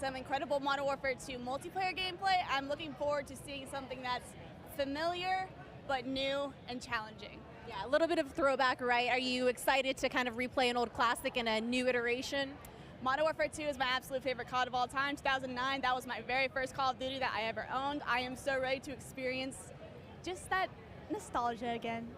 some incredible Modern Warfare 2 multiplayer gameplay. I'm looking forward to seeing something that's familiar but new and challenging. Yeah, a little bit of throwback, right? Are you excited to kind of replay an old classic in a new iteration? Modern Warfare 2 is my absolute favorite COD of all time. 2009, that was my very first Call of Duty that I ever owned. I am so ready to experience just that nostalgia again.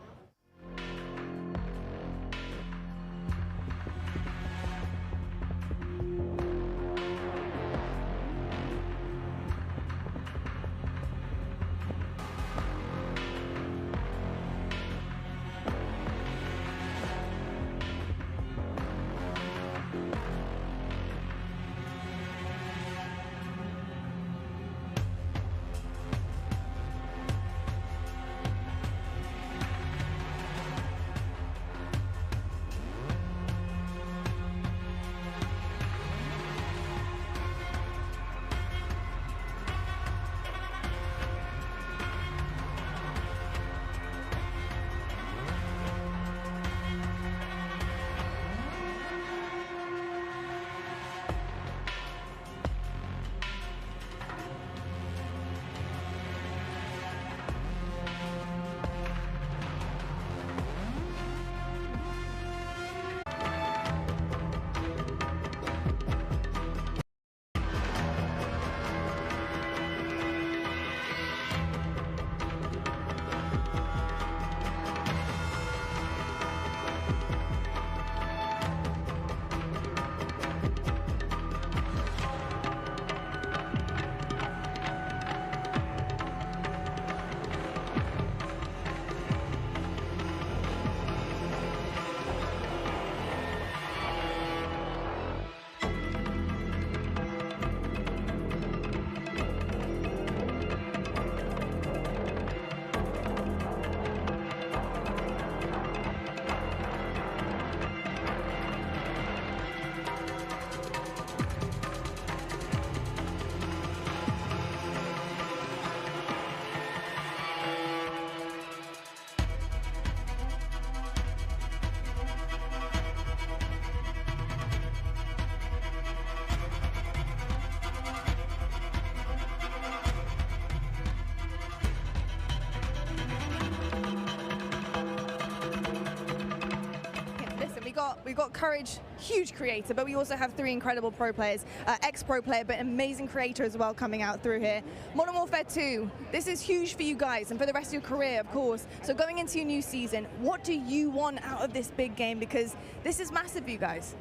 We've got Courage, huge creator, but we also have 3 incredible pro players, ex-pro player, but amazing creator as well coming out through here. Modern Warfare 2, this is huge for you guys and for the rest of your career, of course. So going into your new season, what do you want out of this big game? Because this is massive for you guys.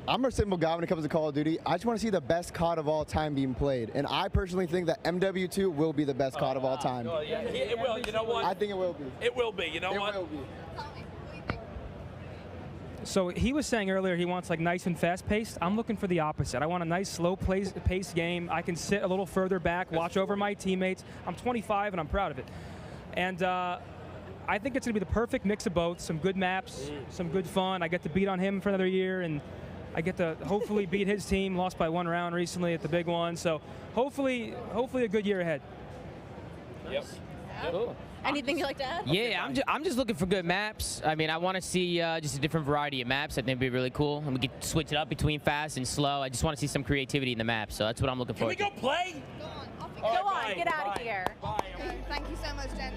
I'm a simple guy when it comes to Call of Duty. I just want to see the best COD of all time being played. And I personally think that MW2 will be the best COD of all time. Oh, yeah, it will. You know what? I think it will be. It will be. You know what? It will be. So he was saying earlier he wants like nice and fast-paced. I'm looking for the opposite. I want a nice slow-paced game. I can sit a little further back, watch over my teammates. I'm 25 and I'm proud of it. And I think it's going to be the perfect mix of both. Some good maps, some good fun. I get to beat on him for another year, and I get to hopefully beat his team. Lost by 1 round recently at the big one. So hopefully a good year ahead. Yep. Cool. Anything you'd like to add? Yeah, I'm just looking for good maps. I mean, I want to see just a different variety of maps. I think it'd be really cool. And we could switch it up between fast and slow. I just want to see some creativity in the map. So that's what I'm looking forward to. Can we go play? Go on, off we Go on, get out of here. Bye. Thank you so much, gents.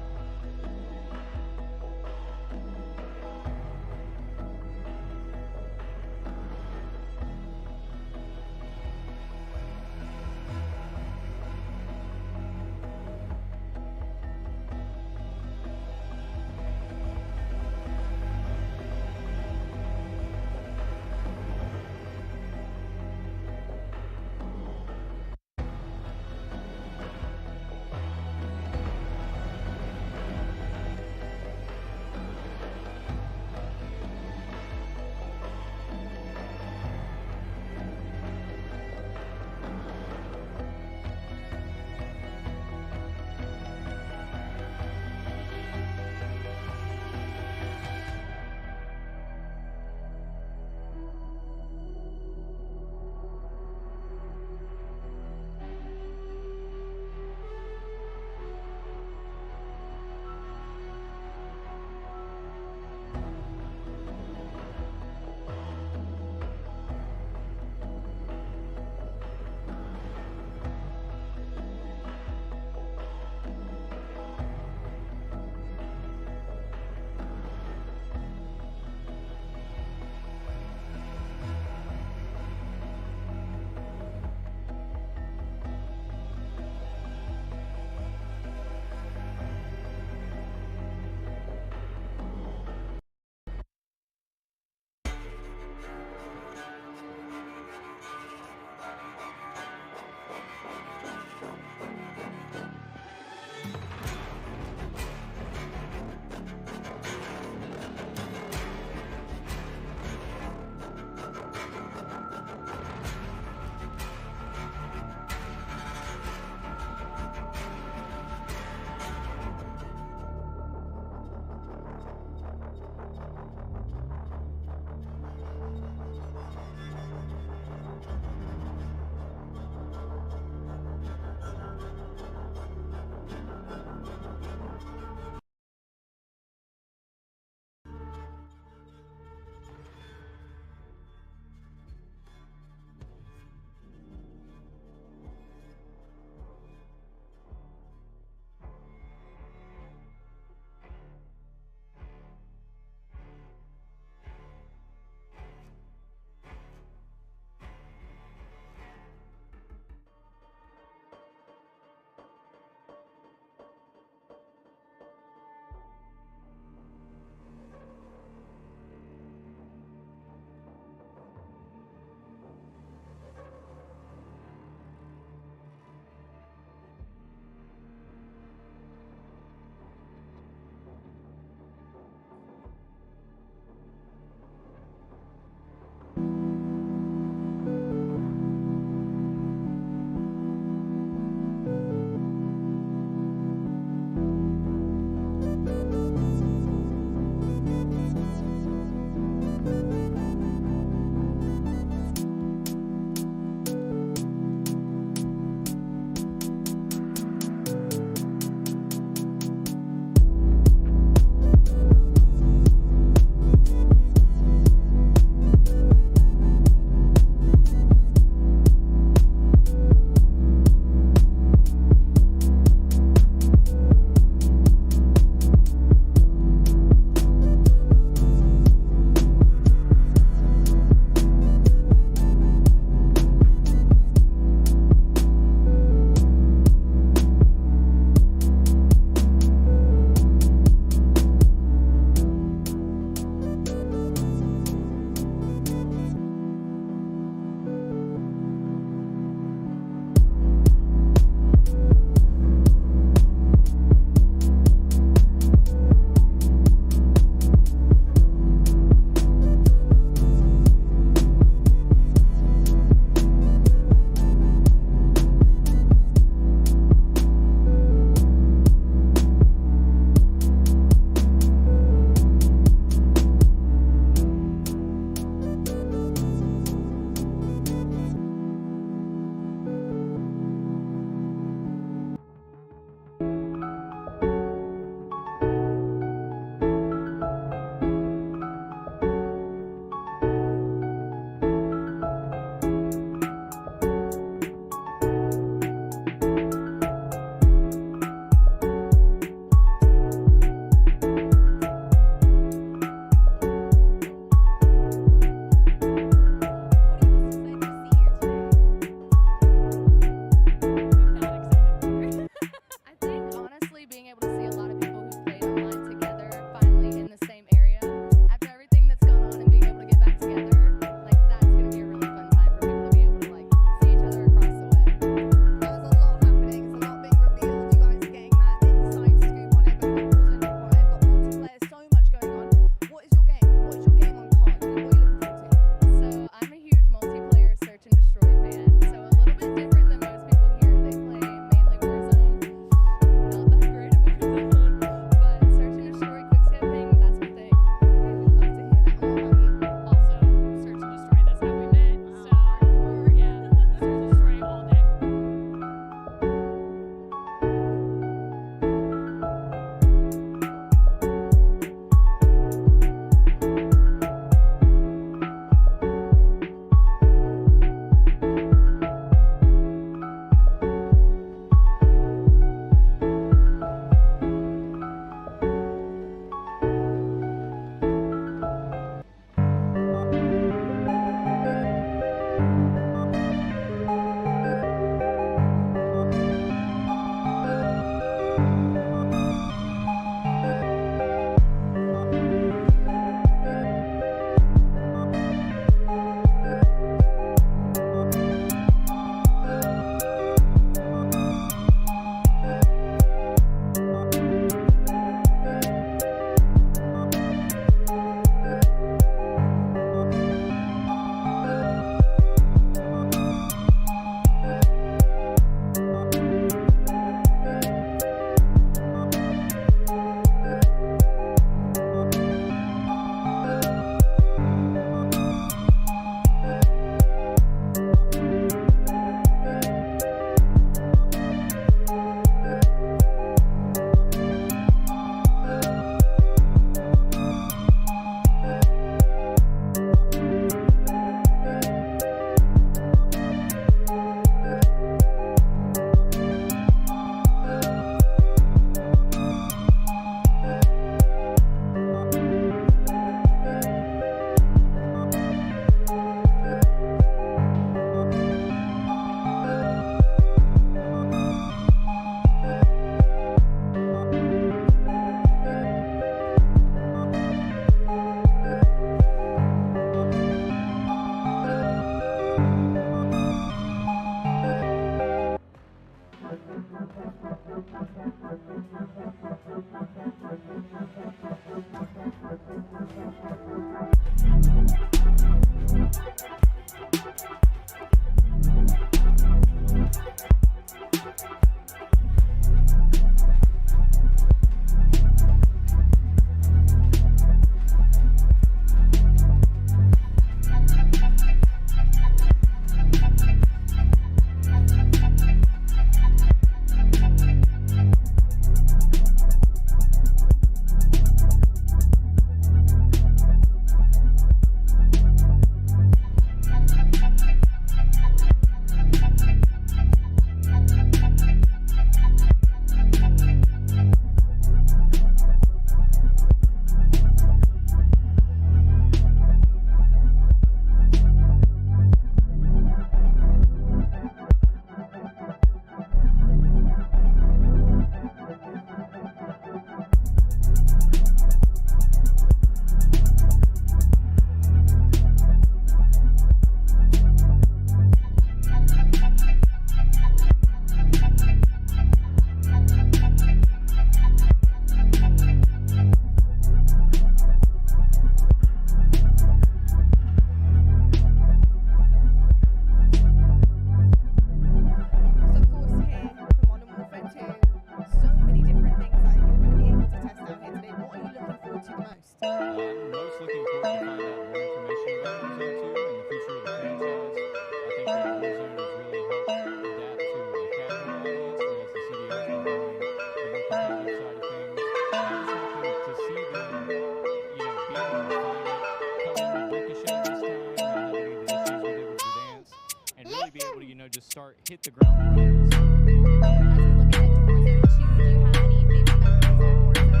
start hit the ground running. As we look ahead to Warzone 2, do you have any favorite memories on Warzone?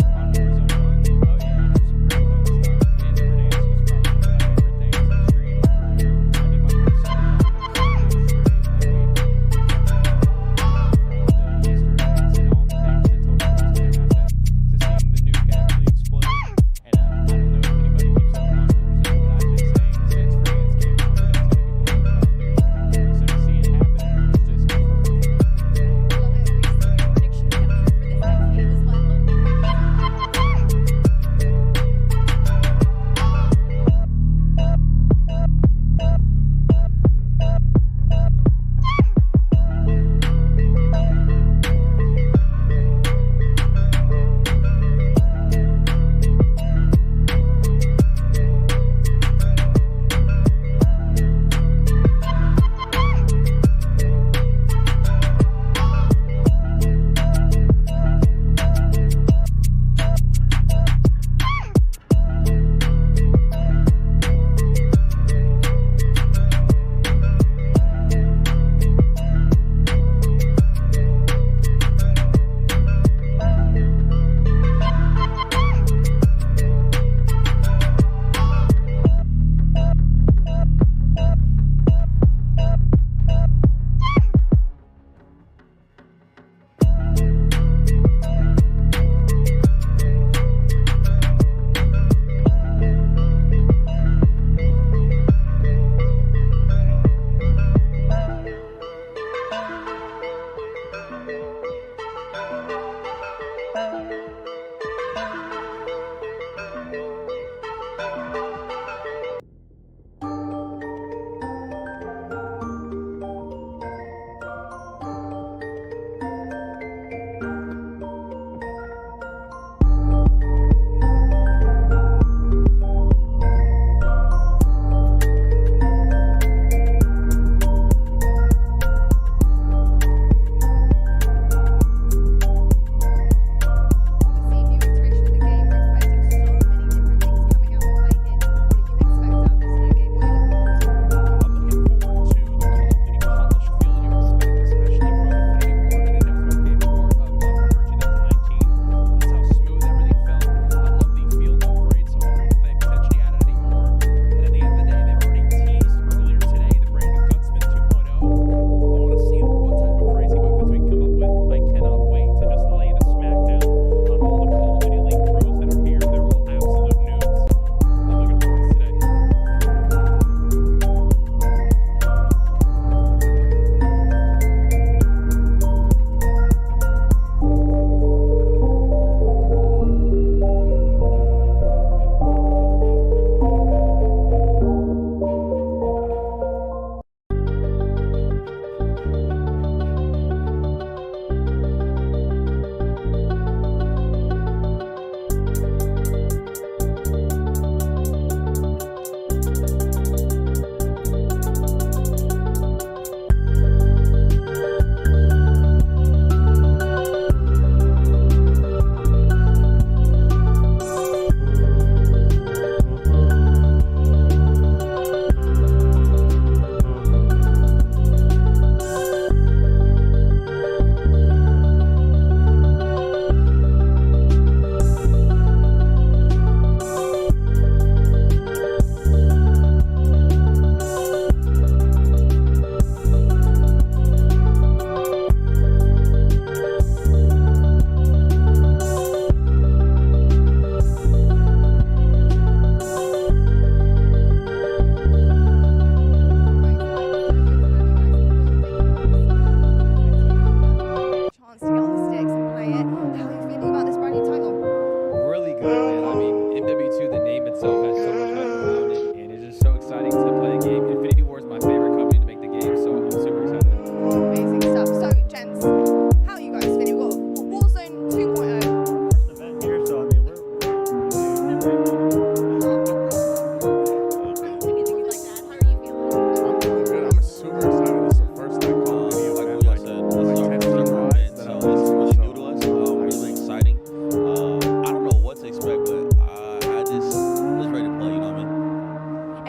On Warzone 1, oh yeah, I have some great ones. Dan's Grenades was probably one of my favorite things on stream. I did my first stream from the Easter eggs and all the things that totally was going to happen. To seeing the nuke actually explode, and I don't know if anybody keeps up on Warzone, but I've been saying since France came out that it's going to be blown by a nuke. So to see it happen was just unfortunate.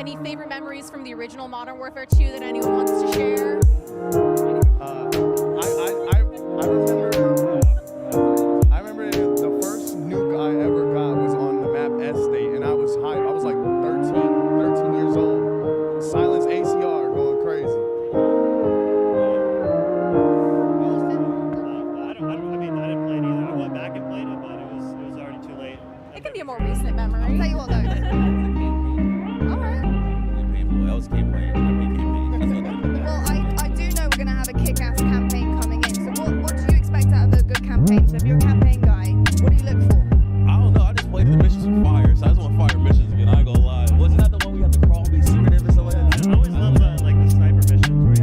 Any favorite memories from the original Modern Warfare 2 that anyone wants to share? I remember the first nuke I ever got was on the map S-State, and I was hyped. I was like 13 years old. Silence ACR going crazy. I didn't play it either. I went back and played it, but it was already too late. It can be a more recent memory. I'll tell you what though. All right. That was campaign. Well, I do know we're going to have a kick-ass campaign coming in. So what do you expect out of a good campaign? So if you're a campaign guy, what do you look for? I don't know. I just played the missions for fire, so I just want fire missions again. I ain't gonna lie. Wasn't that the one we had to crawl, be secretive and stuff like that? I always love the sniper missions. Where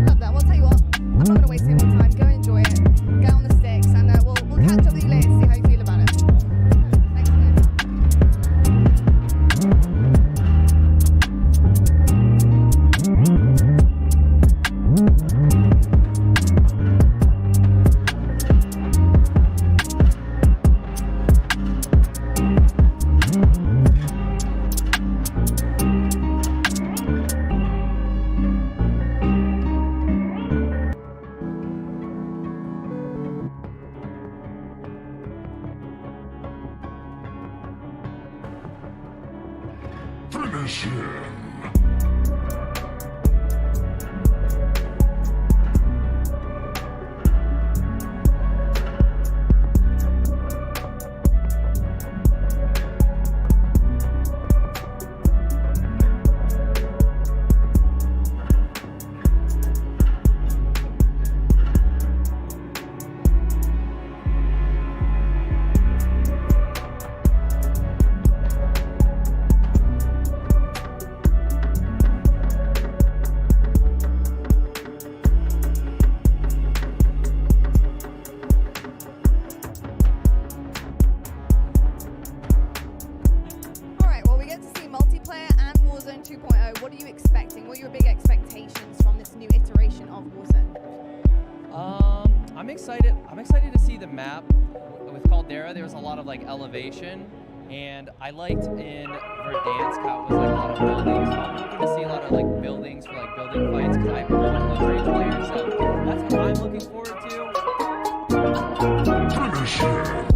Love that. Well, I'll tell you what. I'm not going to waste any more time. Go enjoy it. Get on the sticks, and we'll catch up with you later to see how you feel about it. Thanks, man. Finish him. All right, well, we get to see multiplayer and Warzone 2.0. What are you expecting? What are your big expectations from this new iteration of Warzone? I'm excited. I'm excited to see the map with Caldera. There was a lot of like elevation, and I liked in Verdansk how it was like a lot of buildings. So I'm looking to see a lot of like buildings for like building fights because I'm a long-range player. So that's what I'm looking forward to. Finish him.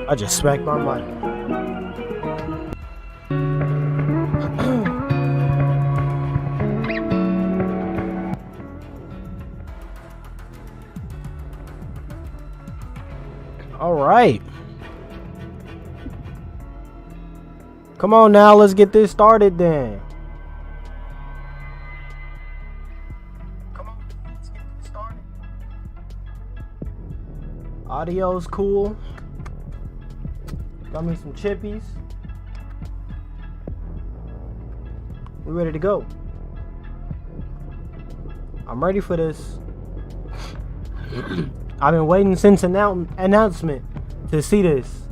I just smacked my mic. All right. Come on now, let's get this started then. Come on, let's get this started. Audio's cool. Got me some chippies. We ready to go. I'm ready for this. I've been waiting since announcement to see this.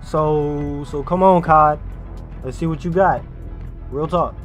So come on, COD. Let's see what you got. Real talk.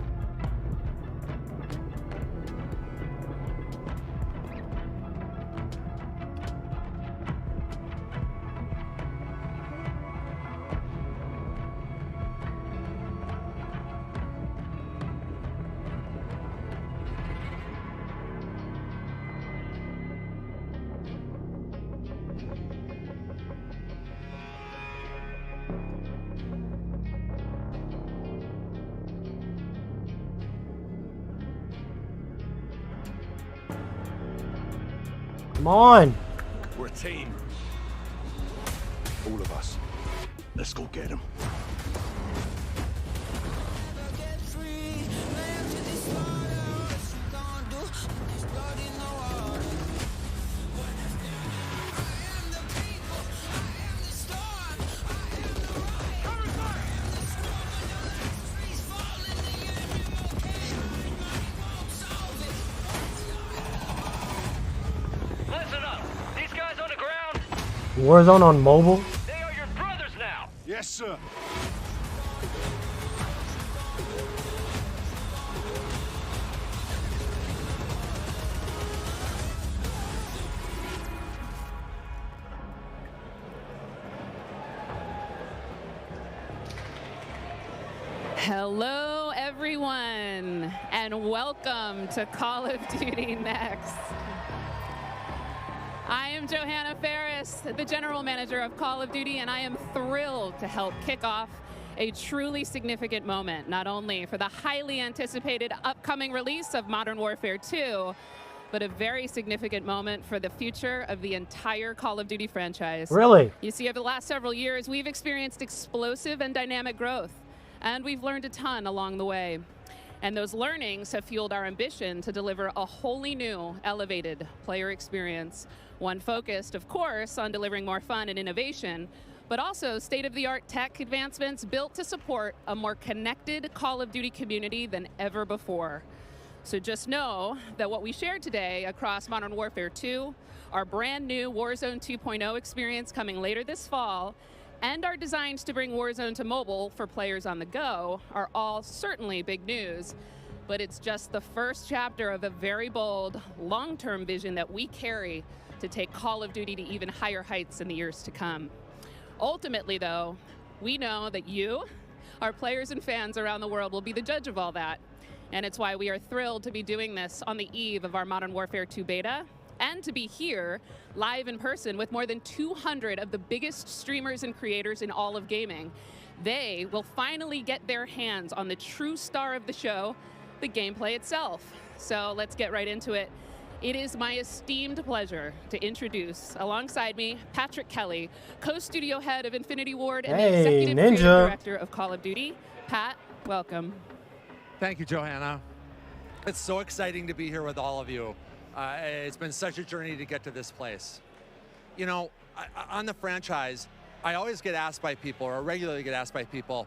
Come on. We're a team. All of us. Let's go get him. Listen up. These guys on the ground, Warzone on mobile. they are your brothers now. Yes, sir. Hello, everyone, and welcome to Call of Duty Next. I am Johanna Ferris, the General Manager of Call of Duty, and I am thrilled to help kick off a truly significant moment, not only for the highly anticipated upcoming release of Modern Warfare 2, but a very significant moment for the future of the entire Call of Duty franchise. Really? You see, over the last several years, we've experienced explosive and dynamic growth, and we've learned a ton along the way. And those learnings have fueled our ambition to deliver a wholly new, elevated player experience. One focused, of course, on delivering more fun and innovation, but also state-of-the-art tech advancements built to support a more connected Call of Duty community than ever before. So just know that what we shared today across Modern Warfare 2, our brand new Warzone 2.0 experience coming later this fall, and our designs to bring Warzone to mobile for players on the go are all certainly big news, but it's just the first chapter of a very bold, long-term vision that we carry to take Call of Duty to even higher heights in the years to come. Ultimately, though, we know that you, our players and fans around the world, will be the judge of all that, and it's why we are thrilled to be doing this on the eve of our Modern Warfare 2 beta, and to be here live in person with more than 200 of the biggest streamers and creators in all of gaming. They will finally get their hands on the true star of the show, the gameplay itself. So let's get right into it. It is my esteemed pleasure to introduce, alongside me, Patrick Kelly, co-studio head of Infinity Ward and the executive creative director of Call of Duty. Pat, welcome. Thank you, Johanna. It's so exciting to be here with all of you. It's been such a journey to get to this place. You know, on the franchise, I always get asked by people, or regularly get asked by people,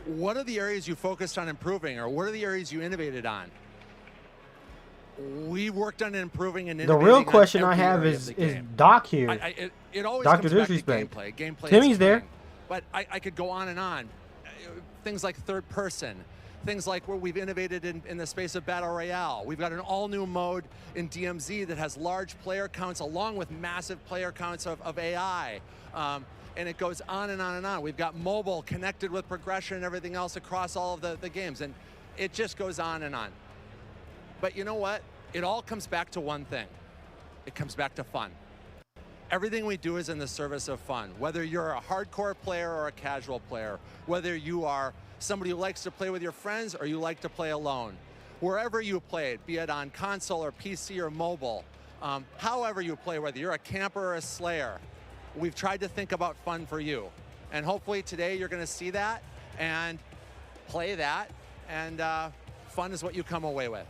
what are the areas you focused on improving, or what are the areas you innovated on? We worked on improving and innovating. The real question on I every have area is of the game. Doc here. It always Dr. comes back to Disrespect. gameplay. Gameplay Timmy's is there. king. But I could go on and on. Things like third person, things like where we've innovated in the space of Battle Royale. We've got an all-new mode in DMZ that has large player counts along with massive player counts of AI. And it goes on and on and on. We've got mobile connected with progression and everything else across all of the games. And it just goes on and on. But you know what? It all comes back to one thing. It comes back to fun. Everything we do is in the service of fun. Whether you're a hardcore player or a casual player, whether you are somebody who likes to play with your friends or you like to play alone. Wherever you play it, be it on console or PC or mobile, however you play, whether you're a camper or a slayer, we've tried to think about fun for you. And hopefully today you're gonna see that and play that, and fun is what you come away with.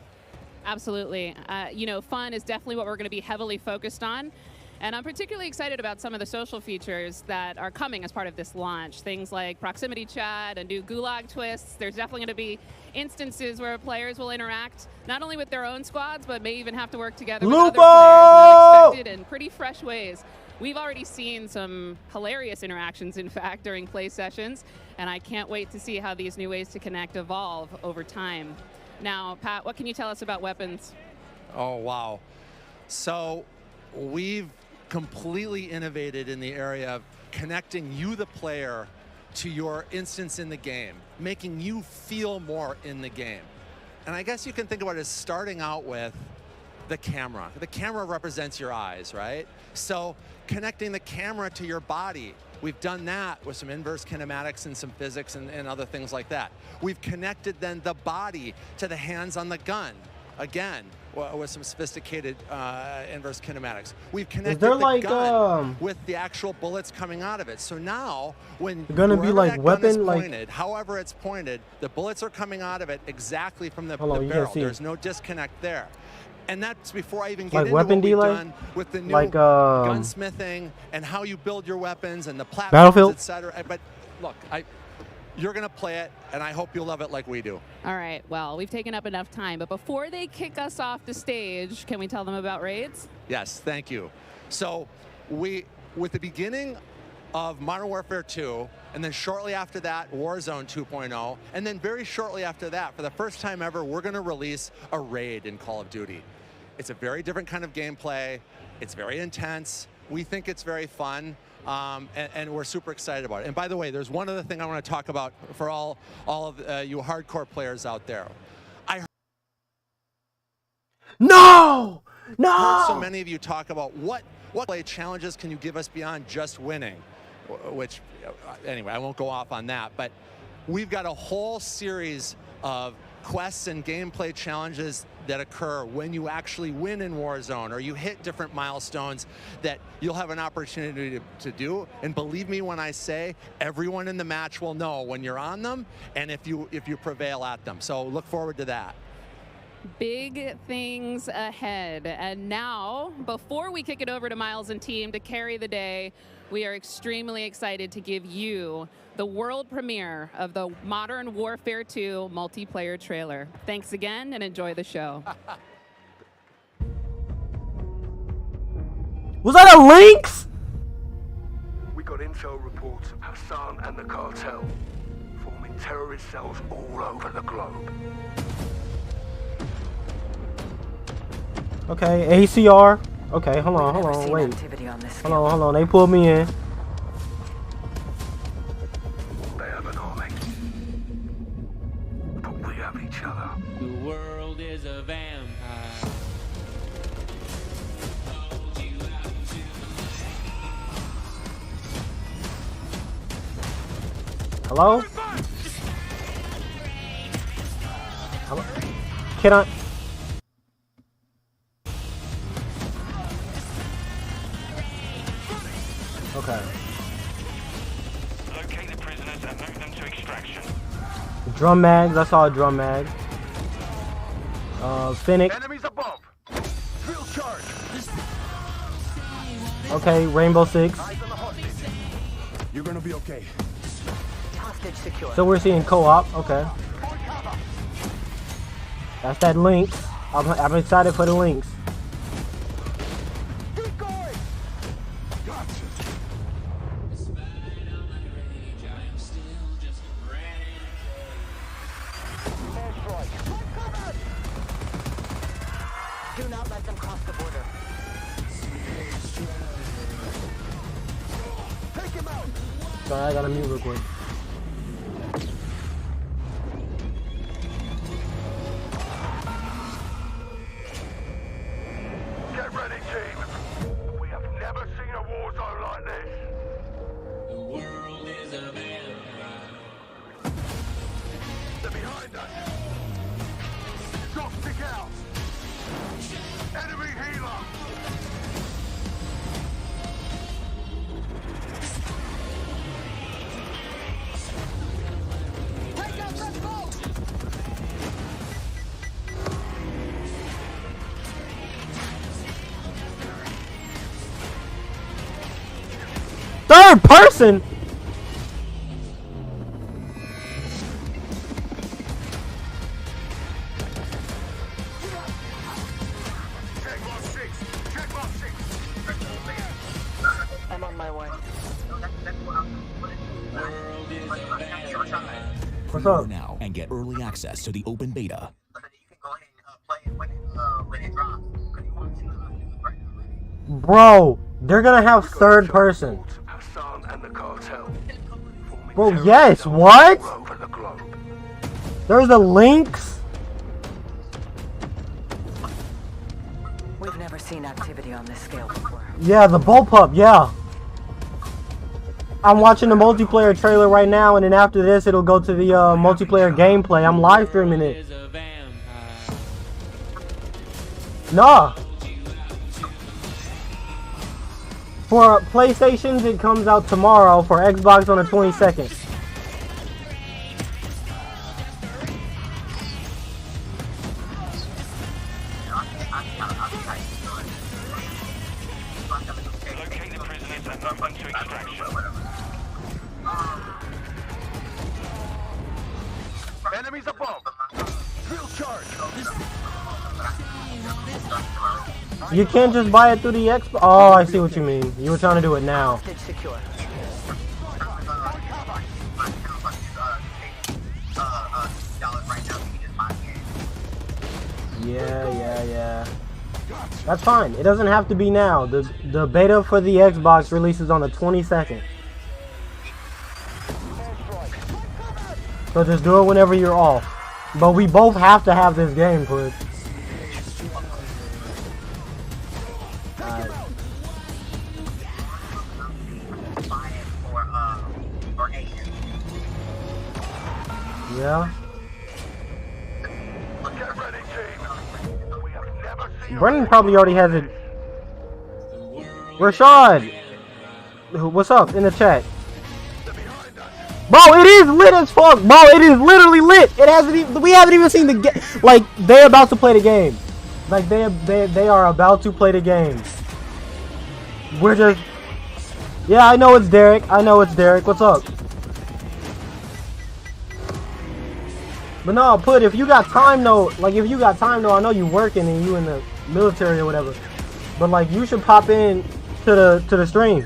Absolutely. You know, fun is definitely what we're going to be heavily focused on. And I'm particularly excited about some of the social features that are coming as part of this launch. Things like proximity chat and new gulag twists. There's definitely going to be instances where players will interact not only with their own squads, but may even have to work together with other players in unexpected and pretty fresh ways. We've already seen some hilarious interactions, in fact, during play sessions, and I can't wait to see how these new ways to connect evolve over time. Now, Pat, what can you tell us about weapons? Oh, wow. So we've completely innovated in the area of connecting you, the player, to your instance in the game, making you feel more in the game. And I guess you can think about it as starting out with the camera. The camera represents your eyes, right? So connecting the camera to your body. We've done that with some inverse kinematics and some physics and other things like that. We've connected then the body to the hands on the gun. again, with some sophisticated inverse kinematics. We've connected there the like, gun with the actual bullets coming out of it. So now, when gonna be wherever like that weapon, gun is like- pointed, however it's pointed, the bullets are coming out of it exactly from the, Hold on, the you can't barrel. see. There's no disconnect there. And that's before I even get Like into weapon what we've delay? done with the new Like, gunsmithing and how you build your weapons and the platforms, Battlefield? etc. But look, you're gonna play it, and I hope you love it like we do. All right, well, we've taken up enough time, but before they kick us off the stage, can we tell them about raids? Yes, thank you. So with the beginning of Modern Warfare 2, and then shortly after that, Warzone 2.0, and then very shortly after that, for the first time ever, we're gonna release a raid in Call of Duty. It's a very different kind of gameplay. It's very intense. We think it's very fun. And we're super excited about it. And by the way, there's one other thing I want to talk about for all of you hardcore players out there. No! Heard so many of you talk about what play challenges can you give us beyond just winning, which anyway, I won't go off on that, but we've got a whole series of quests and gameplay challenges that occur when you actually win in Warzone or you hit different milestones that you'll have an opportunity to do. And believe me when I say everyone in the match will know when you're on them and if you prevail at them. So look forward to that. Big things ahead. And now, before we kick it over to Miles and team to carry the day, we are extremely excited to give you the world premiere of the Modern Warfare 2 multiplayer trailer. Thanks again and enjoy the show. Was that a Lynx? We got intel reports of Hassan and the cartel forming terrorist cells all over the globe. Okay, ACR. Okay, hold on, wait. Hold on, they pulled me in. They have an army, but we have each other. The world is a vampire. Hello? Hello? Can I? Okay. Locate the prisoners and move them to extraction. Drum mags. I saw a drum mag. Phoenix. Enemies above. Drill charge. Okay, Rainbow Six. You're gonna be okay. Hostage secure. So we're seeing co-op. Okay. That's that Lynx. I'm excited for the Lynx. Do not let them cross the border. Take him out. Sorry, I gotta mute real quick. Get ready, team. We have never seen a war zone like this. The world is a vampire. They're behind us. Shot stick out. Enemy healer. Take out that boat! Third person. I'm on my way. What's up? Now and get early access to the open beta. Bro, they're gonna have third person. Hassan and the cartel. Bro, yes, what? There's a Lynx? We've never seen activity on this scale before. Yeah, the bullpup, yeah. I'm watching the multiplayer trailer right now, and then after this, it'll go to the multiplayer gameplay. I'm live streaming it. Nah. For PlayStations, it comes out tomorrow. For Xbox on the 22nd. Locate the prisoners and move them to extraction. Enemies above. Drill charge. You can't just buy it through the Xbox. Oh, I see what you mean. You were trying to do it now. Yeah. That's fine. It doesn't have to be now. The beta for the Xbox releases on the 22nd. So just do it whenever you're off. But we both have to have this game put. Yeah. Brendan probably already has it. Rashad, what's up in the chat? Bro, it is lit as fuck. Bro, it is literally lit. It hasn't even. We haven't even seen the game. Like they're about to play the game. Like they are about to play the game. We're just. Yeah, I know it's Derek. What's up? But no, Put, if you got time though, I know you working and you in the military or whatever. But like you should pop in to the stream.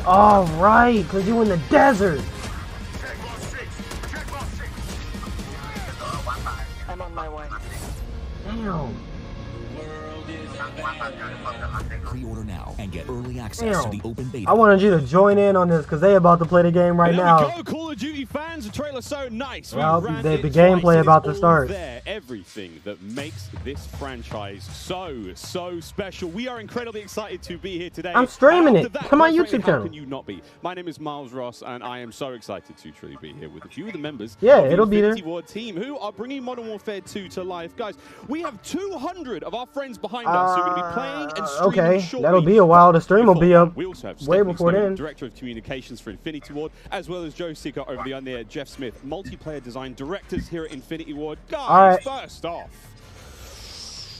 All right, cause you in the desert. I'm on my way. Damn. Pre-order now and get early access to the open beta. I wanted you to join in on this because they about to play the game right now. There we go, Call of Duty fans. The trailer's so nice. Well, the gameplay about to start. Everything that makes this franchise so special. We are incredibly excited to be here today. I'm streaming it to my YouTube channel. How can you not be? My name is Miles Ross, and I am so excited to truly be here with a few of the members Yeah, of the it'll be there. Infinity Ward team who are bringing Modern Warfare 2 to life. Guys, we have 200 of our friends behind us who are going to be playing and streaming Okay, shortly. that'll be a while. The stream will be up We also have way Stephanie before Snowden, then. Director of Communications for Infinity Ward, as well as Joe Seeker over the there, Jeff Smith, multiplayer design directors here at Infinity Ward. Guys, All right. First off,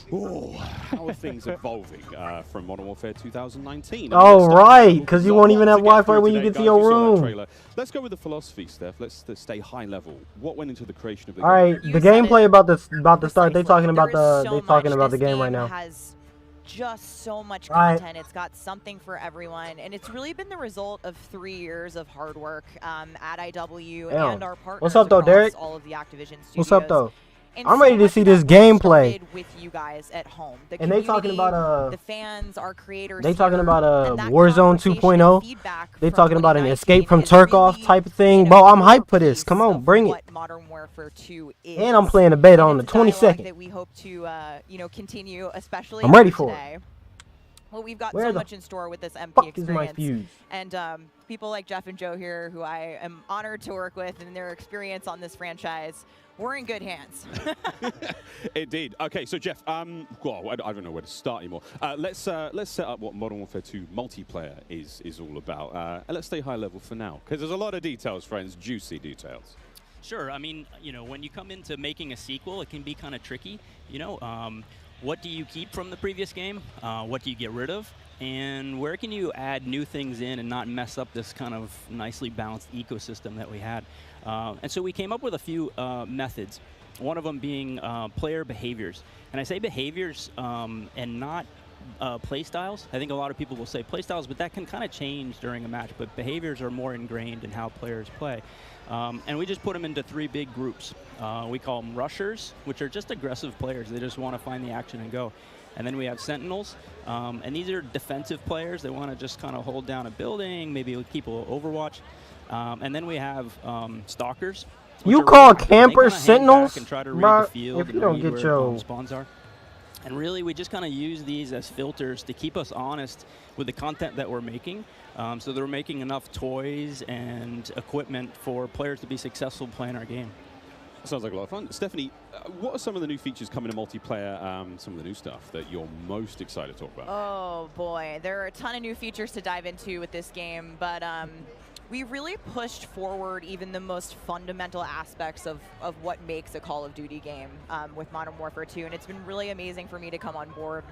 how are things evolving from Modern Warfare 2019? All right, because you won't even have Wi-Fi when you get to your room. Let's go with the philosophy, Steph. Let's stay high level. What went into the creation of the All game? right, the gameplay about to start. They talking about the game right now. Has just so much Right. content. It's got something for everyone, and it's really been the result of 3 years of hard work at IW Damn. and our partners. What's up, though, across Derek? all of the Activision studios. What's up, though? And I'm so ready to much see of this that gameplay. started with you guys at home. The And they talking community, about the fans, our creators. They talking here, about and that Warzone conversation 2.0. and feedback They from talking about an 2019 escape from is Tarkov really, type of thing. Bro, I'm hyped for this. Come on, bring it. what Modern Warfare 2 is. And I'm playing the beta on the it's a dialogue 22nd. that we hope to continue, especially I'm ready after for it. today. Well, we've got Where so the much in store with this MP fuck is my experience, fuse? and people like Jeff and Joe here, who I am honored to work with, and their experience on this franchise. We're in good hands. Indeed. Okay, so Jeff, well, I don't know where to start anymore. Let's set up what Modern Warfare 2 multiplayer is all about, and let's stay high level for now, because there's a lot of details, friends, juicy details. Sure. I mean, when you come into making a sequel, it can be kind of tricky. What do you keep from the previous game? What do you get rid of? And where can you add new things in and not mess up this kind of nicely balanced ecosystem that we had? And so we came up with a few methods, one of them being player behaviors. And I say behaviors and not play styles. I think a lot of people will say play styles, but that can kind of change during a match. But behaviors are more ingrained in how players play. And we just put them into 3 big groups. We call them rushers, which are just aggressive players. They just want to find the action and go. And then we have sentinels, and these are defensive players. They want to just kind of hold down a building, maybe keep a little overwatch. And then we have stalkers. You call campers sentinels? sentinels? And try to read Bro, the field if and you don't read get where your spawns are. And really, we just kind of use these as filters to keep us honest with the content that we're making. So they're making enough toys and equipment for players to be successful playing our game. Sounds like a lot of fun. Stephanie, what are some of the new features coming to multiplayer, some of the new stuff that you're most excited to talk about? Oh boy, there are a ton of new features to dive into with this game, but we really pushed forward even the most fundamental aspects of what makes a Call of Duty game with Modern Warfare 2, and it's been really amazing for me to come on board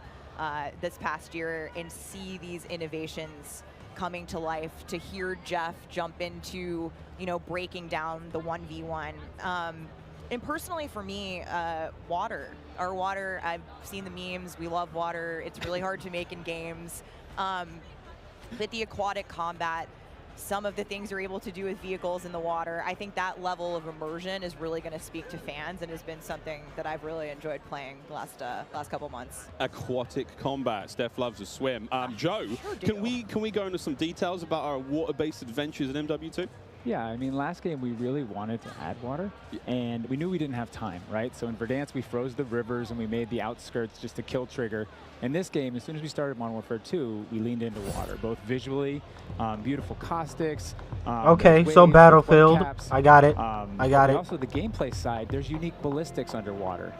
this past year and see these innovations coming to life, to hear Jeff jump into, you know, breaking down the 1v1. And personally for me, water. Our water, I've seen the memes, we love water. It's really hard to make in games. But the aquatic combat, some of the things you're able to do with vehicles in the water, I think that level of immersion is really going to speak to fans and has been something that I've really enjoyed playing the last couple months. Aquatic combat. Steph loves to swim. Joe, can we go into some details about our water-based adventures in MW2? Yeah, I mean, last game we really wanted to add water, and we knew we didn't have time, right? So in Verdansk, we froze the rivers and we made the outskirts just to kill trigger. In this game, as soon as we started Modern Warfare 2, we leaned into water, both visually, beautiful caustics. Okay, so Battlefield. I got it. I got it. Also, the gameplay side, there's unique ballistics underwater.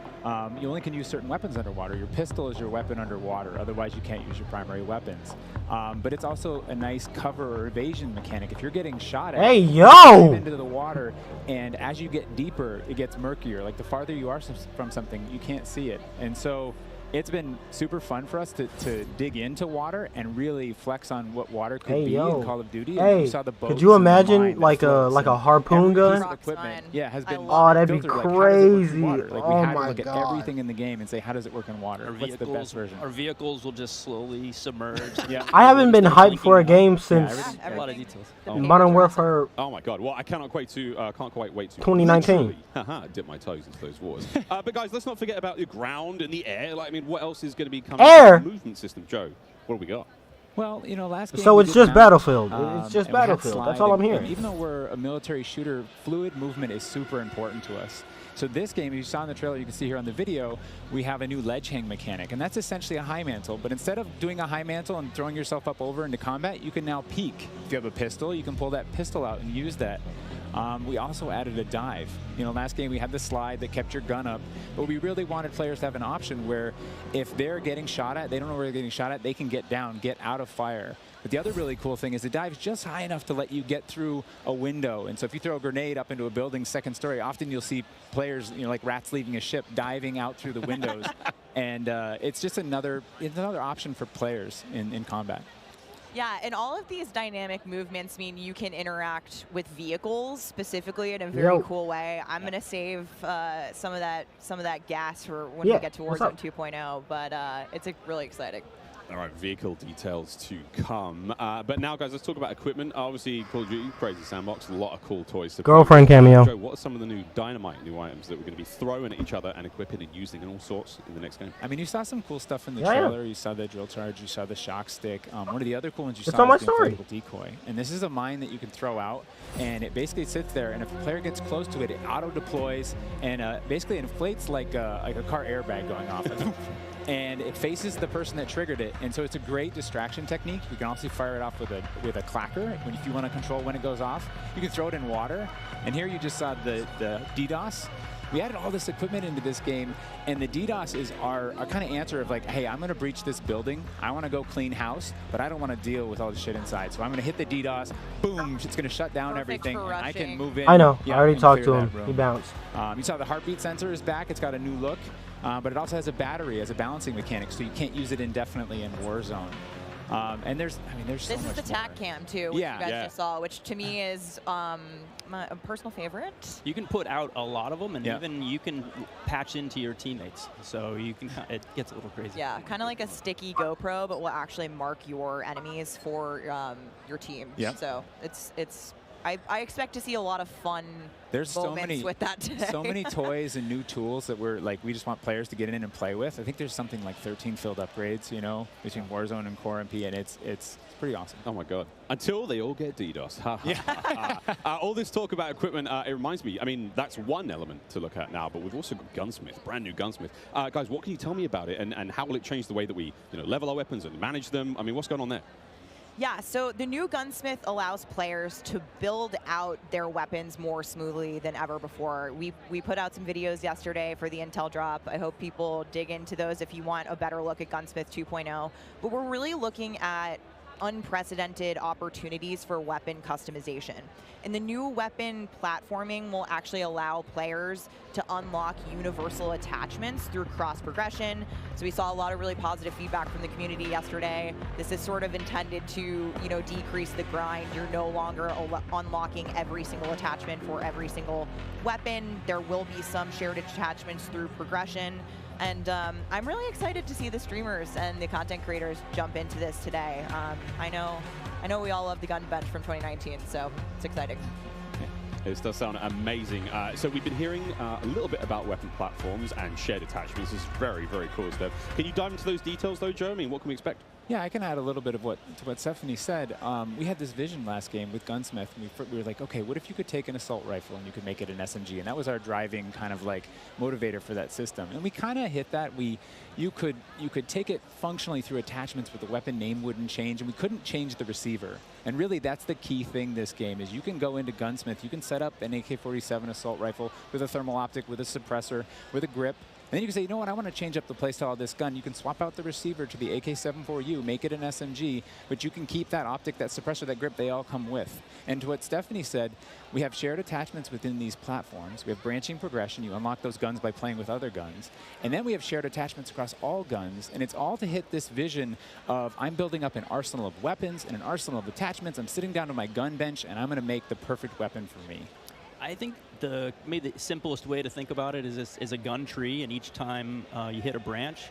You only can use certain weapons underwater. Your pistol is your weapon underwater. Otherwise, you can't use your primary weapons. But it's also a nice cover or evasion mechanic. If you're getting shot at, hey, you yo! dive into the water, and as you get deeper, it gets murkier. Like the farther you are from something, you can't see it. And so it's been super fun for us to dig into water and really flex on what water could be in Call of Duty. And you saw the boats could you and the imagine mine like a harpoon gun? Equipment, yeah, has been oh, that'd be filtered, like, crazy. Like, we oh had to my look at God. everything in the game and say, how does it work in water? What's the best version? Our vehicles will just slowly submerge. Yeah. I haven't been hyped for a game since a lot of details. Modern Warfare. Oh my God! Well, I can't quite wait to 2019. Haha, dip my toes into those waters. But guys, let's not forget about the ground and the air. Like, I mean, what else is going to be coming? Air. Movement system, Joe. What do we got? Well, you know, last game So we it's did just mount, Battlefield. It's just and we had Battlefield. slide That's all I'm and hearing. even though we're a military shooter, fluid movement is super important to us. So this game, as you saw in the trailer, you can see here on the video, we have a new ledge hang mechanic, and that's essentially a high mantle. But instead of doing a high mantle and throwing yourself up over into combat, you can now peek. If you have a pistol, you can pull that pistol out and use that. We also added a dive. You know, last game we had the slide that kept your gun up, but we really wanted players to have an option where if they're getting shot at, they don't know where they're getting shot at, they can get down, get out of fire. But the other really cool thing is the dive is just high enough to let you get through a window. And so if you throw a grenade up into a building's second story, often you'll see players, you know, like rats leaving a ship, diving out through the windows. And it's just another option for players in combat. Yeah, and all of these dynamic movements mean you can interact with vehicles specifically in a very cool way. I'm gonna save some of that gas for when we get to Warzone 2.0, but it's really exciting. All right, vehicle details to come. But now, guys, let's talk about equipment. Obviously, Call of Duty, crazy sandbox, a lot of cool toys. To Girlfriend play. cameo. Joe, what are some of the new dynamite new items that we're going to be throwing at each other and equipping and using in all sorts in the next game? I mean, you saw some cool stuff in the trailer. You saw the drill charge. You saw the shock stick. One of the other cool ones you saw was the inflatable decoy. And this is a mine that you can throw out, and it basically sits there. And if a player gets close to it, it auto deploys and basically inflates like a car airbag going off. And it faces the person that triggered it, and so it's a great distraction technique. You can also fire it off with a clacker if you want to control when it goes off. You can throw it in water, and here you just saw the DDoS. We added all this equipment into this game, and the DDoS is our kind of answer of like, hey, I'm going to breach this building. I want to go clean house, but I don't want to deal with all the shit inside. So I'm going to hit the DDoS. Boom, it's going to shut down everything. And I can move in. I know. Yeah, I already and talked to clear him. that room. He bounced. You saw the heartbeat sensor is back. It's got a new look. But it also has a battery as a balancing mechanic, so you can't use it indefinitely in Warzone. And there's so This much is the TAC cam too, which you guys just saw, which to me is a personal favorite. You can put out a lot of them, and even you can patch into your teammates, so you can. It gets a little crazy. Yeah, kind of like a sticky GoPro, but will actually mark your enemies for your team. Yep. So it's. I expect to see a lot of fun moments with that today. So many toys and new tools that we just want players to get in and play with. I think there's something like 13 field upgrades, you know, between Warzone and Core MP, and it's pretty awesome. Oh my God! Until they all get DDoS. All this talk about equipment, it reminds me. I mean, that's one element to look at now, but we've also got Gunsmith, brand new Gunsmith. Guys, what can you tell me about it, and how will it change the way that we level our weapons and manage them? I mean, what's going on there? Yeah, so the new Gunsmith allows players to build out their weapons more smoothly than ever before. We put out some videos yesterday for the Intel drop. I hope people dig into those if you want a better look at Gunsmith 2.0. But we're really looking at unprecedented opportunities for weapon customization. And the new weapon platforming will actually allow players to unlock universal attachments through cross progression. So we saw a lot of really positive feedback from the community yesterday. This is sort of intended to, decrease the grind. You're no longer unlocking every single attachment for every single weapon. There will be some shared attachments through progression. And I'm really excited to see the streamers and the content creators jump into this today. I know we all love the gun bench from 2019, so it's exciting. This does sound amazing. So we've been hearing a little bit about weapon platforms and shared attachments. This is very, very cool stuff. Can you dive into those details, though, Joe? I mean, what can we expect? Yeah, I can add a little bit of what Stephanie said. We had this vision last game with Gunsmith. And we were like, okay, what if you could take an assault rifle and you could make it an SMG? And that was our driving kind of like motivator for that system. And we kind of hit that. You could take it functionally through attachments, but the weapon name wouldn't change, and we couldn't change the receiver. And really, that's the key thing this game is you can go into Gunsmith, you can set up an AK-47 assault rifle with a thermal optic, with a suppressor, with a grip. And then you can say, you know what, I want to change up the playstyle of this gun. You can swap out the receiver to the AK-74U, make it an SMG, but you can keep that optic, that suppressor, that grip, they all come with. And to what Stephanie said, we have shared attachments within these platforms. We have branching progression. You unlock those guns by playing with other guns. And then we have shared attachments across all guns. And it's all to hit this vision of I'm building up an arsenal of weapons and an arsenal of attachments. I'm sitting down to my gun bench, and I'm going to make the perfect weapon for me. I think maybe the simplest way to think about it is a gun tree, and each time you hit a branch,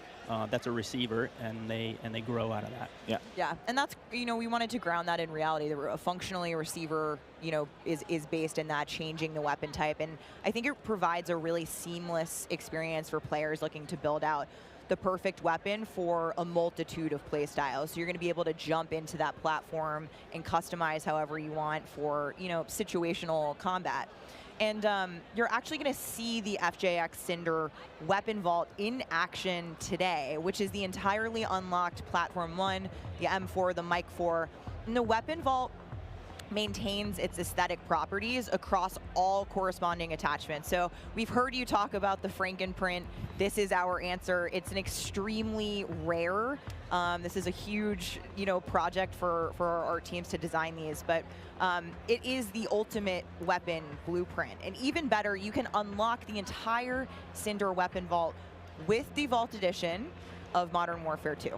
that's a receiver, and they grow out of that. Yeah. Yeah, and that's we wanted to ground that in reality. Functionally, a receiver is based in that changing the weapon type, and I think it provides a really seamless experience for players looking to build out the perfect weapon for a multitude of play styles. So you're going to be able to jump into that platform and customize however you want for situational combat. And you're actually going to see the FJX Cinder weapon vault in action today, which is the entirely unlocked Platform 1, the M4, the Mic 4. And the weapon vault maintains its aesthetic properties across all corresponding attachments. So we've heard you talk about the Frankenprint. This is our answer. It's an extremely rare. This is a huge, project for our art teams to design these, but it is the ultimate weapon blueprint. And even better, you can unlock the entire Cinder weapon vault with the Vault Edition of Modern Warfare 2.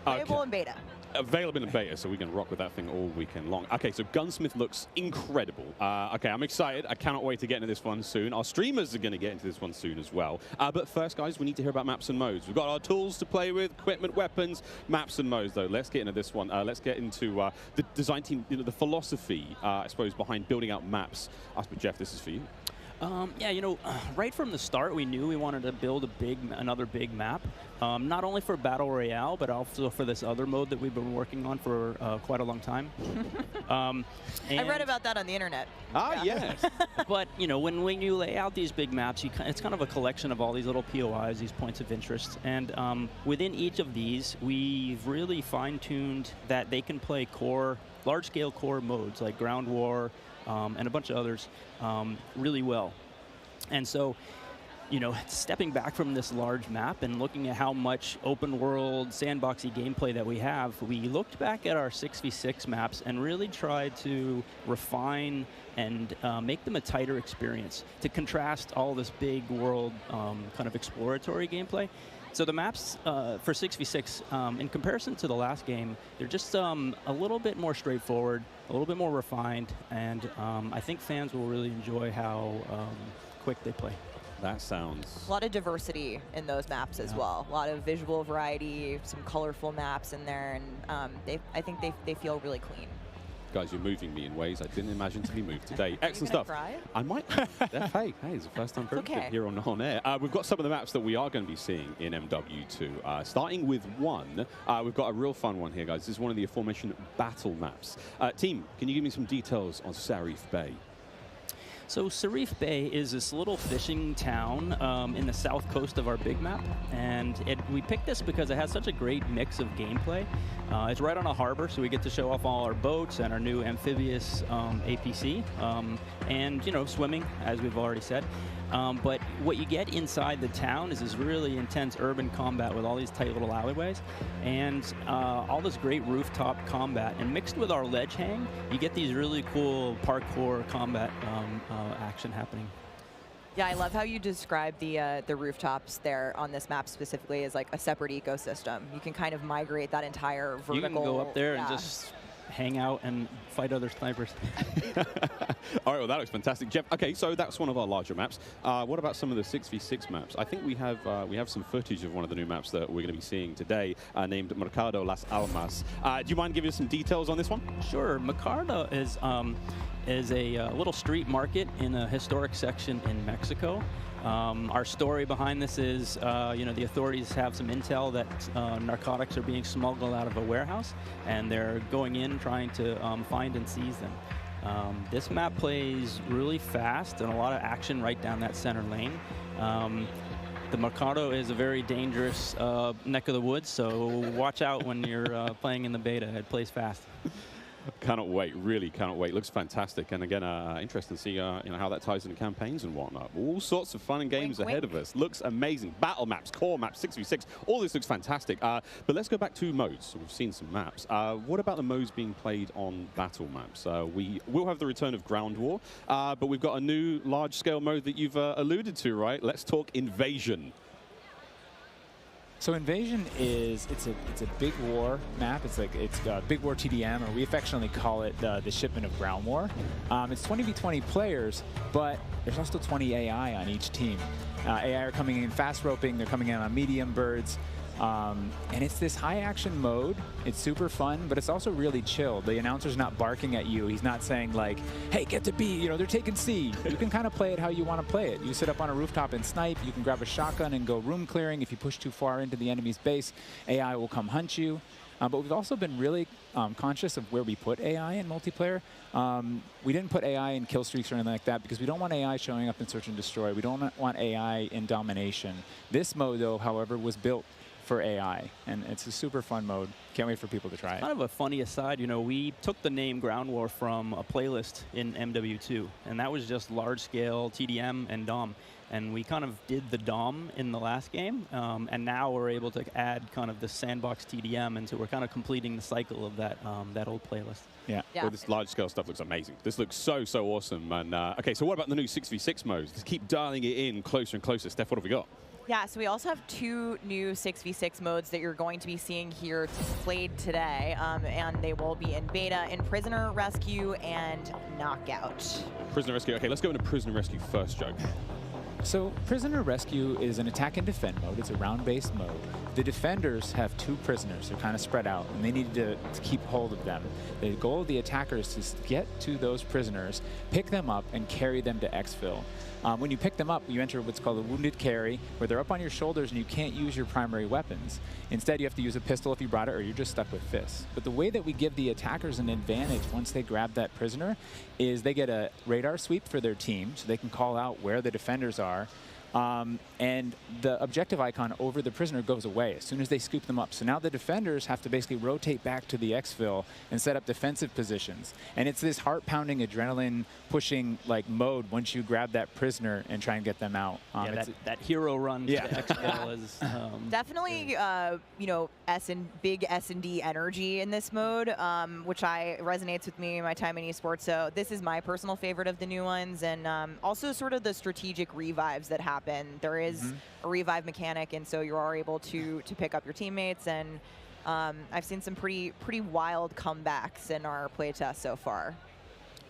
Playable in beta. Available in beta, so we can rock with that thing all weekend long. Okay, so Gunsmith looks incredible. Okay, I'm excited. I cannot wait to get into this one soon. Our streamers are going to get into this one soon as well. But first, guys, we need to hear about maps and modes. We've got our tools to play with, equipment, weapons, maps and modes, though. Let's get into this one. Let's get into the design team, the philosophy, I suppose, behind building out maps. But Jeff, this is for you. Yeah, right from the start, we knew we wanted to build another big map, not only for Battle Royale, but also for this other mode that we've been working on for quite a long time. I read about that on the internet. Ah, yes. But, when you lay out these big maps, it's kind of a collection of all these little POIs, these points of interest. And within each of these, we've really fine-tuned that they can play large-scale core modes like Ground War, and a bunch of others really well. And so, stepping back from this large map and looking at how much open world, sandboxy gameplay that we have, we looked back at our 6v6 maps and really tried to refine and make them a tighter experience to contrast all this big world kind of exploratory gameplay. So the maps for 6v6, in comparison to the last game, they're just a little bit more straightforward, a little bit more refined, and I think fans will really enjoy how quick they play. That sounds... A lot of diversity in those maps as well. A lot of visual variety, some colorful maps in there, and I think they feel really clean. Guys, you're moving me in ways I didn't imagine to be moved today. Excellent stuff. Cry? I might. Hey, it's the first time for everything here on air. We've got some of the maps that we are going to be seeing in MW2. Starting with one, we've got a real fun one here, guys. This is one of the aforementioned battle maps. Team, can you give me some details on Sarif Bay? So Sarif Bay is this little fishing town in the south coast of our big map, and we picked this because it has such a great mix of gameplay. It's right on a harbor, so we get to show off all our boats and our new amphibious APC, and swimming, as we've already said. But what you get inside the town is this really intense urban combat with all these tight little alleyways and all this great rooftop combat. And mixed with our ledge hang, you get these really cool parkour combat action happening. Yeah, I love how you describe the rooftops there on this map specifically as like a separate ecosystem. You can kind of migrate that entire vertical. You can go up there and just hang out and fight other snipers. All right, well, that looks fantastic. Jeff, okay, so that's one of our larger maps. What about some of the 6v6 maps? I think we have some footage of one of the new maps that we're going to be seeing today, named Mercado Las Almas. Do you mind giving us some details on this one? Sure. Mercado is a little street market in a historic section in Mexico. Our story behind this is, the authorities have some intel that narcotics are being smuggled out of a warehouse, and they're going in trying to find and seize them. This map plays really fast and a lot of action right down that center lane. The Mercado is a very dangerous neck of the woods, so watch out when you're playing in the beta. It plays fast. Cannot wait, really cannot wait. Looks fantastic, and again, interesting to see how that ties into campaigns and whatnot. All sorts of fun and games ahead of us. Looks amazing. Battle maps, core maps, 6v6, all this looks fantastic. But let's go back to modes. So we've seen some maps. What about the modes being played on battle maps? We will have the return of Ground War, but we've got a new large-scale mode that you've alluded to, right? Let's talk Invasion. So Invasion it's a big war map. It's Big War TDM, or we affectionately call it the shipment of Ground War. It's 20v20 players, but there's also 20 AI on each team. AI are coming in fast roping. They're coming in on medium birds. And it's this high action mode. It's super fun, but it's also really chill. The announcer's not barking at you. He's not saying like, hey, get to B, they're taking C. You can kind of play it how you want to play it. You sit up on a rooftop and snipe. You can grab a shotgun and go room clearing. If you push too far into the enemy's base, AI will come hunt you. But we've also been really conscious of where we put AI in multiplayer. We didn't put AI in kill streaks or anything like that because we don't want AI showing up in search and destroy. We don't want AI in domination. This mode, though, however, was built for AI, and it's a super fun mode. Can't wait for people to try it. Kind of a funny aside, we took the name Ground War from a playlist in MW2, and that was just large-scale TDM and DOM. And we kind of did the DOM in the last game, and now we're able to add kind of the sandbox TDM, and so we're kind of completing the cycle of that old playlist. Yeah. Well, this large-scale stuff looks amazing. This looks so awesome. And okay, so what about the new 6v6 modes? Let's keep dialing it in closer and closer. Steph, what have we got? Yeah, so we also have 2 new 6v6 modes that you're going to be seeing here played today, and they will be in beta in Prisoner Rescue and Knockout. Prisoner Rescue. Okay, let's go into Prisoner Rescue first, Joe. So Prisoner Rescue is an attack and defend mode. It's a round-based mode. The defenders have 2 prisoners. They're kind of spread out, and they need to keep hold of them. The goal of the attackers is to get to those prisoners, pick them up, and carry them to exfil. When you pick them up, you enter what's called a wounded carry, where they're up on your shoulders and you can't use your primary weapons. Instead, you have to use a pistol if you brought it, or you're just stuck with fists. But the way that we give the attackers an advantage once they grab that prisoner is they get a radar sweep for their team, so they can call out where the defenders are. And the objective icon over the prisoner goes away as soon as they scoop them up. So now the defenders have to basically rotate back to the exfil and set up defensive positions. And it's this heart-pounding, adrenaline-pushing like mode once you grab that prisoner and try and get them out. Yeah, that hero run to the exfil is definitely big S&D energy in this mode, which resonates with me in my time in esports. So this is my personal favorite of the new ones, and also sort of the strategic revives that happen. There is a revive mechanic, and so you are able to pick up your teammates, and I've seen some pretty wild comebacks in our playtest so far.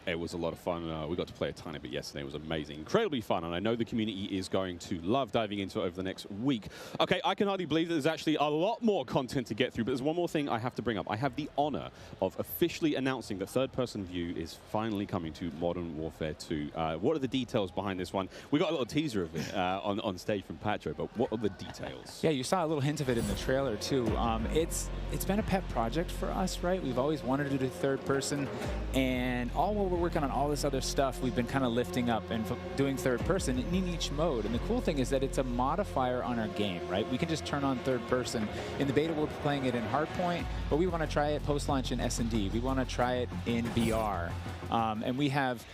It was a lot of fun. We got to play a tiny bit yesterday. It was amazing. Incredibly fun, and I know the community is going to love diving into it over the next week. Okay, I can hardly believe that there's actually a lot more content to get through, but there's one more thing I have to bring up. I have the honor of officially announcing that third-person view is finally coming to Modern Warfare 2. What are the details behind this one? We got a little teaser of it on stage from Patro, but what are the details? Yeah, you saw a little hint of it in the trailer, too. It's been a pet project for us, right? We've always wanted to do third person, and all what we're we're working on all this other stuff, we've been kind of lifting up and doing third person in each mode. And the cool thing is that it's a modifier on our game, right? We can just turn on third person. In the beta, we're playing it in Hardpoint, but we want to try it post-launch in S&D. We want to try it in VR. And we have,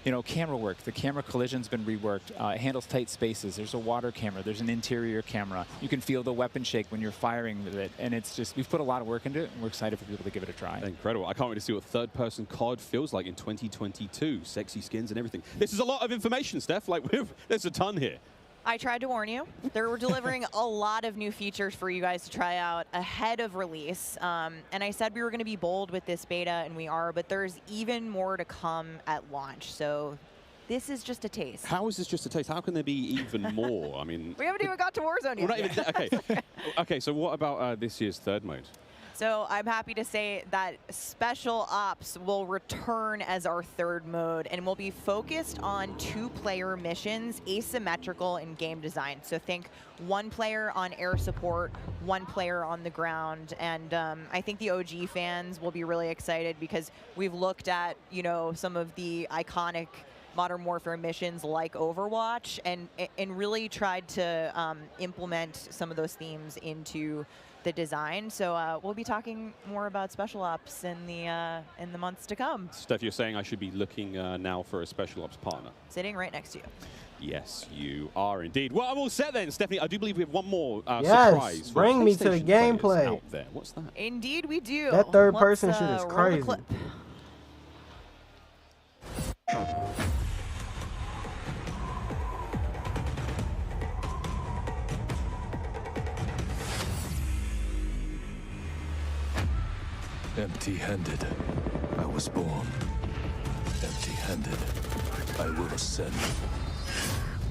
you know, camera work. The camera collision's been reworked. It handles tight spaces. There's a water camera. There's an interior camera. You can feel the weapon shake when you're firing with it. And it's just, we've put a lot of work into it, and we're excited for people to give it a try. Incredible. I can't wait to see what third-person COD feels like in 2022. Sexy skins and everything. This is a lot of information, Steph. Like, there's a ton here. I tried to warn you. We're delivering a lot of new features for you guys to try out ahead of release. And I said we were going to be bold with this beta, and we are, but there's even more to come at launch. So this is just a taste. How is this just a taste? How can there be even more? I mean, we haven't even got to Warzone yet. Not even, okay. Okay, so what about this year's third mode? So I'm happy to say that Special Ops will return as our third mode, and will be focused on 2-player missions, asymmetrical in game design. So think 1 player on air support, 1 player on the ground. And I think the OG fans will be really excited, because we've looked at, you know, some of the iconic Modern Warfare missions like Overwatch, and really tried to implement some of those themes into the design. So we'll be talking more about Special Ops in the months to come. Steph, you're saying I should be looking now for a Special Ops partner? Sitting right next to you. Yes, you are indeed. Well, I'm all set then, Stephanie. I do believe we have one more yes, surprise. Bring me to the gameplay. Out there. What's that? Indeed, we do. That third person shit is roll the crazy. clip. Empty-handed, I was born. Empty-handed, I will ascend.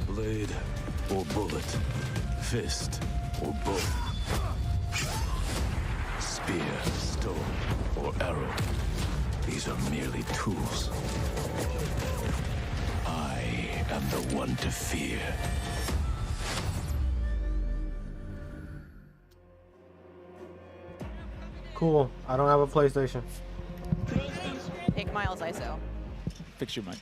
Blade or bullet, fist or bow. Spear, stone, or arrow. These are merely tools. I am the one to fear. Cool. I don't have a PlayStation. Take Miles ISO. Fix your mind.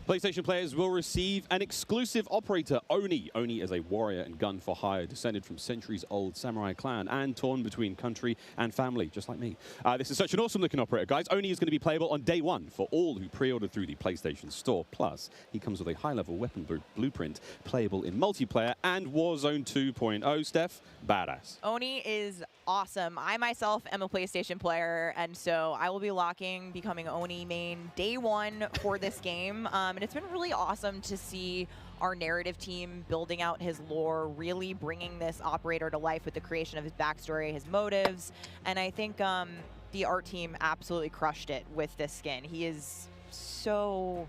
PlayStation players will receive an exclusive operator, Oni. Oni is a warrior and gun for hire, descended from centuries-old samurai clan and torn between country and family, just like me. This is such an awesome-looking operator, guys. Oni is going to be playable on day 1 for all who pre-ordered through the PlayStation Store. Plus, he comes with a high-level weapon blueprint, playable in multiplayer and Warzone 2.0. Steph, badass. Oni is awesome. I myself am a PlayStation player, and so I will be becoming Oni main day 1 for this game. And it's been really awesome to see our narrative team building out his lore, really bringing this operator to life with the creation of his backstory, his motives. And I think the art team absolutely crushed it with this skin. He is so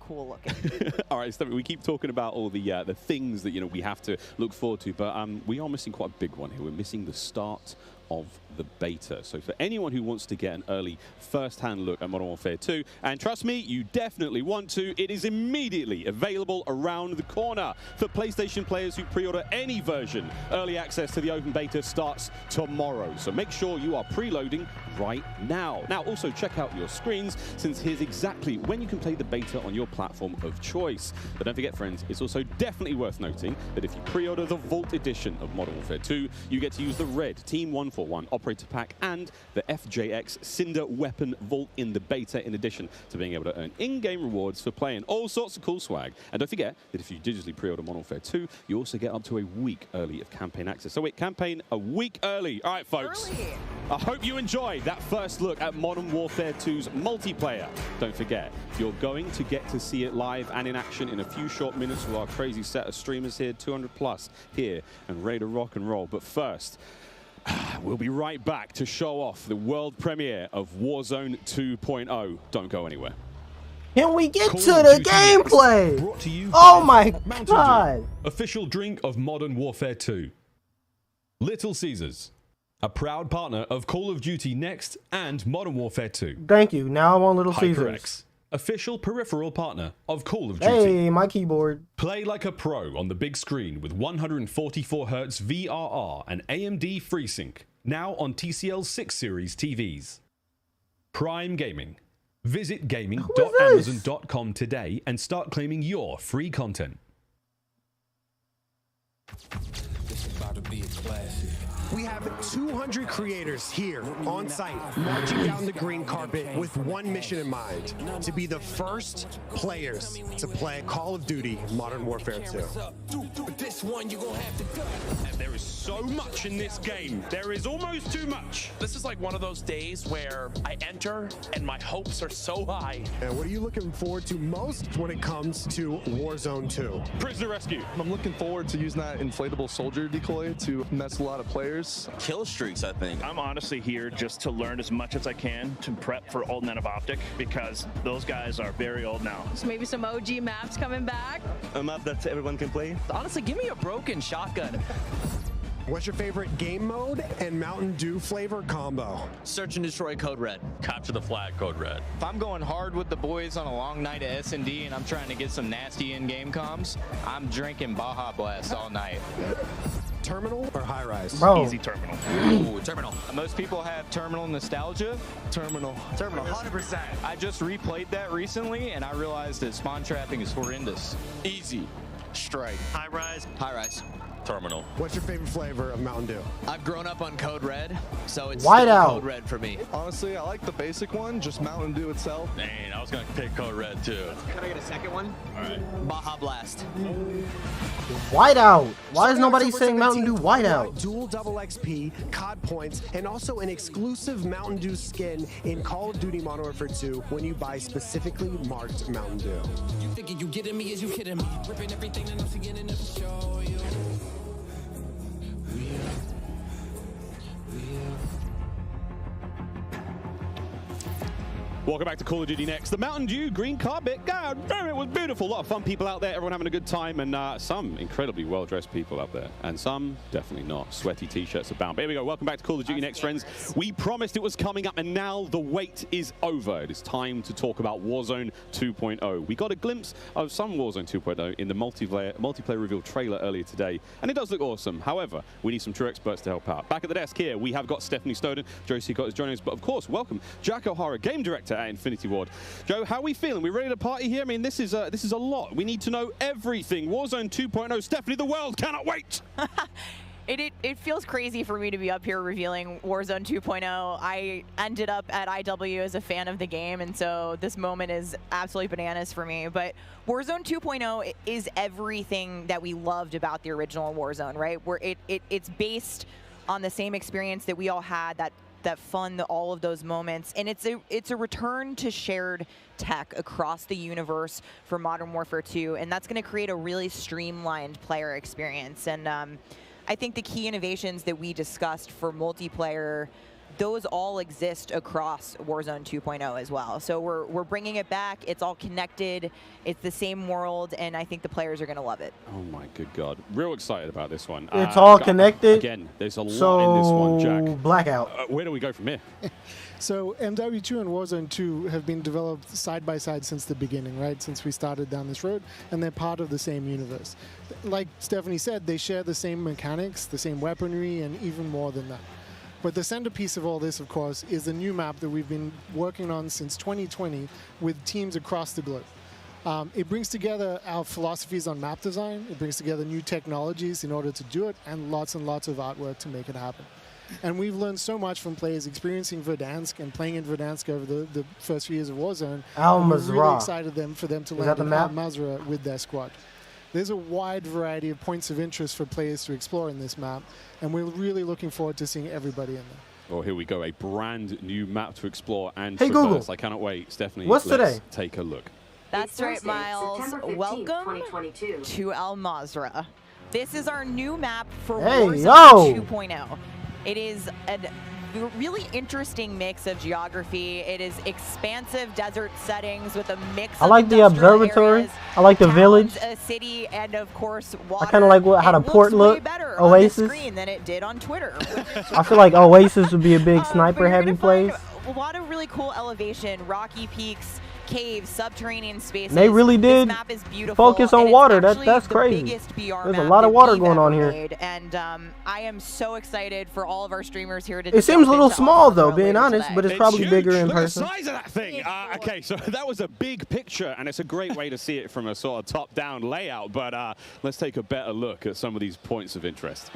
cool looking. All right, Stephanie, we keep talking about all the things that we have to look forward to, but we are missing quite a big one here. We're missing the start of the beta. So for anyone who wants to get an early first-hand look at Modern Warfare 2, and trust me, you definitely want to, it is immediately available around the corner. For PlayStation players who pre-order any version, early access to the open beta starts tomorrow. So make sure you are preloading right now. Now, also check out your screens, since here's exactly when you can play the beta on your platform of choice. But don't forget, friends, it's also definitely worth noting that if you pre-order the Vault Edition of Modern Warfare 2, you get to use the red Team 141 Operator Pack and the FJX Cinder Weapon Vault in the beta, in addition to being able to earn in-game rewards for playing all sorts of cool swag. And don't forget that if you digitally pre-order Modern Warfare 2, you also get up to a week early of campaign access. So wait, campaign a week early. All right, folks. Early. I hope you enjoyed that first look at Modern Warfare 2's multiplayer. Don't forget, you're going to get to see it live and in action in a few short minutes with our crazy set of streamers here, 200 plus here, and ready to rock and roll. But first, we'll be right back to show off the world premiere of Warzone 2.0. Don't go anywhere. Can we get to the gameplay? Brought to you oh by my Mountain god. Dew, official drink of Modern Warfare 2. Little Caesars, a proud partner of Call of Duty Next and Modern Warfare 2. Thank you. Now I want Little Caesars. HyperX, official peripheral partner of Call of Duty. Hey, my keyboard. Play like a pro on the big screen with 144Hz VRR and AMD FreeSync, now on TCL 6 Series TVs. Prime Gaming, Visit gaming.amazon.com today and start claiming your free content. We have 200 creators here on site marching down the green carpet with one mission in mind: to be the first players to play Call of Duty Modern Warfare 2. There is so much in this game. There is almost too much. This is like one of those days where I enter and my hopes are so high. And what are you looking forward to most when it comes to Warzone 2? Prisoner rescue. I'm looking forward to using that inflatable soldier decoy to mess a lot of players. Kill streaks, I think. I'm honestly here just to learn as much as I can to prep for Old Men of Optic, because those guys are very old now. So maybe some OG maps coming back. A map that everyone can play. Honestly, give me a broken shotgun. What's your favorite game mode and Mountain Dew flavor combo? Search and destroy Code Red. Capture the flag, Code Red. If I'm going hard with the boys on a long night of S&D and I'm trying to get some nasty in-game comms, I'm drinking Baja Blast all night. Terminal or high rise? Bro. Easy terminal. Ooh, terminal. Most people have terminal nostalgia. Terminal. Terminal, 100%. I just replayed that recently and I realized that spawn trapping is horrendous. Easy. Strike. High rise. High rise. Terminal. What's your favorite flavor of Mountain Dew? I've grown up on Code Red, so it's Whiteout. Code Red for me. Honestly, I like the basic one, just Mountain Dew itself. Dang, I was gonna pick Code Red too. Can I get a second one? All right. Baja Blast. Whiteout. Why is Starting nobody October saying Mountain Dew 17th, Whiteout? Dual double XP, COD points, and also an exclusive Mountain Dew skin in Call of Duty Modern Warfare 2 when you buy specifically marked Mountain Dew. You thinking you getting me? Is you kidding me? Ripping everything that I'm seeing and never show you. Welcome back to Call of Duty Next. The Mountain Dew green carpet. God damn, it was beautiful. A lot of fun people out there, everyone having a good time, and some incredibly well-dressed people out there, and some definitely not. Sweaty t-shirts abound. But here we go. Welcome back to Call of Duty Next, friends. We promised it was coming up, and now the wait is over. It is time to talk about Warzone 2.0. We got a glimpse of some Warzone 2.0 in the multiplayer reveal trailer earlier today, and it does look awesome. However, we need some true experts to help out. Back at the desk here, we have got Stephanie Snowden. Joe Seacott is joining us, but of course, welcome Jack O'Hara, game director at Infinity Ward. Joe, how are we feeling? We ready to party here? I mean, this is a lot. We need to know everything. Warzone 2.0. Stephanie, the world cannot wait. It feels crazy for me to be up here revealing Warzone 2.0. I ended up at IW as a fan of the game, and so this moment is absolutely bananas for me. But Warzone 2.0 is everything that we loved about the original Warzone, right? Where it's based on the same experience that we all had, that fun, all of those moments, and it's a return to shared tech across the universe for Modern Warfare 2, and that's going to create a really streamlined player experience. And I think the key innovations that we discussed for multiplayer, those all exist across Warzone 2.0 as well. So we're bringing it back. It's all connected. It's the same world, and I think the players are going to love it. Oh my good God. Real excited about this one. It's all connected. Again, there's a lot in this one, Jack. Blackout. Where do we go from here? So MW2 and Warzone 2 have been developed side by side since the beginning, right? Since we started down this road, and they're part of the same universe. Like Stephanie said, they share the same mechanics, the same weaponry, and even more than that. But the centerpiece of all this, of course, is the new map that we've been working on since 2020 with teams across the globe. It brings together our philosophies on map design. It brings together new technologies in order to do it, and lots of artwork to make it happen. And we've learned so much from players experiencing Verdansk and playing in Verdansk over the first few years of Warzone. We're really excited for them to land in Al-Mazrah with their squad. There's a wide variety of points of interest for players to explore in this map, and we're really looking forward to seeing everybody in there. Well, here we go, a brand new map to explore and Hey, traverse. Google. I cannot wait. Stephanie, What's let's today? take a look. That's right, Miles. Welcome to Al-Mazrah. This is our new map for Warzone 2.0. It is a really interesting mix of geography. It is expansive desert settings with a mix I like of the observatory. areas, I like the village. a city, and of course water. I kind of like how the port It looks way look. better on the Oasis. screen than it did on Twitter. I feel like Oasis would be a big sniper heavy place. A lot of really cool elevation, rocky peaks, caves, subterranean spaces. They really did This map is beautiful. focus on and water. It's That's the crazy. biggest BR There's a map lot of that water we've going on ever here. made, and I am so excited for all of our streamers here to. It seems a little delve into small Alpha though, later being honest, today. but it's probably huge. bigger in Look person. at the size of that thing. Okay, so that was a big picture, and it's a great way to see it from a sort of top-down layout. But let's take a better look at some of these points of interest.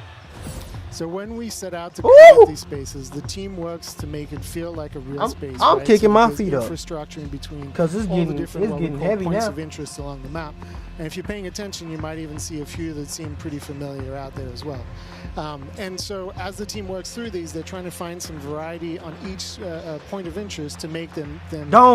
So when we set out to create these spaces, the team works to make it feel like a real space. I'm right? kicking my there's feet up. Infrastructure in between 'Cause it's all getting- the different it's what we getting call heavy points now. of interest along the map. And if you're paying attention, you might even see a few that seem pretty familiar out there as well. And so as the team works through these, they're trying to find some variety on each point of interest to make them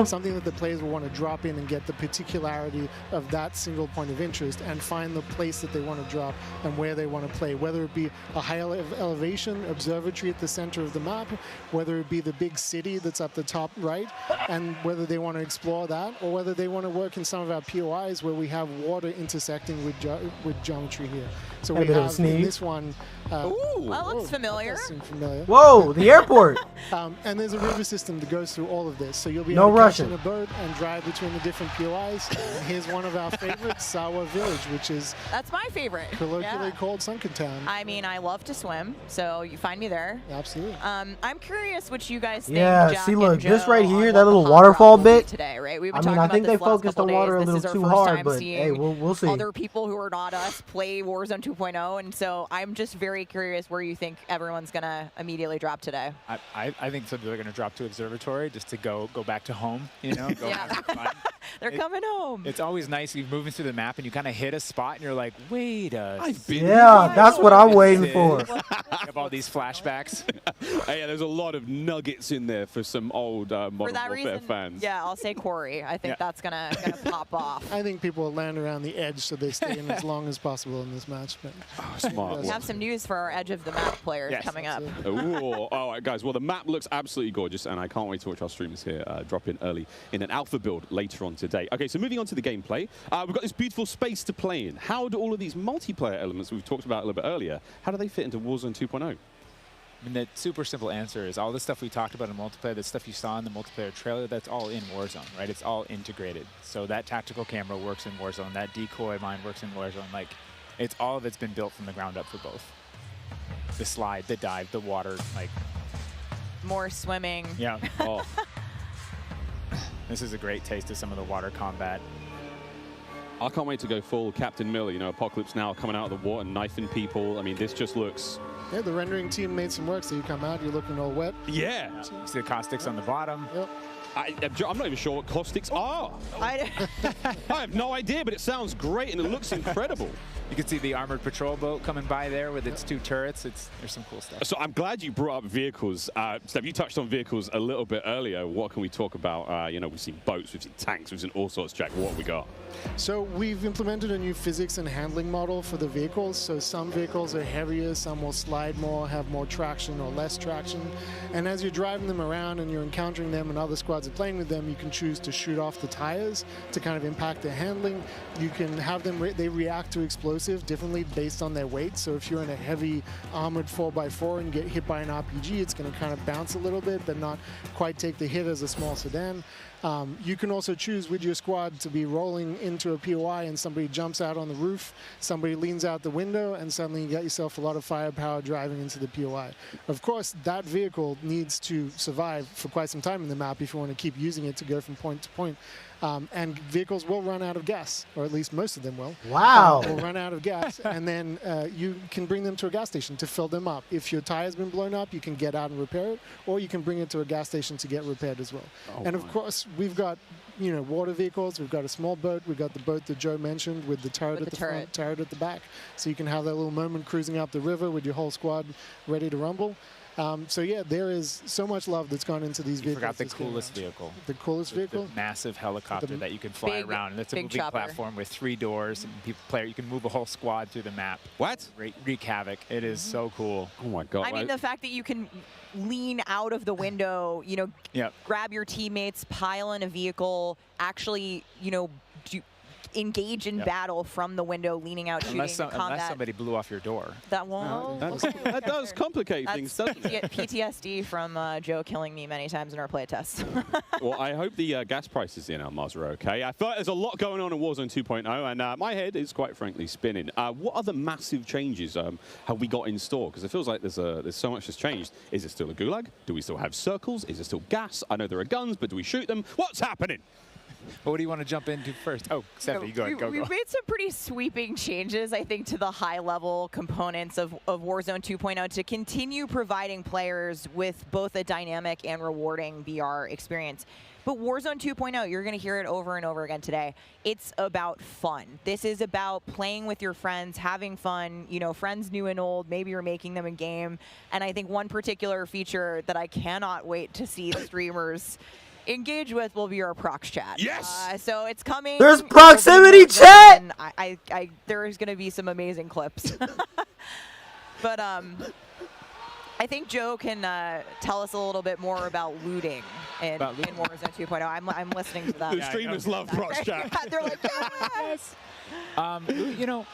something that the players will want to drop in and get the particularity of that single point of interest and find the place that they want to drop and where they want to play, whether it be a high elevation observatory at the center of the map, whether it be the big city that's up the top right, and whether they want to explore that, or whether they want to work in some of our POIs where we have water intersecting with geometry here. So Had a we bit of a have in sneeze. this one. That looks familiar. Familiar. Whoa, the airport. And there's a river system that goes through all of this. So you'll be No able to catch rushing. in a boat and drive between the different POIs. And here's one of our favorites, Sawa Village, which is That's my favorite. colloquially called Sunken Town. I mean, I love to swim, so you find me there. Absolutely. I'm curious what you guys think. Yeah, Jack see, and look, this Joe, right on here, what that the little hot waterfall drop will be bit. today, right? We've been I mean, talking I about think this they the last focused couple on water a days. little This is too our first hard, time but seeing hey, we'll see. Other people who are not us play Warzone 2.0, and so I'm just very curious where you think everyone's gonna immediately drop today. I think some people are going to drop to Observatory just to go back to home, you know? Go Yeah. have some fun. They're coming home. It's always nice. You're moving through the map and you kind of hit a spot and you're like, wait a Yeah, that's what I'm waiting for. You have all these flashbacks. Hey, yeah, there's a lot of nuggets in there for some old Modern For that Warfare reason, fans. yeah, I'll say Corey. I think that's gonna pop off. I think people will land around the edge so they stay in as long as possible in this match. But Smart. We have some news for our Edge of the Map players Yes. coming up. Ooh, all right, guys. Well, the map looks absolutely gorgeous, and I can't wait to watch our streamers here drop in early in an alpha build later on today. Okay, so moving on to the gameplay. We've got this beautiful space to play in. How do all of these multiplayer elements we've talked about a little bit earlier, how do they fit into Warzone 2.0? I mean, the super simple answer is all the stuff we talked about in multiplayer, the stuff you saw in the multiplayer trailer, that's all in Warzone, right? It's all integrated. So that tactical camera works in Warzone, that decoy mine works in Warzone. Like, it's all of it's been built from the ground up for both. The slide, the dive, the water, like. More swimming. Yeah. Oh. This is a great taste of some of the water combat. I can't wait to go full Captain Miller, you know, Apocalypse Now coming out of the water, knifing people. I mean, this just looks... yeah, the rendering team made some work, so you come out, you're looking all wet. Yeah. See the caustics on the bottom. Yep. I'm not even sure what caustics are. I have no idea, but it sounds great and it looks incredible. You can see the armored patrol boat coming by there with its two turrets. There's some cool stuff. So I'm glad you brought up vehicles. Steph, you touched on vehicles a little bit earlier. What can we talk about? You know, we've seen boats, we've seen tanks, we've seen all sorts. Jack, what have we got? So we've implemented a new physics and handling model for the vehicles. So some vehicles are heavier, some will slide more, have more traction or less traction. And as you're driving them around and you're encountering them and other squads are playing with them, you can choose to shoot off the tires to kind of impact their handling. You can have them, they react to explosives differently based on their weight. So if you're in a heavy armored 4x4 and get hit by an RPG, it's going to kind of bounce a little bit, but not quite take the hit as a small sedan. You can also choose with your squad to be rolling into a POI and somebody jumps out on the roof, somebody leans out the window, and suddenly you get yourself a lot of firepower driving into the POI. Of course, that vehicle needs to survive for quite some time in the map if you want to keep using it to go from point to point. And vehicles will run out of gas, or at least most of them will. Wow. Will run out of gas, and then you can bring them to a gas station to fill them up. If your tire's been blown up, you can get out and repair it, or you can bring it to a gas station to get repaired as well. And of course, we've got water vehicles. We've got a small boat. We've got the boat that Joe mentioned with the turret at the front, turret at the back. So you can have that little moment cruising up the river with your whole squad ready to rumble. So yeah, there is so much love that's gone into these vehicles. Forgot the coolest vehicle. The coolest vehicle? The massive helicopter that you can fly big- around. And it's a big moving chopper. platform with 3 doors, and you can move a whole squad through the map. What? Wreak havoc. It is so cool. Oh my god. I mean, the fact that you can lean out of the window, Yep. grab your teammates, pile in a vehicle, actually, engage in battle from the window, leaning out, shooting, unless combat. somebody blew off your door. That won't. That does complicate things, doesn't it? PTSD from Joe killing me many times in our playtest. Well, I hope the gas prices in Al Mazrah are okay. I feel like there's a lot going on in Warzone 2.0, and my head is quite frankly spinning. What other massive changes have we got in store? Because it feels like there's so much that's changed. Is it still a gulag? Do we still have circles? Is it still gas? I know there are guns, but do we shoot them? What's happening? What do you want to jump into first? Oh, Stephanie, go ahead. We've made some pretty sweeping changes, I think, to the high-level components of Warzone 2.0 to continue providing players with both a dynamic and rewarding VR experience. But Warzone 2.0, you're going to hear it over and over again today. It's about fun. This is about playing with your friends, having fun, you know, friends new and old. Maybe you're making them in game. And I think one particular feature that I cannot wait to see the streamers engage with will be our prox chat. Yes. So it's coming. There's proximity chat. And there's going to be some amazing clips. But I think Joe can tell us a little bit more about looting in Warzone 2.0. I'm listening to that. The streamers love prox chat. They're like, yes. You know,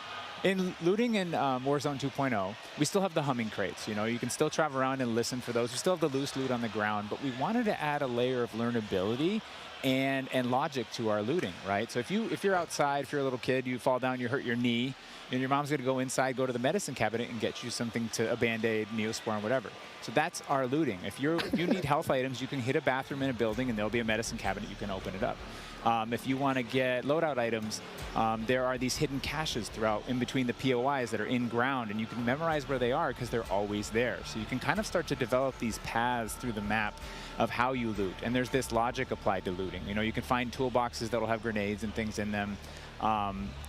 in looting in Warzone 2.0, we still have the humming crates. You know, you can still travel around and listen for those. We still have the loose loot on the ground, but we wanted to add a layer of learnability and logic to our looting, right? So if you're outside, if you're a little kid, you fall down, you hurt your knee, and your mom's gonna go inside, go to the medicine cabinet and get you something a Band-Aid, Neosporin, whatever. So that's our looting. If you need health items, you can hit a bathroom in a building and there'll be a medicine cabinet, you can open it up. If you want to get loadout items, there are these hidden caches throughout in between the POIs that are in ground, and you can memorize where they are because they're always there. So you can kind of start to develop these paths through the map of how you loot. And there's this logic applied to looting. You know, you can find toolboxes that'll have grenades and things in them.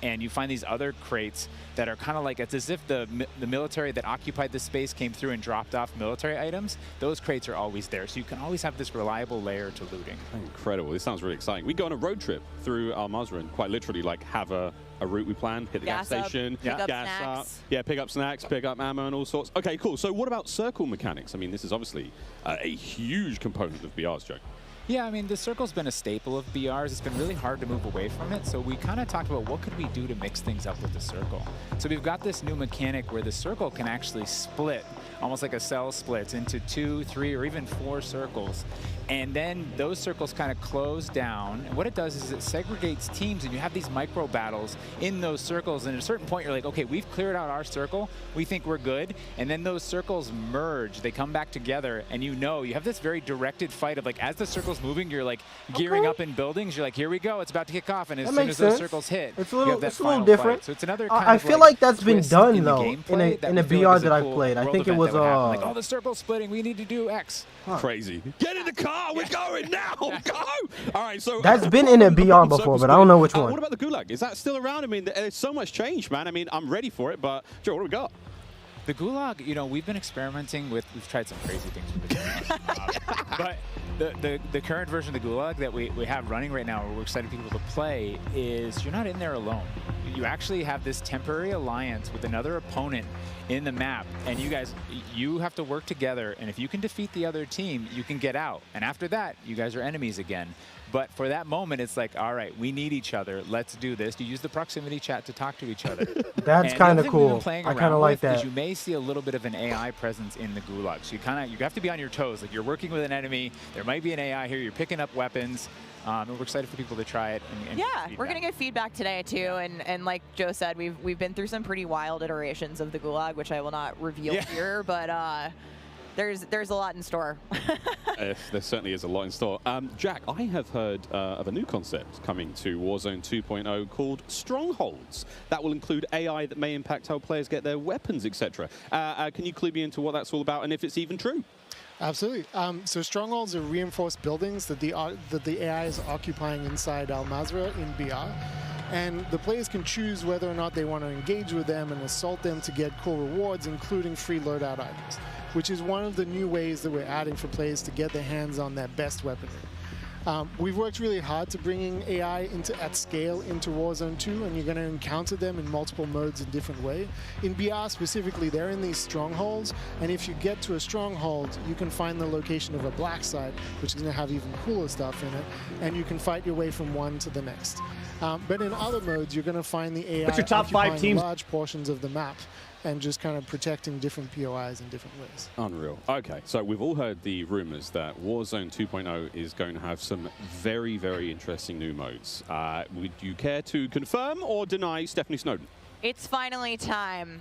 And you find these other crates that are kind of like, it's as if the military that occupied this space came through and dropped off military items. Those crates are always there. So you can always have this reliable layer to looting. Incredible. This sounds really exciting. We go on a road trip through Al Mazrah and quite literally like have a route we plan, hit the gas station, pick up gas snacks. up, yeah, pick up snacks, pick up ammo and all sorts. Okay, cool. So what about circle mechanics? I mean, this is obviously a huge component of BR's, Joe. Yeah, I mean, the circle's been a staple of BRs. It's been really hard to move away from it. So we kind of talked about what could we do to mix things up with the circle. So we've got this new mechanic where the circle can actually split, almost like a cell splits, into 2, 3, or even 4 circles. And then those circles kind of close down. And what it does is it segregates teams, and you have these micro battles in those circles. And at a certain point, you're like, okay, we've cleared out our circle. We think we're good. And then those circles merge. They come back together, and you have this very directed fight of like, as the circle's moving, you're like gearing up in buildings. You're like, here we go. It's about to kick off. And as soon as those circles hit, it's a you have that little final different. Fight. So it's another kind I of feel like that's been done though gameplay in a VR that I've played. I think it was like, oh, the circle's splitting. We need to do X. Crazy. Get in the car. We're going now. Go. All right. So that's been in a VR before, but I don't know which one. What about the Gulag? Is that still around? I mean, there's so much change, man. I mean, I'm ready for it, but Joe, what do we got? The Gulag, you know, we've been experimenting with, we've tried some crazy things with the Gulag. But the current version of the Gulag that we have running right now, we're excited people to play, is you're not in there alone. You actually have this temporary alliance with another opponent in the map, and you have to work together, and if you can defeat the other team, you can get out. And after that, you guys are enemies again. But for that moment, it's like, all right, we need each other. Let's do this. You use the proximity chat to talk to each other. That's kind of cool. I kind of like that. You may see a little bit of an AI presence in the Gulag. So you have to be on your toes. Like, you're working with an enemy. There might be an AI here. You're picking up weapons. And we're excited for people to try it. And yeah, we're going to get feedback today, too. And like Joe said, we've been through some pretty wild iterations of the Gulag, which I will not reveal here. But there's a lot in store. There certainly is a lot in store. Jack, I have heard of a new concept coming to Warzone 2.0 called Strongholds. That will include AI that may impact how players get their weapons, etc. Can you clue me into what that's all about and if it's even true? Absolutely. So Strongholds are reinforced buildings that the AI is occupying inside Al Mazrah in BR. And the players can choose whether or not they want to engage with them and assault them to get cool rewards, including free loadout items, which is one of the new ways that we're adding for players to get their hands on that best weaponry. We've worked really hard to bringing AI at scale into Warzone 2, and you're going to encounter them in multiple modes in different ways. In BR specifically, they're in these strongholds, and if you get to a stronghold, you can find the location of a black site, which is going to have even cooler stuff in it, and you can fight your way from one to the next. But in other modes, you're going to find the AI What's your top 5 occupying teams? large portions of the map and just kind of protecting different POIs in different ways. Unreal. Okay, so we've all heard the rumors that Warzone 2.0 is going to have some very, very interesting new modes. Would you care to confirm or deny Stephanie Snowden? It's finally time.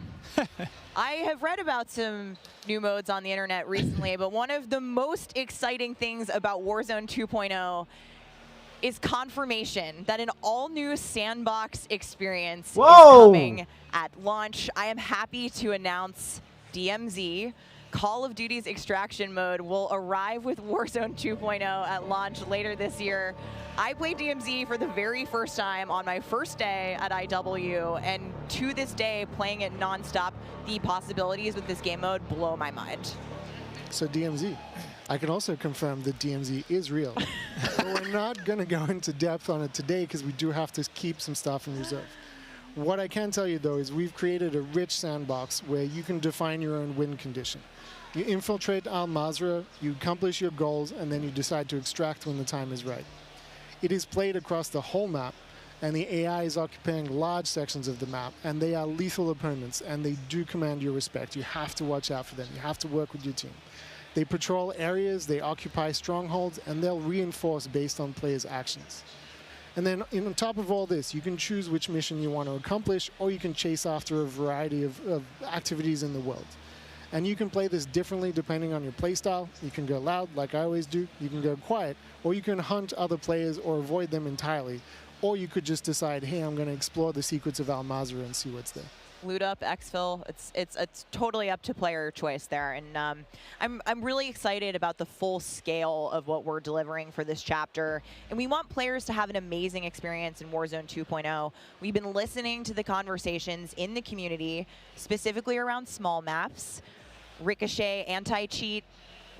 I have read about some new modes on the internet recently, but one of the most exciting things about Warzone 2.0 is confirmation that an all-new sandbox experience is coming at launch. I am happy to announce DMZ, Call of Duty's extraction mode, will arrive with Warzone 2.0 at launch later this year. I played DMZ for the very first time on my first day at IW, and to this day, playing it nonstop, the possibilities with this game mode blow my mind. So DMZ. I can also confirm that DMZ is real. But we're not going to go into depth on it today because we do have to keep some stuff in reserve. What I can tell you, though, is we've created a rich sandbox where you can define your own win condition. You infiltrate Al Mazrah, you accomplish your goals, and then you decide to extract when the time is right. It is played across the whole map, and the AI is occupying large sections of the map, and they are lethal opponents, and they do command your respect. You have to watch out for them. You have to work with your team. They patrol areas, they occupy strongholds, and they'll reinforce based on players' actions. And then on top of all this, you can choose which mission you want to accomplish, or you can chase after a variety of activities in the world. And you can play this differently depending on your playstyle. You can go loud, like I always do. You can go quiet, or you can hunt other players or avoid them entirely. Or you could just decide, hey, I'm going to explore the secrets of Al Mazrah and see what's there. Loot up, exfil, it's totally up to player choice there, and I'm really excited about the full scale of what we're delivering for this chapter, and we want players to have an amazing experience in Warzone 2.0. We've been listening to the conversations in the community, specifically around small maps, Ricochet, anti-cheat,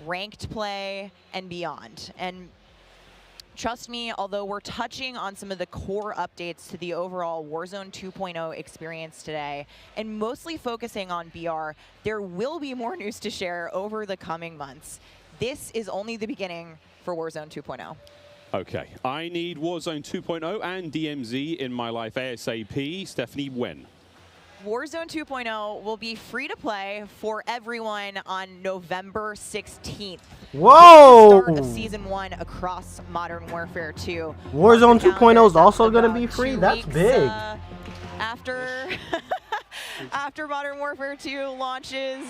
ranked play, and beyond. And trust me, although we're touching on some of the core updates to the overall Warzone 2.0 experience today, and mostly focusing on BR, there will be more news to share over the coming months. This is only the beginning for Warzone 2.0. Okay, I need Warzone 2.0 and DMZ in my life ASAP. Stephanie, when? Warzone 2.0 will be free to play for everyone on November 16th. Whoa! Start of Season 1 across Modern Warfare 2. Warzone 2.0 is also going to be free? That's big. After Modern Warfare 2 launches,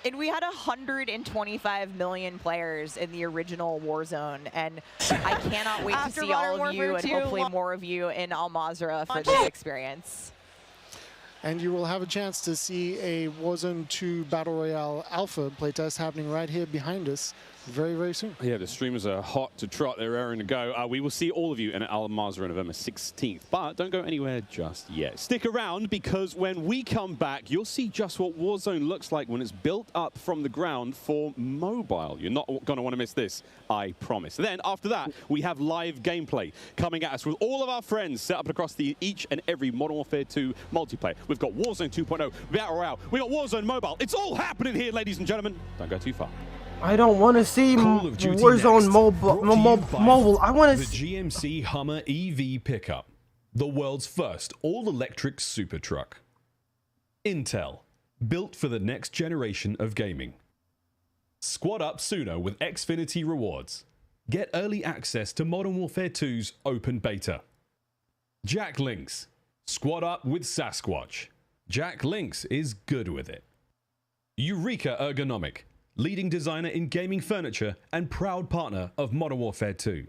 and we had 125 million players in the original Warzone, and I cannot wait to see all of you and hopefully more of you in Al Mazrah for this experience. And you will have a chance to see a Warzone 2 Battle Royale Alpha playtest happening right here behind us very, very soon. Yeah, the streamers are hot to trot. They're raring to go. We will see all of you in Al Mazrah on November 16th. But don't go anywhere just yet. Stick around, because when we come back, you'll see just what Warzone looks like when it's built up from the ground for mobile. You're not going to want to miss this, I promise. Then, after that, we have live gameplay coming at us with all of our friends set up across each and every Modern Warfare 2 multiplayer. We've got Warzone 2.0, Battle Royale, we got Warzone Mobile. It's all happening here, ladies and gentlemen. Don't go too far. I don't want to see Warzone mobile. I want to see the GMC Hummer EV pickup, the world's first all-electric super truck. Intel, built for the next generation of gaming. Squad up sooner with Xfinity rewards. Get early access to Modern Warfare 2's open beta. Jack Links, squad up with Sasquatch. Jack Links is good with it. Eureka Ergonomic, leading designer in gaming furniture and proud partner of Modern Warfare 2.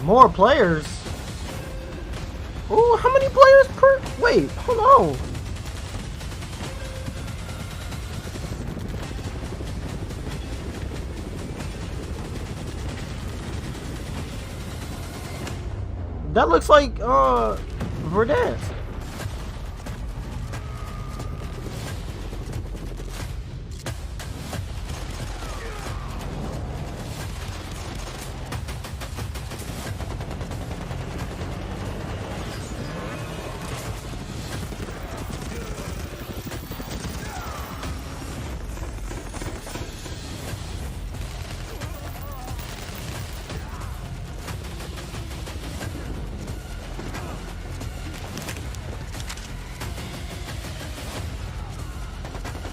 More players? Ooh, how many players per... Wait, hold on. That looks like, Verdansk.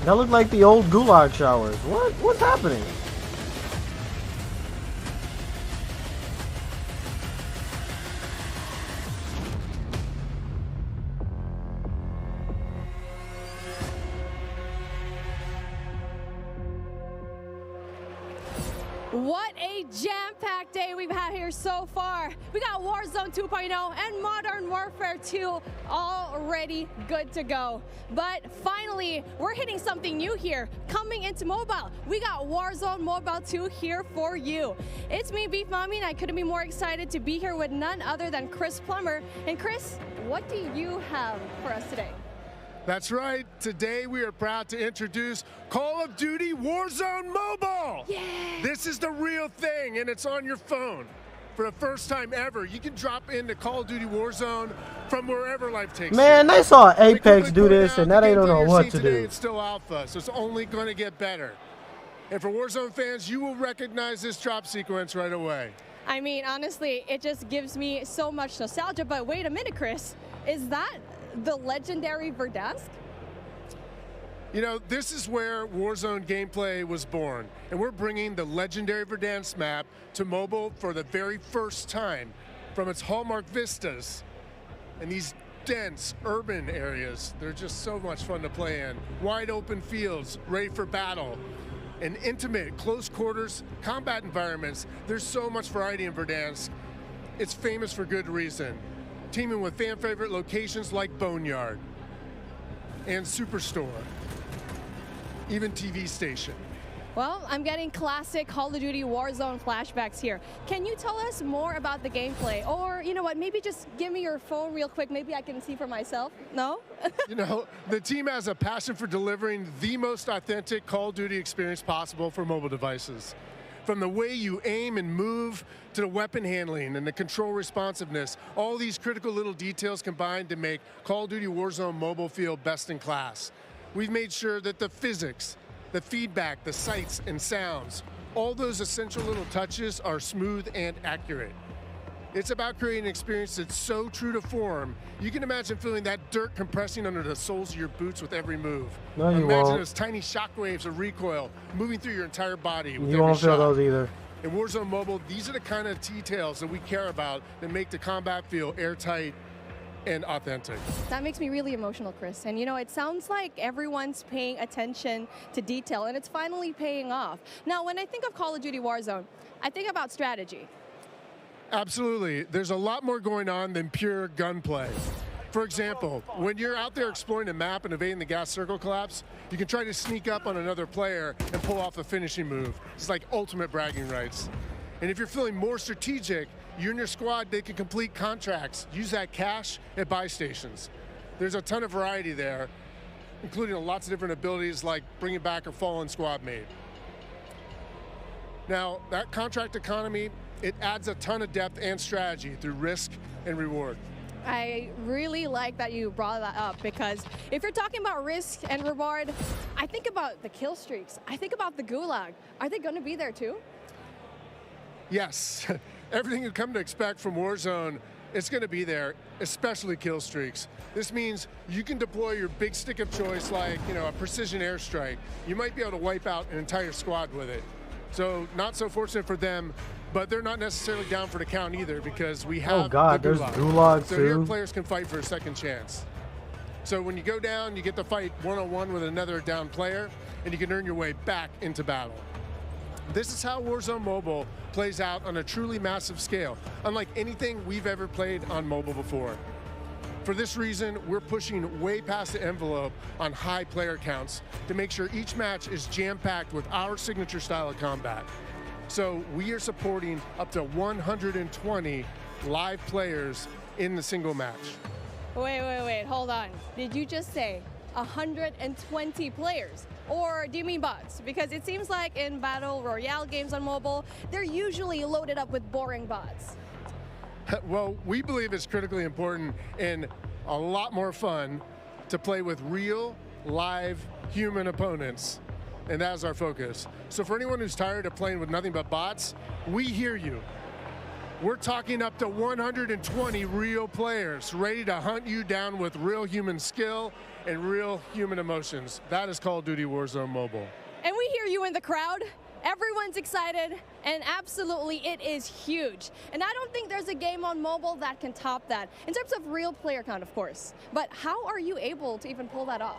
That looked like the old Gulag showers. What? What's happening? What a jam-packed day we've had here so far. We got Warzone 2.0 and Modern Warfare 2 already good to go. But finally, we're hitting something new here. Coming into mobile, we got Warzone Mobile 2 here for you. It's me, Beef Mommy, and I couldn't be more excited to be here with none other than Chris Plummer. And Chris, what do you have for us today? That's right. Today we are proud to introduce Call of Duty Warzone Mobile. Yeah. This is the real thing, and it's on your phone. For the first time ever, you can drop into Call of Duty Warzone from wherever life takes you. Man, they saw Apex do this, and now they don't know what to do. It's still alpha, so it's only going to get better. And for Warzone fans, you will recognize this drop sequence right away. I mean, honestly, it just gives me so much nostalgia. But wait a minute, Chris. Is that the legendary Verdansk? You know, this is where Warzone gameplay was born, and we're bringing the legendary Verdansk map to mobile for the very first time from its hallmark vistas and these dense urban areas. They're just so much fun to play in. Wide open fields, ready for battle, and intimate, close quarters combat environments. There's so much variety in Verdansk. It's famous for good reason. Teaming with fan favorite locations like Boneyard and Superstore, even TV station. Well, I'm getting classic Call of Duty Warzone flashbacks here. Can you tell us more about the gameplay? Or, you know what, maybe just give me your phone real quick. Maybe I can see for myself. No? You know, the team has a passion for delivering the most authentic Call of Duty experience possible for mobile devices. From the way you aim and move to the weapon handling and the control responsiveness, all these critical little details combined to make Call of Duty Warzone Mobile feel best in class. We've made sure that the physics, the feedback, the sights and sounds, all those essential little touches are smooth and accurate. It's about creating an experience that's so true to form, you can imagine feeling that dirt compressing under the soles of your boots with every move. No, you imagine won't. those tiny shockwaves of recoil moving through your entire body with You every won't feel shot. those either. In Warzone Mobile, these are the kind of details that we care about that make the combat feel airtight and authentic. That makes me really emotional, Chris. And you know, it sounds like everyone's paying attention to detail, and it's finally paying off. Now, when I think of Call of Duty Warzone, I think about strategy. Absolutely. There's a lot more going on than pure gunplay. For example, when you're out there exploring the map and evading the gas circle collapse, you can try to sneak up on another player and pull off a finishing move. It's like ultimate bragging rights. And if you're feeling more strategic, you and your squad, they can complete contracts, use that cash at buy stations. There's a ton of variety there, including lots of different abilities like bringing back a fallen squad mate. Now, that contract economy, it adds a ton of depth and strategy through risk and reward. I really like that you brought that up, because if you're talking about risk and reward, I think about the kill streaks. I think about the Gulag. Are they going to be there too? Yes, everything you come to expect from Warzone, it's going to be there, especially kill streaks. This means you can deploy your big stick of choice like, you know, a precision airstrike. You might be able to wipe out an entire squad with it. So not so fortunate for them, but they're not necessarily down for the count either, because we have Oh God, the there's Gulag. Gulag So here too. players can fight for a second chance. So when you go down, you get to fight one-on-one with another down player, and you can earn your way back into battle. This is how Warzone Mobile plays out on a truly massive scale, unlike anything we've ever played on mobile before. For this reason, we're pushing way past the envelope on high player counts to make sure each match is jam-packed with our signature style of combat. So we are supporting up to 120 live players in the single match. Wait, hold on. Did you just say 120 players? Or do you mean bots? Because it seems like in Battle Royale games on mobile, they're usually loaded up with boring bots. Well, we believe it's critically important and a lot more fun to play with real, live, human opponents. And that's our focus. So for anyone who's tired of playing with nothing but bots, we hear you. We're talking up to 120 real players ready to hunt you down with real human skill and real human emotions. That is Call of Duty Warzone Mobile. And we hear you in the crowd. Everyone's excited, and absolutely it is huge. And I don't think there's a game on mobile that can top that, in terms of real player count, of course. But how are you able to even pull that off?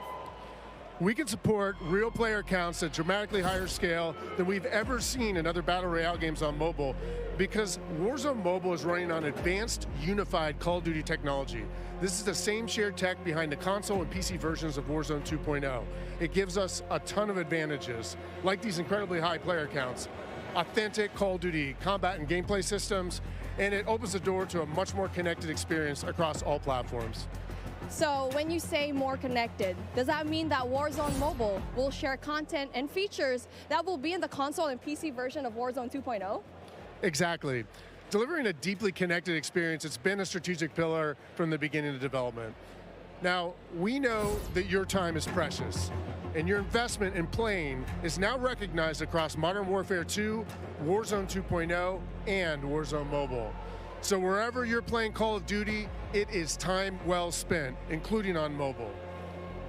We can support real player counts at dramatically higher scale than we've ever seen in other Battle Royale games on mobile because Warzone Mobile is running on advanced, unified Call of Duty technology. This is the same shared tech behind the console and PC versions of Warzone 2.0. It gives us a ton of advantages, like these incredibly high player counts, authentic Call of Duty combat and gameplay systems, and it opens the door to a much more connected experience across all platforms. So when you say more connected, does that mean that Warzone Mobile will share content and features that will be in the console and PC version of Warzone 2.0? Exactly. Delivering a deeply connected experience, it's been a strategic pillar from the beginning of development. Now, we know that your time is precious, and your investment in playing is now recognized across Modern Warfare 2, Warzone 2.0, and Warzone Mobile. So wherever you're playing Call of Duty, it is time well spent, including on mobile.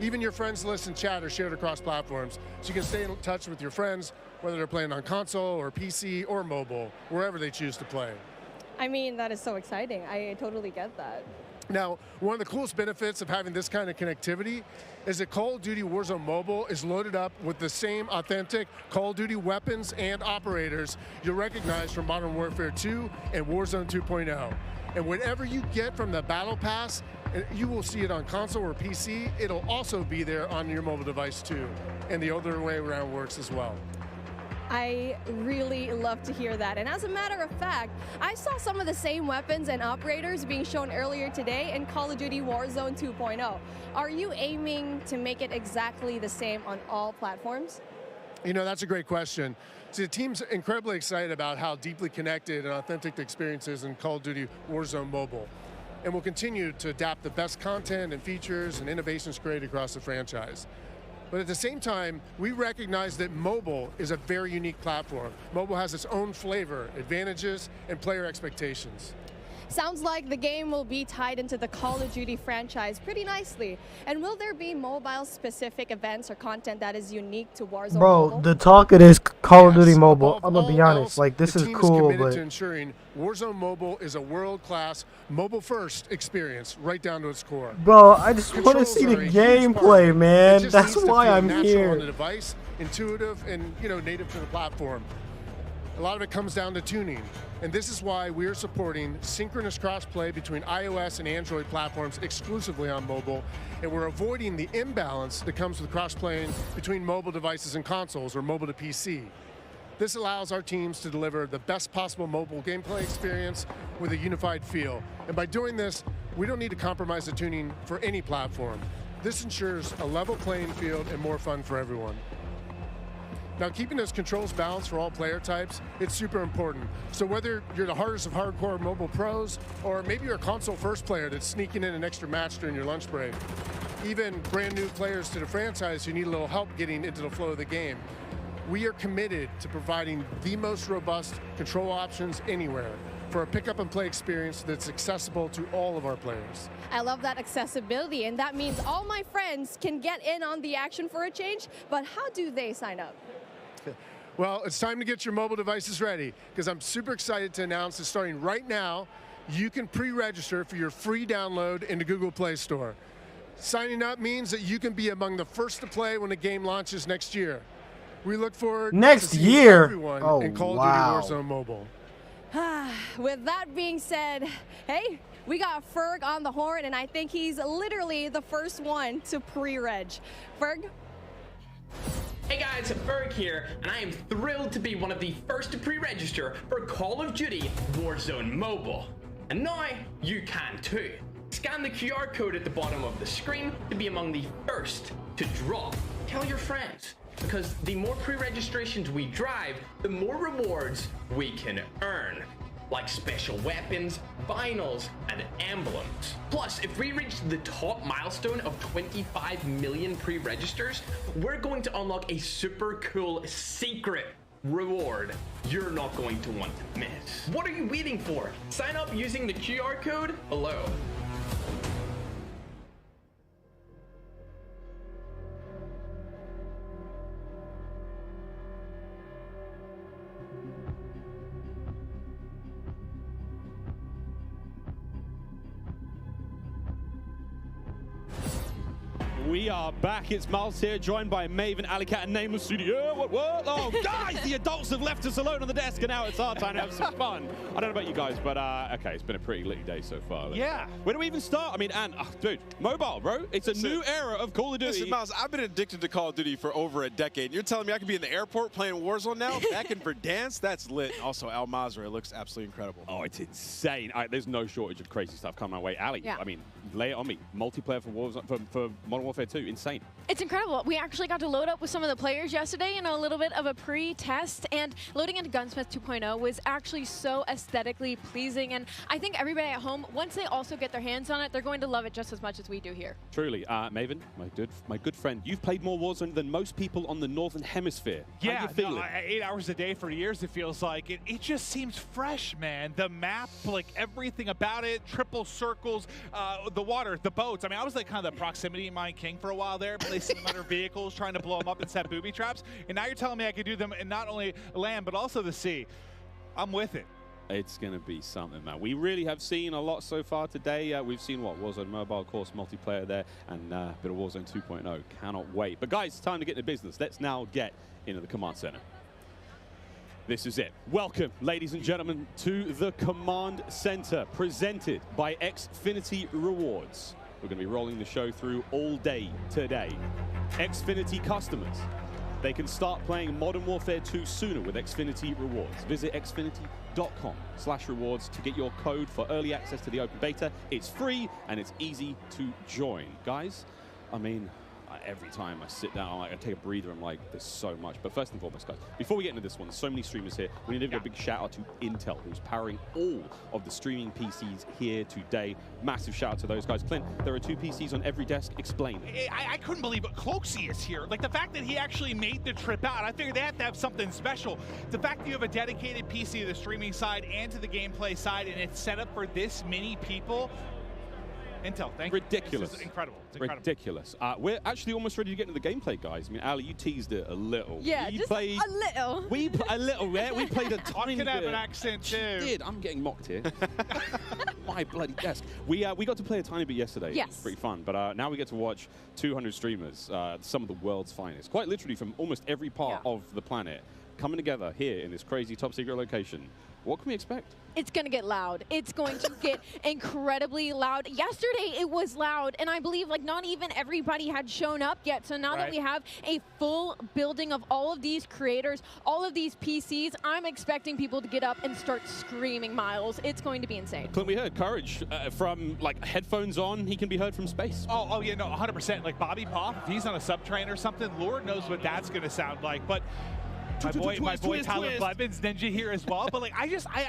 Even your friends list and chat are shared across platforms, so you can stay in touch with your friends, whether they're playing on console or PC or mobile, wherever they choose to play. I mean, that is so exciting. I totally get that. Now, one of the coolest benefits of having this kind of connectivity is that Call of Duty Warzone Mobile is loaded up with the same authentic Call of Duty weapons and operators you'll recognize from Modern Warfare 2 and Warzone 2.0. And whatever you get from the Battle Pass, you will see it on console or PC. It'll also be there on your mobile device too. And the other way around works as well. I really love to hear that. And as a matter of fact, I saw some of the same weapons and operators being shown earlier today in Call of Duty Warzone 2.0. Are you aiming to make it exactly the same on all platforms? You know, that's a great question. See, the team's incredibly excited about how deeply connected and authentic the experience is in Call of Duty Warzone Mobile. And we'll continue to adapt the best content and features and innovations created across the franchise. But at the same time, we recognize that mobile is a very unique platform. Mobile has its own flavor, advantages, and player expectations. Sounds like the game will be tied into the Call of Duty franchise pretty nicely. And will there be mobile-specific events or content that is unique to Warzone Bro, Mobile? the talk it is Call of Duty Mobile. I'm gonna be honest, like this is cool, committed but to ensuring Warzone Mobile is a world-class, mobile-first experience right down to its core. bro, I just want to Controls see the are a huge part. gameplay, It man. just That's needs to why feel I'm natural here. on the device, intuitive, and native to the platform. A lot of it comes down to tuning, and this is why we're supporting synchronous crossplay between iOS and Android platforms exclusively on mobile, and we're avoiding the imbalance that comes with crossplaying between mobile devices and consoles or mobile to PC. This allows our teams to deliver the best possible mobile gameplay experience with a unified feel. And by doing this, we don't need to compromise the tuning for any platform. This ensures a level playing field and more fun for everyone. Now, keeping those controls balanced for all player types, it's super important. So whether you're the hardest of hardcore mobile pros, or maybe you're a console first player that's sneaking in an extra match during your lunch break, even brand new players to the franchise who need a little help getting into the flow of the game, we are committed to providing the most robust control options anywhere for a pick-up and play experience that's accessible to all of our players. I love that accessibility, and that means all my friends can get in on the action for a change, but how do they sign up? Well, it's time to get your mobile devices ready, because I'm super excited to announce that starting right now, you can pre-register for your free download in the Google Play Store. Signing up means that you can be among the first to play when the game launches next year. We look forward Next to seeing year? everyone Oh, in Call wow. of Duty Warzone Mobile. With that being said, hey, we got Ferg on the horn, and I think he's literally the first one to pre-reg. Ferg? Hey guys, Ferg here, and I am thrilled to be one of the first to pre-register for Call of Duty Warzone Mobile. And now, you can too. Scan the QR code at the bottom of the screen to be among the first to drop. Tell your friends, because the more pre-registrations we drive, the more rewards we can earn. Like special weapons, vinyls, and emblems. Plus, if we reach the top milestone of 25 million pre-registers, we're going to unlock a super cool secret reward you're not going to want to miss. What are you waiting for? Sign up using the QR code below. We are back. It's Miles here, joined by Maven, Alicat, and Nameless Studio. What? Oh, guys, the adults have left us alone on the desk, and now it's our time to have some fun. I don't know about you guys, but okay, it's been a pretty litty day so far. Yeah. Where do we even start? I mean, dude, mobile, bro. It's a new era of Call of Duty. Listen, Miles, I've been addicted to Call of Duty for over a decade. You're telling me I could be in the airport playing Warzone now? Back in Verdansk? That's lit. Also, Al Mazrah looks absolutely incredible. Oh, it's insane. There's no shortage of crazy stuff coming my way. Ali, Yeah. I mean, lay it on me. Multiplayer for Warzone, for Modern Warfare 2, insane. It's incredible. We actually got to load up with some of the players yesterday in a little bit of a pre-test, and loading into Gunsmith 2.0 was actually so aesthetically pleasing, and I think everybody at home, once they also get their hands on it, they're going to love it just as much as we do here. Truly. Maven, my good friend, you've played more Warzone than most people on the Northern Hemisphere. Yeah, How you feeling? no, 8 hours a day for years, it feels like. It just seems fresh, man. The map, like everything about it, triple circles, the water, the boats. I mean, I was like kind of the proximity mine king for a while there, placing them under vehicles, trying to blow them up and set booby traps. And now you're telling me I could do them in not only land, but also the sea. I'm with it. It's going to be something, man. We really have seen a lot so far today. We've seen, what, Warzone Mobile, of course, multiplayer there, and a bit of Warzone 2.0. Cannot wait. But, guys, it's time to get into business. Let's now get into the Command Center. This is it. Welcome, ladies and gentlemen, to the Command Center, presented by Xfinity Rewards. We're going to be rolling the show through all day today. Xfinity customers, they can start playing Modern Warfare 2 sooner with Xfinity Rewards. Visit xfinity.com/rewards to get your code for early access to the open beta. It's free and it's easy to join. Guys, I mean, every time I sit down, I take a breather, I'm like, there's so much. But first and foremost, guys, before we get into this one, there's so many streamers here. We need to give a big shout out to Intel, who's powering all of the streaming PCs here today. Massive shout out to those guys. Clint, there are 2 PCs on every desk. Explain. I couldn't believe it. Cloaksy is here. Like, the fact that he actually made the trip out, I figured they have to have something special. The fact that you have a dedicated PC to the streaming side and to the gameplay side, and it's set up for this many people. Intel, thank you. Ridiculous. This is incredible. It's incredible. Ridiculous. We're actually almost ready to get into the gameplay, guys. I mean, Ali, you teased it a little. Yeah, you just played, a little. a little, yeah? We played a tiny bit. I could have an accent, too. You did. I'm getting mocked here. My bloody desk. We got to play a tiny bit yesterday. Yes. It was pretty fun. But now we get to watch 200 streamers, some of the world's finest, quite literally from almost every part of the planet, coming together here in this crazy top secret location. What can we expect? It's going to get loud. It's going to get incredibly loud. Yesterday, it was loud, and I believe like not even everybody had shown up yet. So now that we have a full building of all of these creators, all of these PCs, I'm expecting people to get up and start screaming, Miles. It's going to be insane. Clint, we heard Courage from like headphones on. He can be heard from space. Oh yeah, no, 100%. Like Bobby Poff, if he's on a subtrain or something, Lord knows what that's going to sound like. But my boy Tyler Blevins, Ninja here as well. But like, I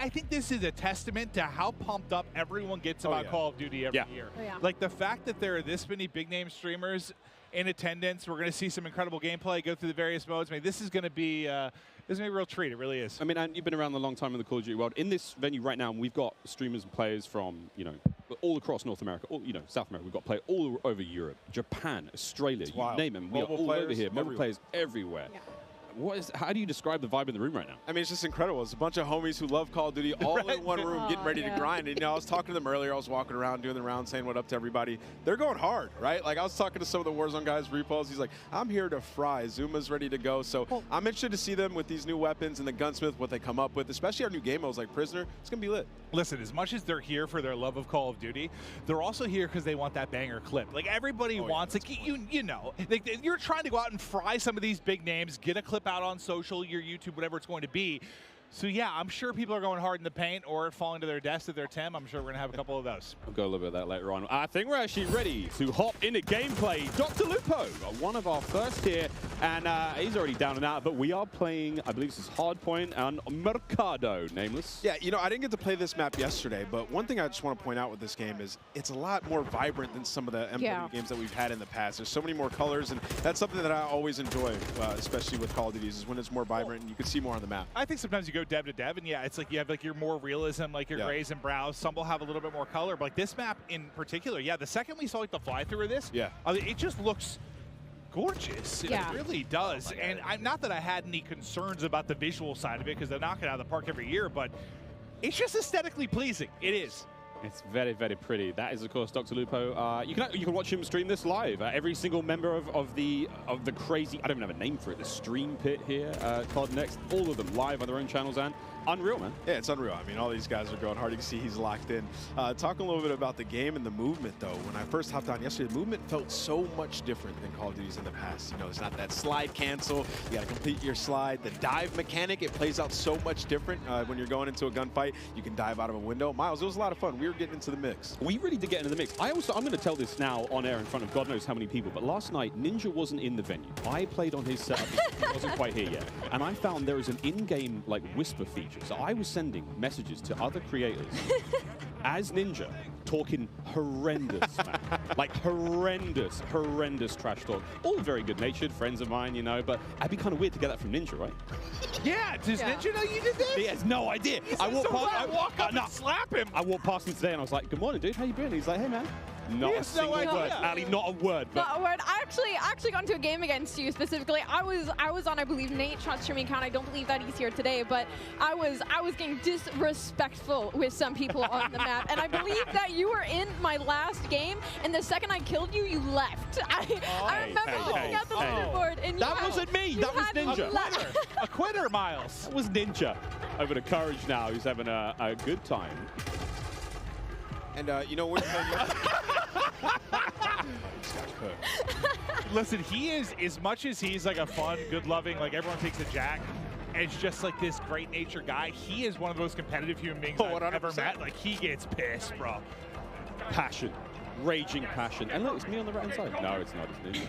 think this is a testament to how pumped up everyone gets about Call of Duty every year. Like the fact that there are this many big name streamers in attendance, we're going to see some incredible gameplay, go through the various modes. I mean, this is going to be a real treat. It really is. I mean, and you've been around a long time in the Call of Duty world. In this venue right now, we've got streamers and players from, you know, all across North America, all, you know, South America. We've got players all over Europe, Japan, Australia, you name them. We are all over here. Mobile players everywhere. How do you describe the vibe in the room right now? I mean, it's just incredible. It's a bunch of homies who love Call of Duty all in one room getting ready to grind. And, you know, I was talking to them earlier. I was walking around doing the round saying what up to everybody. They're going hard, right? Like, I was talking to some of the Warzone guys, Repos. He's like, I'm here to fry. Zuma's ready to go. So I'm interested to see them with these new weapons and the gunsmith, what they come up with, especially our new game modes like Prisoner. It's going to be lit. Listen, as much as they're here for their love of Call of Duty, they're also here because they want that banger clip. Like, everybody wants, like, you know, like, you're trying to go out and fry some of these big names, get a clip out on social, your YouTube, whatever it's going to be. So, yeah, I'm sure people are going hard in the paint or falling to their death if they're Tim. I'm sure we're going to have a couple of those. We'll go a little bit of that later on. I think we're actually ready to hop into gameplay. Dr. Lupo, one of our first here, and he's already down and out, but we are playing, I believe this is Hardpoint and Mercado, Nameless. Yeah, you know, I didn't get to play this map yesterday, but one thing I just want to point out with this game is it's a lot more vibrant than some of the MW games that we've had in the past. There's so many more colors, and that's something that I always enjoy, especially with Call of Duty, is when it's more vibrant and you can see more on the map. I think sometimes you go dev to dev, and yeah, it's like you have like your more realism, like your grays and browns. Some will have a little bit more color, but like this map in particular, yeah, the second we saw like the fly through of this, it just looks gorgeous. It really does. And not that I had any concerns about the visual side of it, because they knock it out of the park every year, but it's just aesthetically pleasing. It is. It's very, very pretty. That is, of course, Dr. Lupo. You can watch him stream this live. Every single member of the crazy, I don't even have a name for it, the stream pit here, COD Next, all of them live on their own channels, and unreal, man. Yeah, it's unreal. I mean, all these guys are going hard. You can see he's locked in. Talking a little bit about the game and the movement, though. When I first hopped on yesterday, the movement felt so much different than Call of Duty's in the past. You know, it's not that slide cancel. You got to complete your slide. The dive mechanic, it plays out so much different when you're going into a gunfight. You can dive out of a window. Miles, it was a lot of fun. We were getting into the mix. We really did get into the mix. I'm going to tell this now on air in front of God knows how many people, but last night, Ninja wasn't in the venue. I played on his setup. He wasn't quite here yet. And I found there is an in-game, like, whisper feature. So I was sending messages to other creators as Ninja, talking horrendous, man. Like horrendous trash talk. All very good-natured friends of mine, you know, but it'd be kind of weird to get that from Ninja, right? Yeah, does Ninja know you did this? He has no idea. I walk up and slap him. I walked past him today and I was like, good morning, dude, how you doing? He's like, hey, man. Not a single word. Ali, not a word. Not a word. I actually got into a game against you specifically. I was on, I believe, Nate Shot's streaming account. I don't believe that he's here today, but I was getting disrespectful with some people on the map, and I believe that you were in my last game, and the second I killed you, you left. I remember looking at the leaderboard, and that wasn't me. That was Ninja. A quitter, Miles. That was Ninja. Over to Courage now. He's having a good time. And, you know, we're Listen, he is, as much as he's like a fun, good-loving, like everyone takes a Jack, it's just like this great-natured guy. He is one of those competitive human beings I've ever met. Like, he gets pissed, bro. Passion. Raging passion. And look, it's me on the right-hand side. No, it's not. It's Ninja.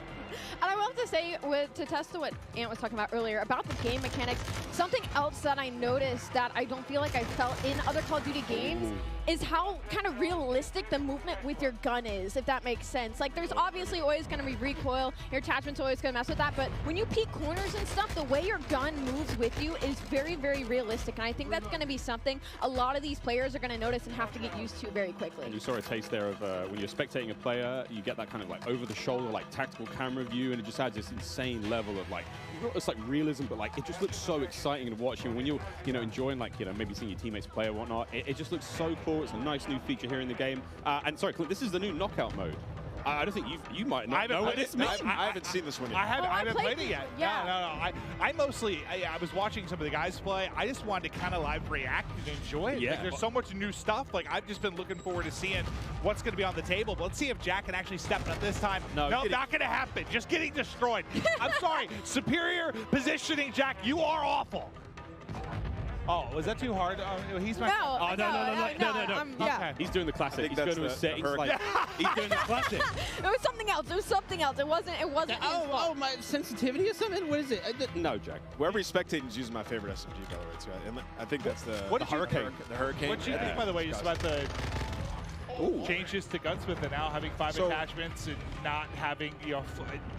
And I will have to say, to test to what Ant was talking about earlier, about the game mechanics, something else that I noticed that I don't feel like I felt in other Call of Duty games is how kind of realistic the movement with your gun is, if that makes sense. Like, there's obviously always going to be recoil, your attachment's always going to mess with that, but when you peek corners and stuff, the way your gun moves with you is very, very realistic, and I think that's going to be something a lot of these players are going to notice and have to get used to very quickly. And you saw a taste there of when you're spectating a player, you get that kind of like over-the-shoulder, like tactical camera view, and it just adds this insane level of like, it's like realism, but like it just looks so exciting to watch. And when you're, enjoying like, maybe seeing your teammates play or whatnot, it just looks so cool. It's a nice new feature here in the game. And sorry, Clint, this is the new knockout mode. I don't think you might not know what this means. I haven't seen this one yet. I haven't played it yet. Yeah. No. I mostly, I was watching some of the guys play. I just wanted to kind of live react and enjoy it. Yeah. Like, there's so much new stuff. Like, I've just been looking forward to seeing what's going to be on the table. But let's see if Jack can actually step up this time. No, not going to happen. Just getting destroyed. I'm sorry. Superior positioning, Jack. You are awful. Oh, was that too hard? He's my. No. Yeah. He's doing the classic. He's going to his settings. He's doing the classic. It was something else. It was something else. It wasn't. My sensitivity or something. What is it? No, Jack. Wherever he's spectating is using my favorite SMG, by the way. Too. And I think that's the Hurricane. The Hurricane. What do you think, by the way, just about the? changes to Gunsmith and now having 5 attachments and not having, you know,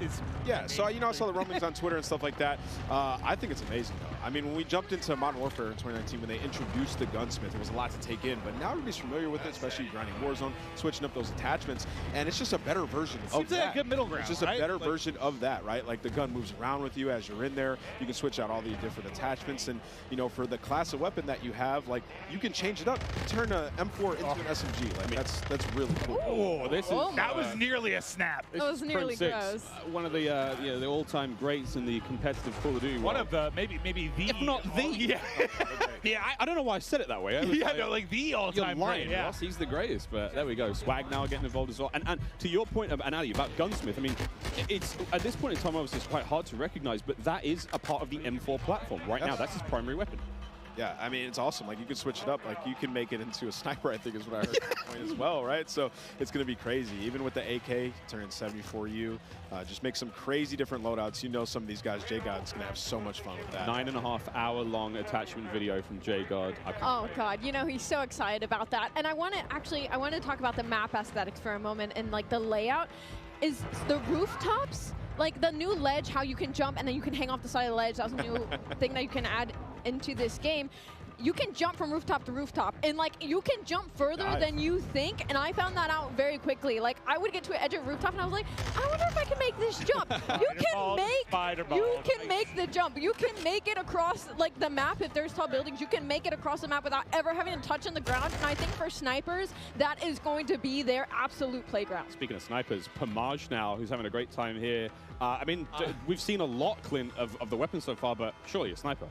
is yeah. So I saw the rumblings on Twitter and stuff like that. I think it's amazing though. I mean, when we jumped into Modern Warfare in 2019, when they introduced the Gunsmith, there was a lot to take in. But now everybody's familiar with it, especially grinding Warzone, switching up those attachments, and it's just a better version of Seems that. like a good middle ground. It's just a better version of that, right? Like the gun moves around with you as you're in there. You can switch out all the different attachments, and you know, for the class of weapon that you have, like you can change it up, turn an M4 into an SMG. Like that's really cool. Oh, this is that was nearly a snap. That was nearly gross. One of the the all-time greats in the competitive Call of Duty. One of the maybe the, if not the. Yeah. Yeah, I don't know why I said it that way. Yeah, no, like the all-time great. Yeah, Ross, he's the greatest. But there we go. Swag now getting involved as well. And to your point, Ali, about Gunsmith, I mean, it's at this point in time, obviously, it's quite hard to recognize, but that is a part of the M4 platform right now. That's his primary weapon. Yeah, I mean, it's awesome. Like, you can switch it up. Like, you can make it into a sniper, I think is what I heard at the point as well, right? So it's going to be crazy. Even with the AK, turning 74U, just make some crazy different loadouts. You know some of these guys, J-God's going to have so much fun with that. 9.5-hour-long attachment video from J-God. Oh, God. You know, he's so excited about that. And I want to talk about the map aesthetics for a moment and, like, the layout. Is the rooftops, like the new ledge, how you can jump and then you can hang off the side of the ledge. That was a new thing that you can add into this game. You can jump from rooftop to rooftop, and like you can jump further than you think. And I found that out very quickly. Like I would get to an edge of a rooftop, and I was like, I wonder if I can make this jump. You can make the jump. You can make it across like the map if there's tall buildings. You can make it across the map without ever having to touch on the ground. And I think for snipers, that is going to be their absolute playground. Speaking of snipers, Pamaj now, who's having a great time here. I mean, we've seen a lot, Clint, of the weapons so far, but surely a sniper.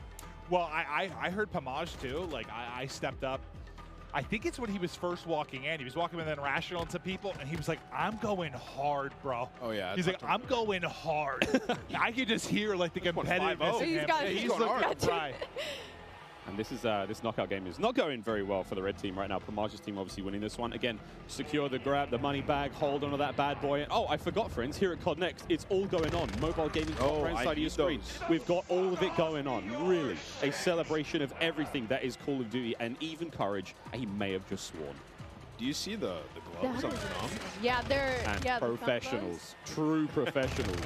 Well, I heard Pamaj too. Like I stepped up. I think it's when he was first walking in. He was walking in Rational and some people, and he was like, "I'm going hard, bro." Oh yeah. He's like, "I'm going hard." I could just hear like the competitiveness in him. He's going hard. Right. And this is this knockout game is not going very well for the red team right now. Pamaj's team obviously winning this one. Again, secure the grab, the money bag, hold on to that bad boy. Oh, I forgot, friends, here at COD Next, it's all going on. Mobile gaming right side of your screen. We've got all of it going on. Really, a celebration of everything that is Call of Duty, and even Courage, he may have just sworn. Do you see the gloves on the thumb? Yeah, they're professionals, true professionals.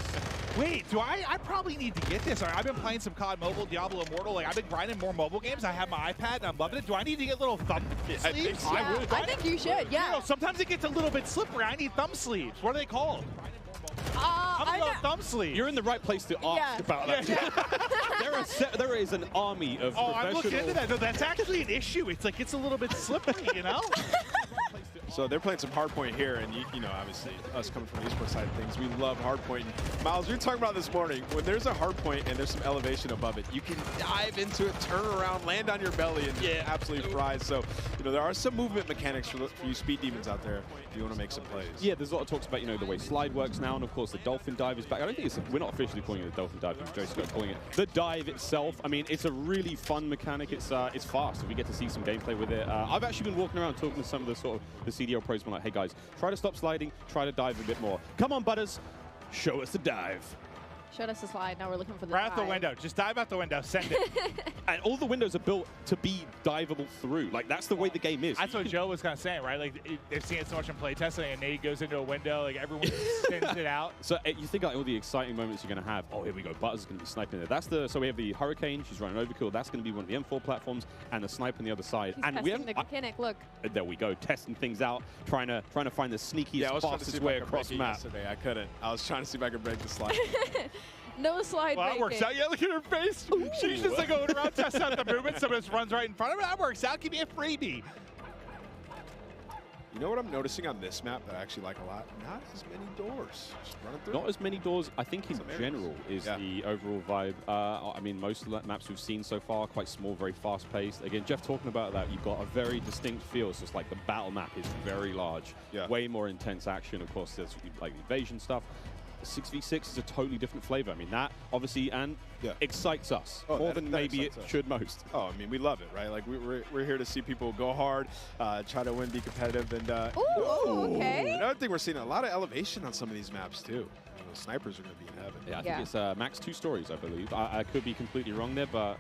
Wait, do I probably need to get this? I've been playing some COD Mobile, Diablo Immortal. Like I've been grinding more mobile games. I have my iPad and I'm loving it. Do I need to get little thumb sleeves? Yeah, I think you should. Yeah. You know, sometimes it gets a little bit slippery. I need thumb sleeves. What are they called? Thumb sleeves. You're in the right place to ask about that. There is an army of professionals. I'm looking into that. No, that's actually an issue. It's like it's a little bit slippery, you know? So they're playing some hardpoint here, and you know, obviously, us coming from the esports side of things, we love hardpoint. Miles, we were talking about this morning, when there's a hardpoint and there's some elevation above it, you can dive into it, turn around, land on your belly, and absolutely fry. So, you know, there are some movement mechanics for you speed demons out there if you want to make some plays. Yeah, there's a lot of talks about, you know, the way slide works now, and of course the dolphin dive is back. I don't think we're not officially calling it the dolphin dive, because Joe's calling it the dive itself. I mean, it's a really fun mechanic. It's fast, so we get to see some gameplay with it. I've actually been walking around talking to some of the sort of the CDL pros, like, hey guys, try to stop sliding, try to dive a bit more. Come on, Butters, show us the dive. Showed us the slide, now we're looking for the dive. Right out the window, just dive out the window, send it. And all the windows are built to be diveable through. Like, that's the way the game is. That's what Joe was kind of saying, right? Like, they've seen it so much in playtesting, and Nate goes into a window, like, everyone sends it out. So you think like all the exciting moments you're going to have. Oh, here we go, Butters is going to be sniping there. So we have the Hurricane, she's running Overkill. That's going to be one of the M4 platforms, and the snipe on the other side. He's testing the mechanic, look. There we go, testing things out, trying to find the sneakiest, fastest way across the map. Yesterday. I couldn't. I was trying to see if I could break the slide. No slide Well, that works out. Yeah, look at her face. Ooh. She's just like going around, testing out the movement. Someone just runs right in front of her. That works out. Give me a freebie. You know what I'm noticing on this map that I actually like a lot? Not as many doors. Just running through. Not as many doors. I think in general is the overall vibe. I mean, most of the maps we've seen so far are quite small, very fast-paced. Again, Jeff talking about that, you've got a very distinct feel. So it's like the battle map is very large, way more intense action. Of course, there's like the invasion stuff. 6v6 is a totally different flavor. I mean, that obviously excites us more than maybe it should most. Oh, I mean, we love it, right? Like, we're here to see people go hard, try to win, be competitive, and okay. Another thing, we're seeing a lot of elevation on some of these maps too. The snipers are going to be in heaven. Yeah, I think it's max 2 stories, I believe. I could be completely wrong there, but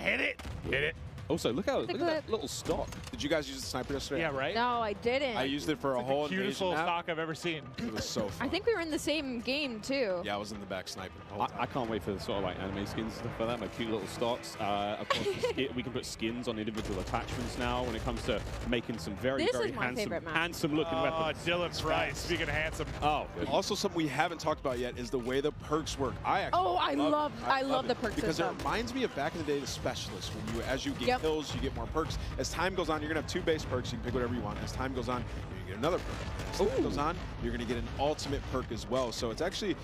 hit it. Also, look at that little stock. Did you guys use the sniper yesterday? Yeah, right? No, I didn't. I used it for a whole Cutest invasion little map. stock I've ever seen. It was so fun. I think we were in the same game too. Yeah, I was in the back sniping the whole time. I can't wait for the sort of like anime skins and stuff like that, my cute little stocks. Of course, we can put skins on individual attachments now when it comes to making some very, This very is my favorite map. handsome looking weapons. Dylan Price, speaking of handsome. Oh, also something we haven't talked about yet is the way the perks work. I love the perk because system. it reminds me of back in the day the specialist. When as you get kills, you get more perks. As time goes on, you're gonna have 2 base perks. You can pick whatever you want. As time goes on, you get another perk. As time goes on, you're gonna get an ultimate perk as well. So it's actually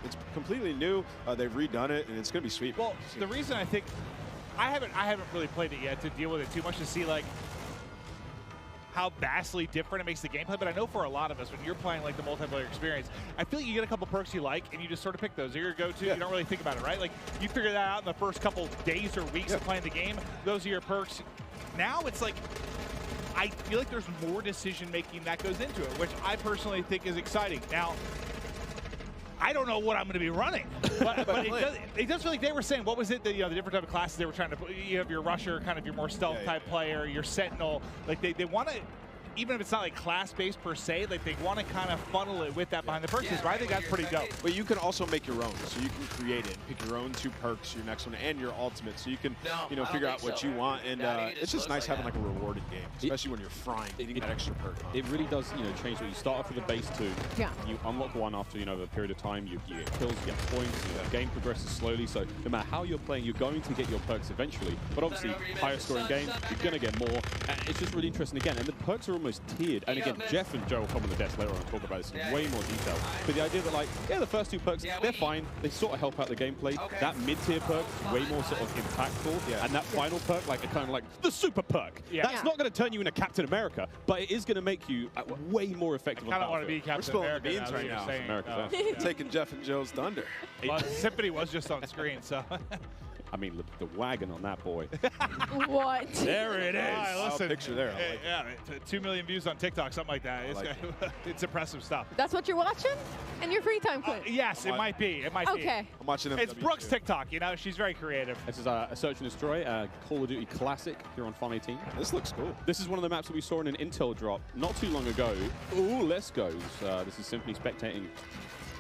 it's completely new. They've redone it, and it's gonna be sweet. Well, the reason I think I haven't really played it yet to deal with it too much to see like how vastly different it makes the gameplay, but I know for a lot of us, when you're playing like the multiplayer experience, I feel like you get a couple perks you like, and you just sort of pick those. They're your go-to. You don't really think about it, right? Like, you figure that out in the first couple days or weeks of playing the game. Those are your perks. Now it's like, I feel like there's more decision-making that goes into it, which I personally think is exciting. Now, I don't know what I'm going to be running, but it does feel like they were saying, what was it, the different type of classes they were trying to put? You have your rusher, kind of your more stealth type player, your sentinel. Like they want to, even if it's not like class-based per se, like they want to kind of funnel it with that behind the perks. But I think that's pretty dope. But you can also make your own, so you can create it, pick your own 2 perks, your next one, and your ultimate, so you can figure out what you want. And it's just nice having like a rewarding game, especially when you're frying, getting that extra perk on. It really does, change what you start off with a base 2. Yeah. You unlock one after, a period of time. You get kills, you get points. The game progresses slowly. So no matter how you're playing, you're going to get your perks eventually. But obviously, higher scoring games, you're going to get more. And it's just really interesting again. And the perks are almost tiered. And again, Jeff and Joe will come on the desk later on and talk about this in way more detail. But the idea that, like, the first 2 perks, they're fine. They sort of help out the gameplay. That mid-tier perk is way more sort of impactful. And that final perk, like, kind of like the super perk. That's not going to turn you into Captain America, but it is going to make you way more effective. I kind of want to be Captain America. We're spilling the beans right now. America, taking Jeff and Joe's thunder. Well, Symphony was just on screen, so. I mean, the wagon on that boy. What? There it is. Right, listen, picture there. Yeah, 2 million views on TikTok, something like that. It's impressive stuff. That's what you're watching? In your free time, Quinn? Yes, it might be. It might be. Okay. I'm watching them. It's Brooke's TikTok. She's very creative. This is a Search and Destroy, Call of Duty Classic here on Farm 18. This looks cool. This is one of the maps that we saw in an Intel drop not too long ago. Ooh, let's go. This is Symphony spectating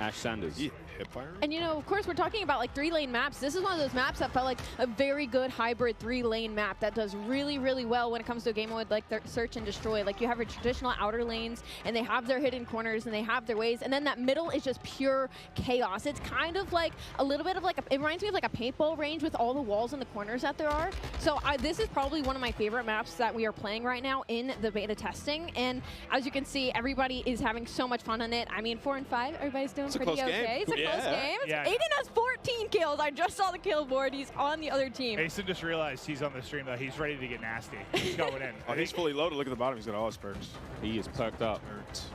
Ash Sanders. Yeah, hip fire. And of course, we're talking about like 3-lane maps. This is one of those maps that felt like a very good hybrid 3-lane map that does really, really well when it comes to a game mode like Search and Destroy. Like you have your traditional outer lanes, and they have their hidden corners, and they have their ways, and then that middle is just pure chaos. It's kind of like a little bit of like it reminds me of like a paintball range with all the walls and the corners that there are. So this is probably one of my favorite maps that we are playing right now in the beta testing. And as you can see, everybody is having so much fun on it. I mean, 4 and 5, everybody's doing pretty okay. It's a close game. Aiden has 14 kills. I just saw the kill board. He's on the other team. Mason just realized he's on the stream, though. He's ready to get nasty. He's going in. Oh, he's fully loaded. Look at the bottom. He's got all his perks. He is perked up.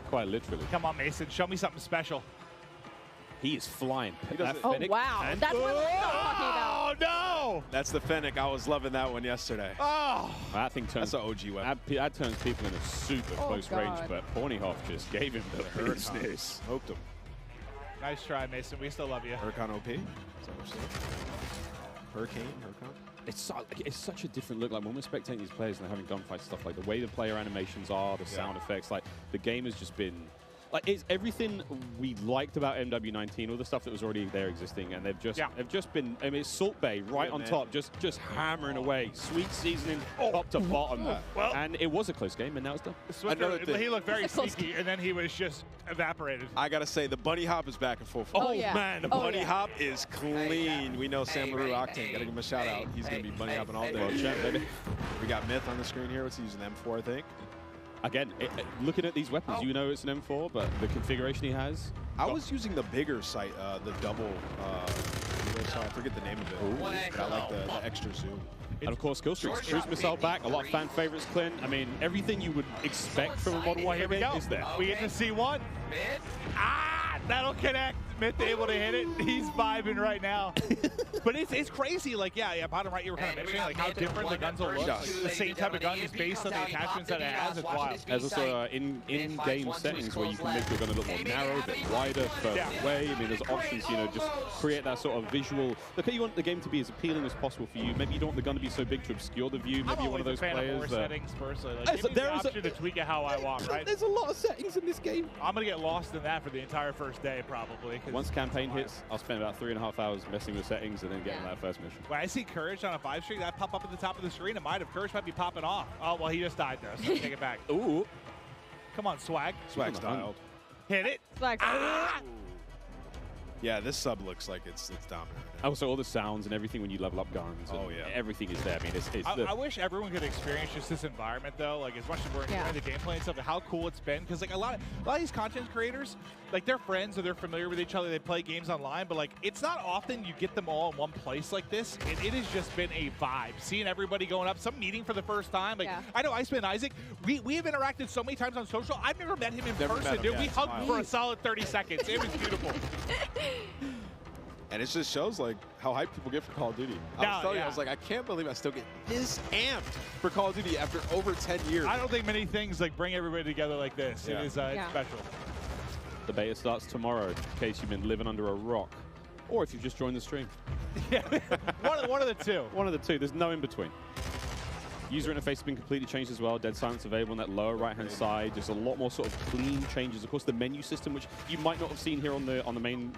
Quite literally. Come on, Mason. Show me something special. He is flying. Oh, wow. That's what I'm talking about. Oh, no! That's the Fennec. I was loving that one yesterday. Oh! That thing turns... That's an OG weapon. That turns people into super close range, but Ponyhoff just gave him the business. Smoked him. Nice try, Mason. We still love you. Huracan OP. Is that what you're saying? Huracan? It's such a different look. Like when we're spectating these players and they're having gunfights, stuff like the way the player animations are, the sound effects, like the game has just been... Like it's everything we liked about MW19, all the stuff that was already there existing, and they've just been. I mean, it's Salt Bay right on top, just hammering away, sweet seasoning top to bottom, and it was a close game, and now it's done. He looked very sneaky, and then he was just evaporated. I gotta say, the bunny hop is back in full force. Oh, yeah. Man, the bunny hop is clean. We know Sam LaRue Octane. Gotta give him a shout out. He's gonna be bunny hopping all day. Baby. We got Myth on the screen here. What's he using? M4, I think. Again, looking at these weapons, you know it's an M4, but the configuration he has. I was using the bigger sight, the double. I forget the name of it. But I like the extra zoom. And of course, Killstreaks, cruise missile back, a lot of fan favorites, Clint. I mean, everything you would expect from a Modern Warfare game is there. We get to see one. That'll connect. Myth able to hit it. He's vibing right now. But it's crazy. Like, yeah, bottom right, you were kind of mentioning like how different the guns will look. Like, the same type of gun is based on the attachments that it has. It's wild. There's also in-game settings where you can make your gun a little more narrow, a bit wider, further away. I mean, there's options, you know, just create that sort of visual. Look, you want the game to be as appealing as possible for you. Maybe you don't want the gun to be so big to obscure the view. Maybe you're one of those players. More settings personally. Like, give me the option to tweak it how I want, right? There's a lot of settings in this game. I'm gonna get lost in that for the entire first day, probably. Once campaign hits, I'll spend about 3.5 hours messing with settings and then getting that first mission. When I see Courage on a 5-string, that pop up at the top of the screen, it might have. Courage might be popping off. Oh, well, he just died there, so take it back. Ooh. Come on, Swag. Swag's dialed. Hit it. Swag. Ah! Yeah, this sub looks like it's dominant. Also, all the sounds and everything when you level up guns. Oh, yeah. Everything is there. I mean, I wish everyone could experience just this environment, though. Like, as much as we're enjoying the gameplay and stuff, how cool it's been. Because, like, a lot of these content creators, like, they're friends or they're familiar with each other. They play games online. But, like, it's not often you get them all in one place like this. It has just been a vibe. Seeing everybody going up, some meeting for the first time. Like, I know Iceman and Isaac, we have interacted so many times on social. I've never met him in person, dude. We hugged for a solid 30 seconds. It was beautiful. And it just shows like how hyped people get for Call of Duty. I was telling you, I was like, I can't believe I still get this amped for Call of Duty after over 10 years. I don't think many things like bring everybody together like this. It is it's special. The beta starts tomorrow, in case you've been living under a rock, or if you've just joined the stream. Yeah, one of the two. One of the two. There's no in between. User interface has been completely changed as well. Dead silence available on that lower right-hand side. Just a lot more sort of clean changes. Of course, the menu system, which you might not have seen here on the main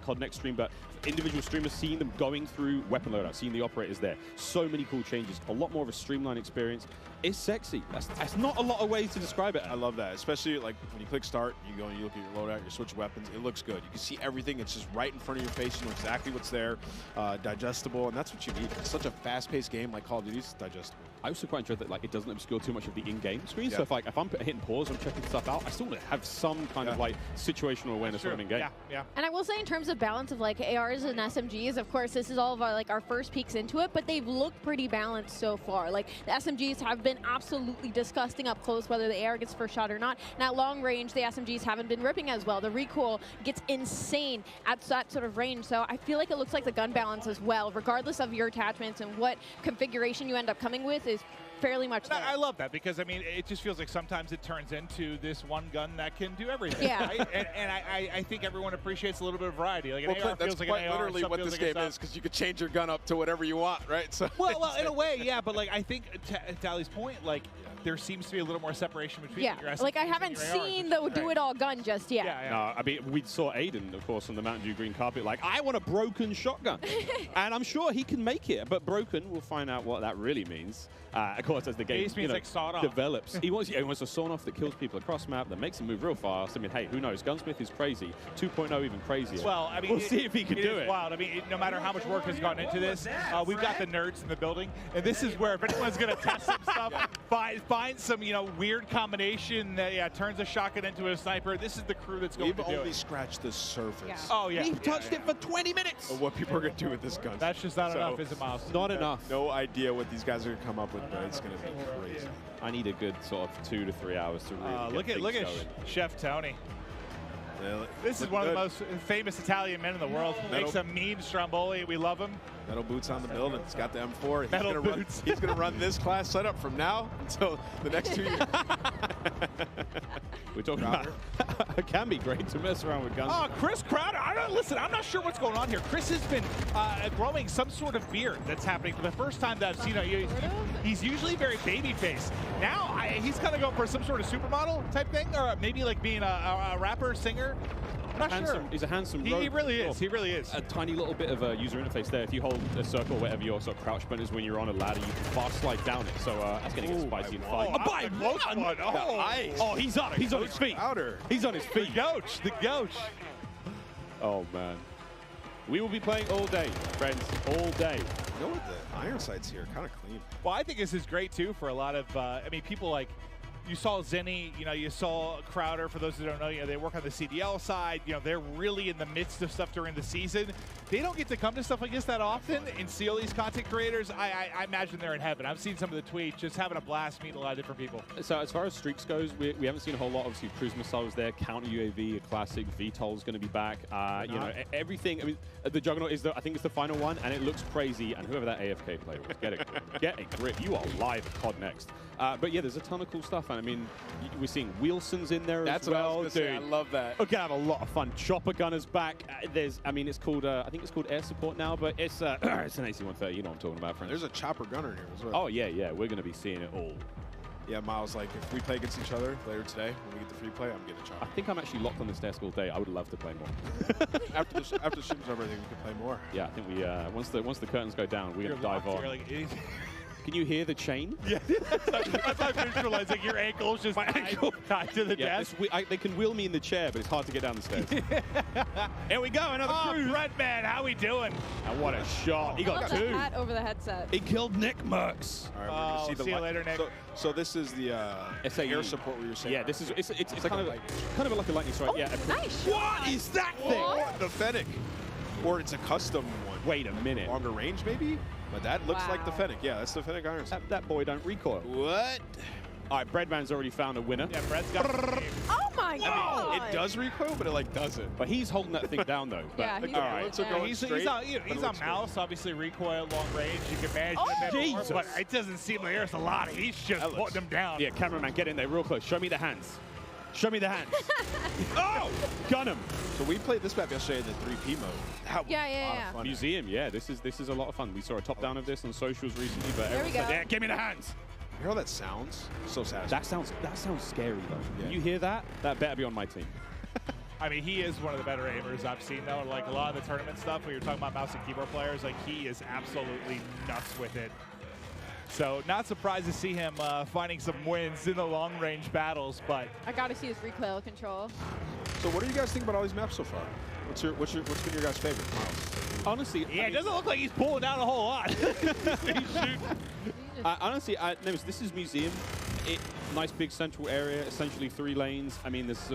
COD Next stream, but individual streamers seeing them going through weapon loadout, seeing the operators there. So many cool changes. A lot more of a streamlined experience. It's sexy. That's not a lot of ways to describe it. I love that, especially like when you click start, you go and you look at your loadout, you switch weapons. It looks good. You can see everything. It's just right in front of your face. You know exactly what's there, digestible, and that's what you need. It's such a fast-paced game like Call of Duty. It's digestible. I also quite enjoy that like it doesn't obscure too much of the in-game screen. So if I'm hitting pause, I'm checking stuff out, I still have some kind of like situational awareness when I'm in-game. Yeah. And I will say in terms of balance of like ARs and SMGs, of course, this is all of our like our first peeks into it, but they've looked pretty balanced so far. Like the SMGs have been absolutely disgusting up close, whether the AR gets first shot or not. And at long range, the SMGs haven't been ripping as well. The recoil gets insane at that sort of range. So I feel like it looks like the gun balance as well, regardless of your attachments and what configuration you end up coming with, is fairly much there. I love that because, I mean, it just feels like sometimes it turns into this one gun that can do everything. Yeah. Right? And I think everyone appreciates a little bit of variety. Like an Well, AR that's feels like quite an AR, literally what this game is, because you could change your gun up to whatever you want, right? So well, in a way, yeah. But like, I think to Ali's point, like, there seems to be a little more separation between your SMGs like I haven't seen the do-it-all gun just yet. No, I mean, we saw Aiden, of course, on the Mountain Dew green carpet, like, I want a broken shotgun. And I'm sure he can make it, but broken, we'll find out what that really means. Of course, as the game like sawed off. develops. He wants a sawn off that kills people across map, that makes him move real fast. I mean, hey, who knows? Gunsmith is crazy. 2.0 even crazier. Well, I mean, we'll see if he can do it. Wild. I mean, no matter how much work has gone into this, we've got the nerds in the building, and this is where if anyone's going to test some stuff, find some weird combination that turns a shotgun into a sniper. This is the crew that's going to do it. We've only scratched the surface. Yeah. Oh yeah, we've touched it for 20 minutes. Of what people are going to do with this gun. That's just not enough, is it, Miles? Not enough. No idea what these guys are going to come up with, but it's going to be crazy. I need a good sort of 2 to 3 hours to really look at Chef Tony. This is one of the most famous Italian men in the world. Makes a mean stromboli. We love him. Metal boots on the building. He's got the M4. Metal boots. He's going to run this class setup from now until the next 2 years. We're talking about it can be great to mess around with guns. Oh, Chris Crowder. Listen, I'm not sure what's going on here. Chris has been growing some sort of beard that's happening for the first time that I've seen it. He's usually very baby-faced. Now he's kind of going for some sort of supermodel type thing, or maybe like being a rapper, singer. I'm not sure. He's a handsome He really is. He really is. A tiny little bit of a user interface there. If you hold a circle, whatever your sort of crouch button is when you're on a ladder, you can fast slide down it. So that's going to get spicy and fight. By one. Oh, he's up. He's on his feet. He's on his feet. The Gouch. Oh, man. We will be playing all day, friends, all day. You know what? The iron sights here kind of clean. Well, I think this is great, too, for a lot of, people like you saw Zenny, you know, you saw Crowder. For those who don't know, you know, they work on the CDL side. You know, they're really in the midst of stuff during the season. They don't get to come to stuff like this that often and see all these content creators. I imagine they're in heaven. I've seen some of the tweets, just having a blast, meeting a lot of different people. So as far as streaks goes, we haven't seen a whole lot. Obviously, cruise missiles there, counter UAV, a classic. VTOL's going to be back. You know, everything. I mean, the Juggernaut is I think it's the final one, and it looks crazy. And whoever that AFK player was, get a grip. You are live at COD Next. But yeah, there's a ton of cool stuff, and I mean, we're seeing Wilson's in there as well. That's what I was gonna say. I love that. We're gonna have a lot of fun. Chopper Gunner's back. I mean, it's called. I think it's called Air Support now, but it's it's an AC-130. You know what I'm talking about, friends. There's a Chopper Gunner here as well. Oh yeah. We're gonna be seeing it all. Yeah, Miles, like, if we play against each other later today, when we get the free play, I'm getting a Chopper. I think I'm actually locked on this desk all day. I would love to play more. after the stream's over, I think we can play more. Yeah, I think we once the curtains go down, we're gonna dive on. Can you hear the chain? Yeah, that's how I visualize, like your ankle's just tied to the desk. They can wheel me in the chair, but it's hard to get down the stairs. Here we go, another cruise. Redman, how we doing? And what a shot. He got the two. hat over the headset. He killed Nick Merckx. All right, we're gonna see see you later, Nick. So this is the air support where you're saying. Yeah, this is it's kind of like a lightning strike. Oh, yeah. Nice What is that thing? What? The Fennec. Or it's a custom one. Wait a minute. Longer range, maybe? But that looks like the Fennec. Yeah, that's the Fennec Iron Sight. That boy don't recoil. What? All right, Breadman's already found a winner. Yeah, Bread's got it. Oh my god! It does recoil, but it like doesn't. But he's holding that thing down though. Yeah, But, he's all right. He's on mouse, obviously recoil, long range. You can manage that more, but it doesn't seem like there's a lot. He's just putting them down. Yeah, cameraman, get in there real close. Show me the hands. Show me the hands. Oh, gun him. So we played this map yesterday in the 3P mode. That was a lot of fun. Museum, yeah, this is a lot of fun. We saw a top down of this on socials recently, but There we everyone said, go. yeah, give me the hands. You hear how that sounds? So satisfying. That sounds scary though. Yeah. You hear that? That better be on my team. I mean, he is one of the better aimers I've seen, though. Like, a lot of the tournament stuff, when you're talking about mouse and keyboard players, like, he is absolutely nuts with it. So, not surprised to see him finding some wins in the long-range battles, but... I gotta see his recoil control. So what do you guys think about all these maps so far? What's been your guys' favorite, Miles? Honestly, yeah, it doesn't look like he's pulling down a whole lot. Honestly, this is Museum. Nice big central area, essentially 3 lanes. I mean, there's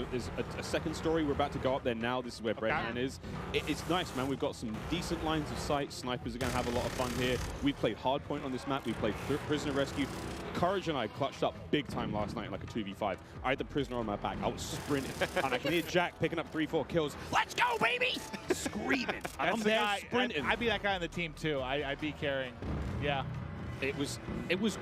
a second story. We're about to go up there now. This is where Breadman is. It's nice, man. We've got some decent lines of sight. Snipers are going to have a lot of fun here. We played Hardpoint on this map. We played Prisoner Rescue. Courage and I clutched up big time last night in like a 2v5. I had the Prisoner on my back. I was sprinting. And I can hear Jack picking up 3-4 kills. Let's go, baby! Screaming. I'm there sprinting. I'd be that guy on the team, too. I'd be carrying. Yeah. It was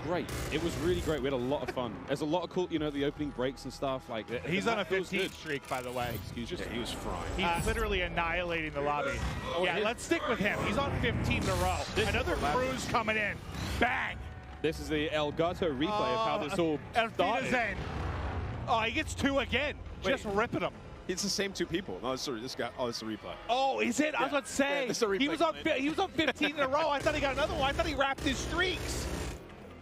great. It was really great. We had a lot of fun. There's a lot of cool, you know, the opening breaks and stuff. Like he's on a 15 streak, by the way. Excuse me. Yeah, he was frying. He's literally annihilating the lobby. Yeah, let's stick with him. He's on 15 in a row. Another cruise coming in. Bang! This is the Elgato replay of how this all started. Zen. Oh, he gets 2 again. Just ripping them. It's the same 2 people. No, sorry, this guy. Oh, it's a replay. Oh, is it? I was about to say. Yeah, he was on 15 in a row. I thought he got another one. I thought he wrapped his streaks.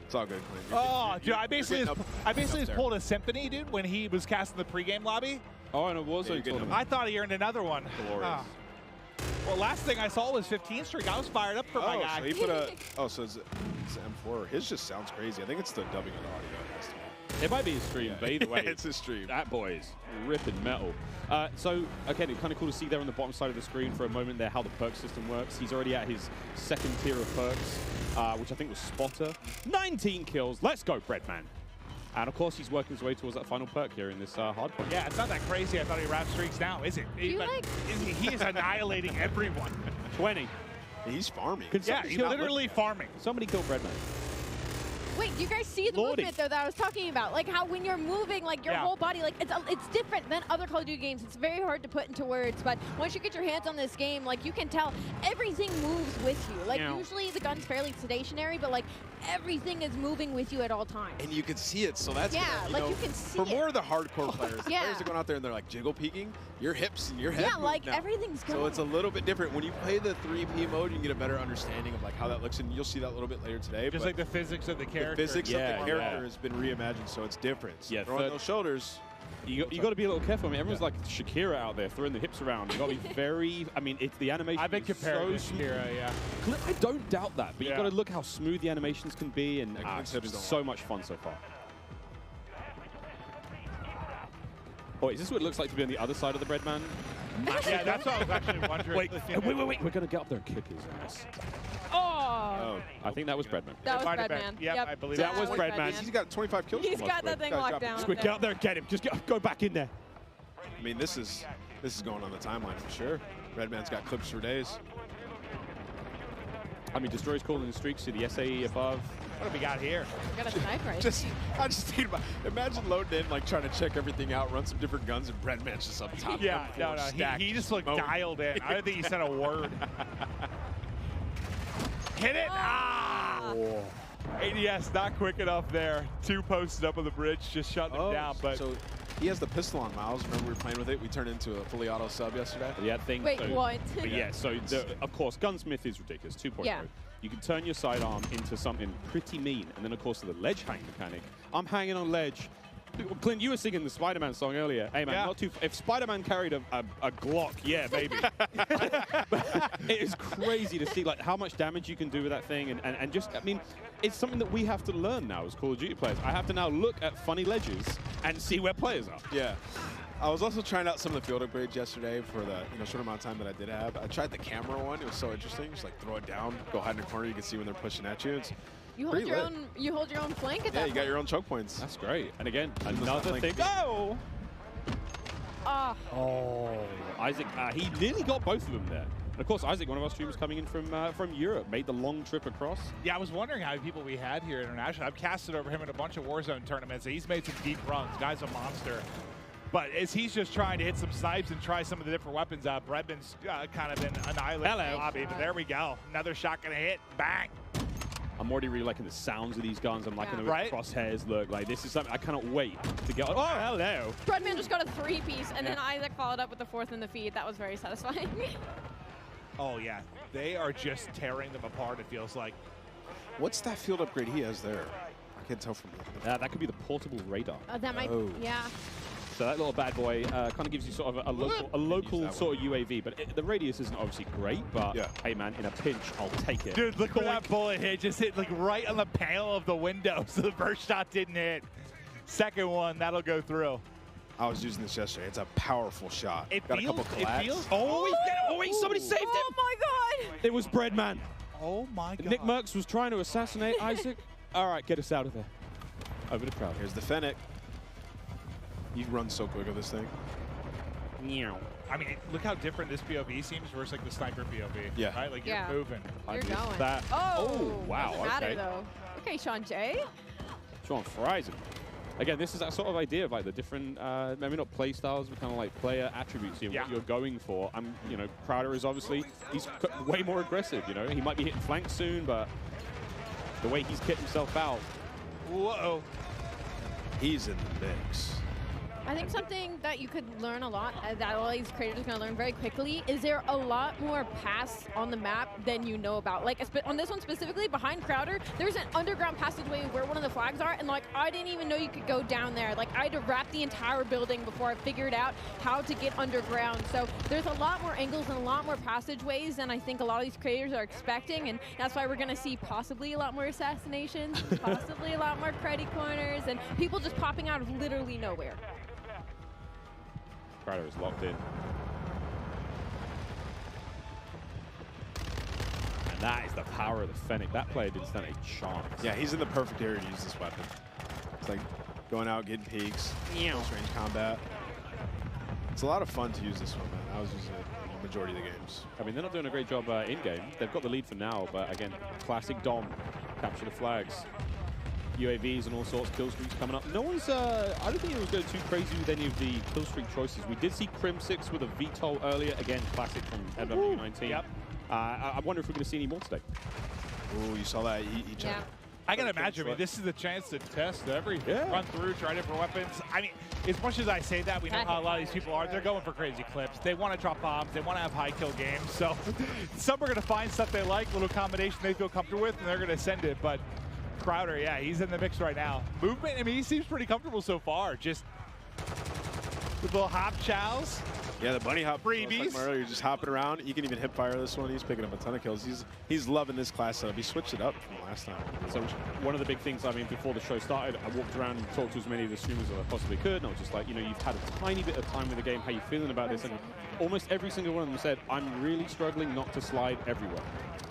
It's all good, Clint. Oh, dude, I basically just pulled a symphony, dude, when he was casting the pregame lobby. Oh, and it was I thought he earned another one. Glorious. Well, last thing I saw was 15 streak. I was fired up for my guy. So he put a. Oh, so it's M4. His just sounds crazy. I think it's the dubbing of the audio. It might be his stream, but either way, it's his stream. That boy is ripping metal. So, again, it's kind of cool to see there on the bottom side of the screen for a moment there how the perk system works. He's already at his 2nd tier of perks, which I think was Spotter. 19 kills. Let's go, Breadman. And, of course, he's working his way towards that final perk here in this Hardpoint. Yeah, it's not that crazy. I thought he wrapped streaks now, is it? He is annihilating everyone. 20. He's farming. Yeah, he's literally farming. Somebody kill Breadman. Wait, do you guys see the movement though that I was talking about? Like how when you're moving, like your whole body, like it's different than other Call of Duty games. It's very hard to put into words, but once you get your hands on this game, like you can tell everything moves with you. Like usually the gun's fairly stationary, but like everything is moving with you at all times. And you can see it, so that's you can see for more of the hardcore players, the Yeah. players that go out there and they're like jiggle peeking, your hips and your head. Yeah, move like now. everything's going. So it's a little bit different. When you play the 3P mode, you can get a better understanding of like how that looks, and you'll see that a little bit later today. Just like the physics of the character. The physics of the character has been reimagined, so it's different. Yeah, throwing those shoulders. You got to be a little careful. I mean, everyone's like Shakira out there throwing the hips around. You got to be very. I mean, it's the animation. I've been compared to Shakira, yeah. I don't doubt that, but you got to look how smooth the animations can be, and it's so much fun so far. Oh, is this what it looks like to be on the other side of the Breadman? Yeah, that's what I was actually wondering. Wait. We're going to get up there and kick his ass. Oh. I think that was Breadman. That was might have Breadman. been. Yep, I believe that was Breadman. He's got 25 kills. He's got that thing locked down. Squid, get up there and get him. Just go back in there. I mean, this is going on the timeline for sure. Redman's got clips for days. I mean, Destroyer's calling the streaks to the SAE above. What have we got here? We got a sniper. I just think about, imagine loading in, like trying to check everything out, run some different guns, and Breadman's just up top. Yeah, no. He just looked dialed in. I don't think he said a word. Hit it! Ah! ADS not quick enough there. 2 posted up on the bridge, just shutting him down. But so he has the pistol on Miles. Remember we were playing with it? We turned into a fully auto sub yesterday. Yeah, thing. Wait, what? But yeah, so of course, Gunsmith is ridiculous. 2.0. Yeah. You can turn your sidearm into something pretty mean, and then of course the ledge hang mechanic. I'm hanging on ledge. Clint, you were singing the Spider-Man song earlier. Hey man, not too. If Spider-Man carried a Glock, yeah, baby. It is crazy to see like how much damage you can do with that thing, and just I mean, it's something that we have to learn now as Call of Duty players. I have to now look at funny ledges and see where players are. Yeah. I was also trying out some of the field upgrades yesterday for the short amount of time that I did have. I tried the camera one. It was so interesting. Just like throw it down, go hide in a corner. You can see when they're pushing at you. It's You hold your own. You hold your own flank at that. Yeah, you got your own choke points. That's great. And again, another thing. Oh. Oh, Isaac. He nearly got both of them there. And of course, Isaac, one of our streamers coming in from Europe, made the long trip across. Yeah, I was wondering how many people we had here internationally. I've casted over him in a bunch of Warzone tournaments. He's made some deep runs. Guy's a monster. But as he's just trying to hit some snipes and try some of the different weapons out, Breadman's kind of been annihilated in the lobby. But there we go. Another shot gonna hit. Bang. I'm already really liking the sounds of these guns. I'm liking the Right? crosshairs look. Like, this is something I cannot wait to get. Oh, hello. Breadman just got a 3-piece, and then Isaac followed up with the 4th in the feed. That was very satisfying. Oh, yeah. They are just tearing them apart, it feels like. What's that field upgrade he has there? I can't tell from that. That could be the portable radar. That might, yeah. So that little bad boy kind of gives you sort of a local sort of UAV, but the radius isn't obviously great, but hey man, in a pinch, I'll take it. Dude, look where that bullet hit. Just hit like right on the panel of the window, so the first shot didn't hit. Second one, that'll go through. I was using this yesterday. It's a powerful shot. It got feels, a couple collabs. it feels. Oh, wait, somebody saved him. Oh my God. It was Breadman. Oh my God. Nick Merckx was trying to assassinate Isaac. All right, get us out of there. Over the crowd. Here's the Fennec. You run so quick with this thing. I mean, look how different this POV seems versus like the sniper POV. Yeah. Right? Like you're moving. You're going. That. Oh, wow. Doesn't matter though. Okay, Sean J. Sean fries him. Again, this is that sort of idea of like the different, maybe not play styles, but kind of like player attributes here, what you're going for. Crowder is obviously, he's way more aggressive, He might be hitting flank soon, but the way he's kicked himself out. Whoa. He's in the mix. I think something that you could learn a lot, that all these creators are going to learn very quickly, is there a lot more paths on the map than you know about. Like, on this one specifically, behind Crowder, there's an underground passageway where one of the flags are, and, like, I didn't even know you could go down there. Like, I had to wrap the entire building before I figured out how to get underground. So there's a lot more angles and a lot more passageways than I think a lot of these creators are expecting, and that's why we're going to see possibly a lot more assassinations, possibly a lot more credit corners, and people just popping out of literally nowhere. Crowder is locked in. And that is the power of the Fennec. That player didn't stand a chance. Yeah, he's in the perfect area to use this weapon. It's like going out, getting peeks, close range combat. It's a lot of fun to use this one, man. I was using it in the majority of the games. I mean, they're not doing a great job in-game. They've got the lead for now, but again, classic Dom. Capture the flags. UAVs and all sorts of kill streaks coming up. No one's, I don't think anyone's going too crazy with any of the kill streak choices. We did see Crim6 with a VTOL earlier. Again, classic from MW19. Yep. I wonder if we're going to see any more today. Ooh, you saw that. I can imagine. I mean, this is the chance to test every run through, try different weapons. I mean, as much as I say that, we know how a lot of these people are. They're going for crazy clips. They want to drop bombs. They want to have high kill games. So some are going to find stuff they like, little combination they feel comfortable with, and they're going to send it. But Crowder, yeah, he's in the mix right now. Movement, I mean, he seems pretty comfortable so far. Just with little hop chows. Yeah, the bunny hop. Freebies. You're just hopping around. You can even hip fire this one. He's picking up a ton of kills. He's loving this class setup. He switched it up from last time. So one of the big things, I mean, before the show started, I walked around and talked to as many of the streamers as I possibly could, and I was just like, you know, you've had a tiny bit of time with the game. How you feeling about this? And almost every single one of them said, I'm really struggling not to slide everywhere.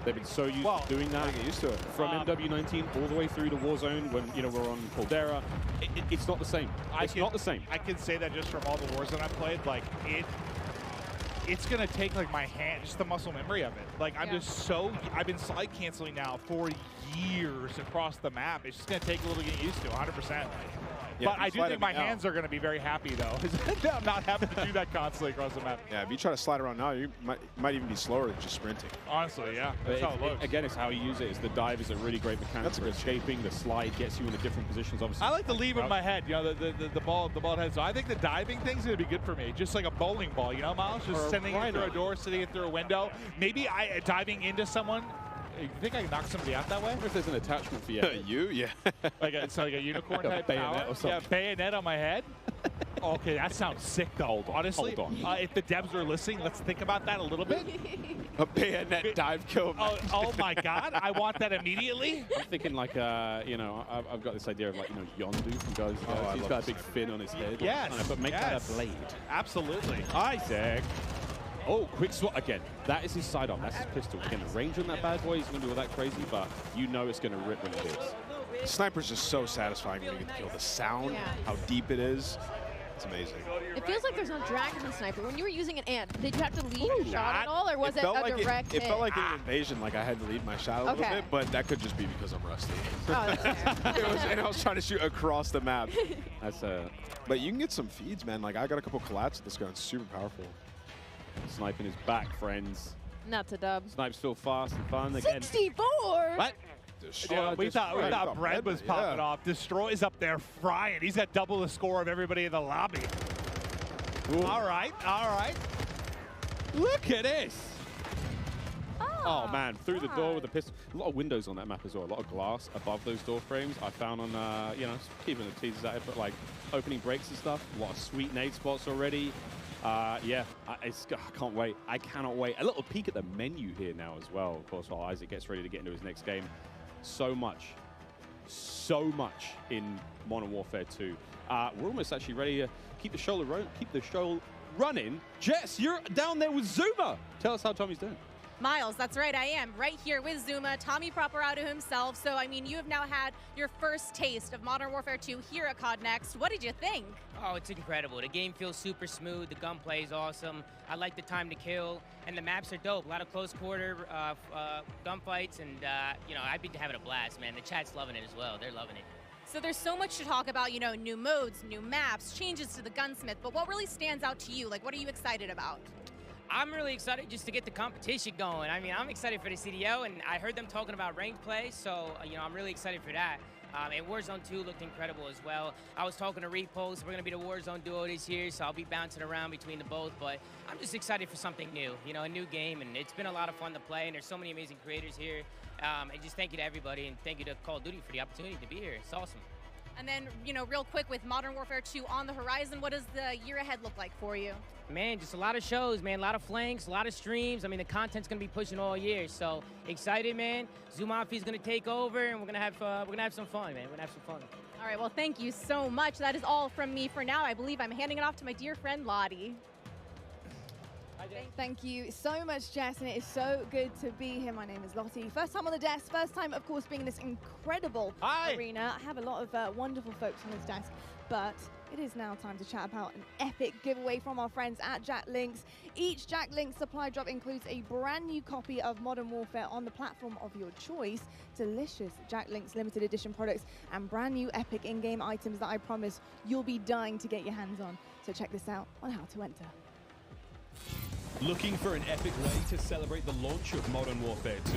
They've been so used to doing that. Get used to it. From MW19 all the way through to Warzone when, you know, we're on Caldera. It's not the same. It's not the same. I can say that just from all the Warzone I've played, like, it's gonna take like my hand, just the muscle memory of it. Like I'm just so, I've been slide canceling now for years across the map. It's just gonna take a little to get used to, 100%. Yeah, but I do think my hands are going to be very happy, though. I'm not having to do that constantly across the map. Yeah, if you try to slide around now, you might even be slower than just sprinting. Honestly, yeah. That's how it looks. Again, it's how you use it. It's the dive is a really great mechanic for escaping. The slide gets you into different positions, obviously. I like to leave with my head, you know, the ball head. So I think the diving thing's going to be good for me. Just like a bowling ball, you know, Miles? Just sending it through a door, sending it through a window. Maybe diving into someone. You think I can knock somebody out that way? I wonder if there's an attachment for you. You? Yeah. It's like a unicorn like a type bayonet power. or something. Yeah, bayonet on my head. Okay, that sounds sick, though. Honestly, hold on. If the devs are listening, let's think about that a little bit. A bayonet dive kill. Oh my God, I want that immediately. I'm thinking like, you know, I've got this idea of like, you know, Yondu from Guys. He's got a big fin on his head. Yes. But make that a blade. Absolutely. Isaac. Oh, quick swat again. That is his side on. That's his pistol. Again, the range on that bad boy isn't going to be all that crazy, but you know it's going to rip when it hits. The sniper's just so satisfying when you get the kill. The sound, how deep it is, it's amazing. It feels like there's no drag in the sniper. When you were using an ant, did you have to lead your shot at all, or was it a direct hit? It felt like an invasion, like I had to lead my shot a little bit, but that could just be because I'm rusty. Oh, that's And I was trying to shoot across the map. But you can get some feeds, man. Like I got a couple collabs with this gun. It's super powerful. Sniping is back, friends. Not to dub. Snipes feel fast and fun again. 64! What? We thought Bread was popping off. Destroy's up there frying. He's got double the score of everybody in the lobby. Ooh. All right. Look at this. Oh, man, through the door with the pistol. A lot of windows on that map as well. A lot of glass above those door frames. I found on, you know, keeping the teasers at it, but like opening breaks and stuff. A lot of sweet nade spots already. Yeah, I can't wait. I cannot wait. A little peek at the menu here now as well, of course, while Isaac gets ready to get into his next game. So much in Modern Warfare 2. We're almost actually ready to keep the show running. Jess, you're down there with Zuma. Tell us how Tommy's doing. Miles, that's right, I am right here with Zuma, Tommy Properato himself. So, I mean, you have now had your first taste of Modern Warfare 2 here at COD Next. What did you think? Oh, it's incredible. The game feels super smooth. The gunplay is awesome. I like the time to kill, and the maps are dope. A lot of close quarter gunfights, and, you know, I've been having a blast, man. The chat's loving it as well. They're loving it. So there's so much to talk about, you know, new modes, new maps, changes to the gunsmith, but what really stands out to you? Like, what are you excited about? I'm really excited just to get the competition going. I mean, I'm excited for the CDO, and I heard them talking about ranked play, so, you know, I'm really excited for that. And Warzone 2 looked incredible as well. I was talking to Repost. We're going to be the Warzone duo this year, so I'll be bouncing around between the both, but I'm just excited for something new, you know, a new game, and it's been a lot of fun to play, and there's so many amazing creators here. And just thank you to everybody, and thank you to Call of Duty for the opportunity to be here. It's awesome. And then, you know, real quick, with Modern Warfare 2 on the horizon, what does the year ahead look like for you? Man, just a lot of shows, man, a lot of flanks, a lot of streams. I mean, the content's gonna be pushing all year, so excited, man. Zoomafi's gonna take over, and we're gonna have some fun, man. We're gonna have some fun. All right, well, thank you so much. That is all from me for now. I believe I'm handing it off to my dear friend Lottie. Thank you so much, Jess, and it is so good to be here. My name is Lottie. First time on the desk, first time, of course, being in this incredible arena. I have a lot of wonderful folks on this desk, but it is now time to chat about an epic giveaway from our friends at Jack Links. Each Jack Links supply drop includes a brand new copy of Modern Warfare on the platform of your choice, delicious Jack Links limited edition products, and brand new epic in-game items that I promise you'll be dying to get your hands on. So check this out on how to enter. Looking for an epic way to celebrate the launch of Modern Warfare 2?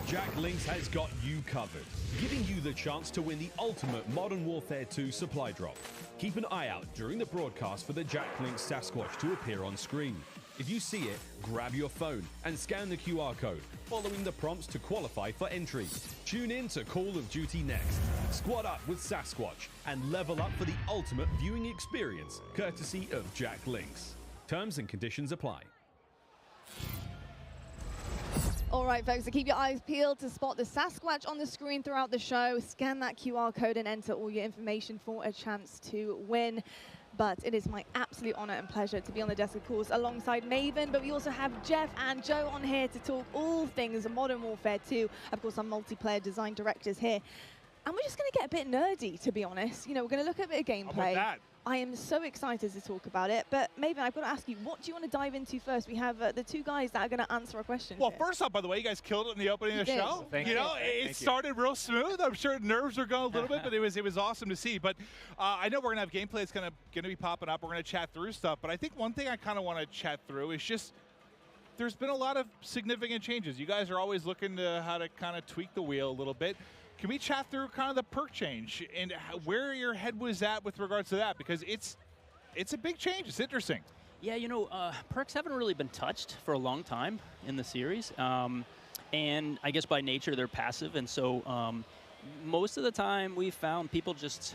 Jack Links has got you covered, giving you the chance to win the ultimate Modern Warfare 2 supply drop. Keep an eye out during the broadcast for the Jack Links Sasquatch to appear on screen. If you see it, grab your phone and scan the QR code, following the prompts to qualify for entry. Tune in to Call of Duty Next. Squad up with Sasquatch and level up for the ultimate viewing experience, courtesy of Jack Links. Terms and conditions apply. All right, folks, so keep your eyes peeled to spot the Sasquatch on the screen throughout the show. Scan that QR code and enter all your information for a chance to win. But it is my absolute honor and pleasure to be on the desk, of course, alongside Maven. But we also have Jeff and Joe on here to talk all things Modern Warfare 2. Of course, our multiplayer design directors here. And we're just going to get a bit nerdy, to be honest. You know, we're going to look at a bit of gameplay. I am so excited to talk about it. But Maven, I've got to ask you, what do you want to dive into first? We have the two guys that are going to answer a question. Well, first off, by the way, you guys killed it in the opening of the show. Thank you. You know, it started real smooth. I'm sure nerves were going a little bit, but it was awesome to see. But I know we're going to have gameplay that's going to be popping up. We're going to chat through stuff. But I think one thing I kind of want to chat through is just there's been a lot of significant changes. You guys are always looking to how to kind of tweak the wheel a little bit. Can we chat through kind of the perk change and where your head was at with regards to that? Because it's a big change. It's interesting. Yeah, you know, perks haven't really been touched for a long time in the series. And I guess by nature, they're passive. And so most of the time we've found people just,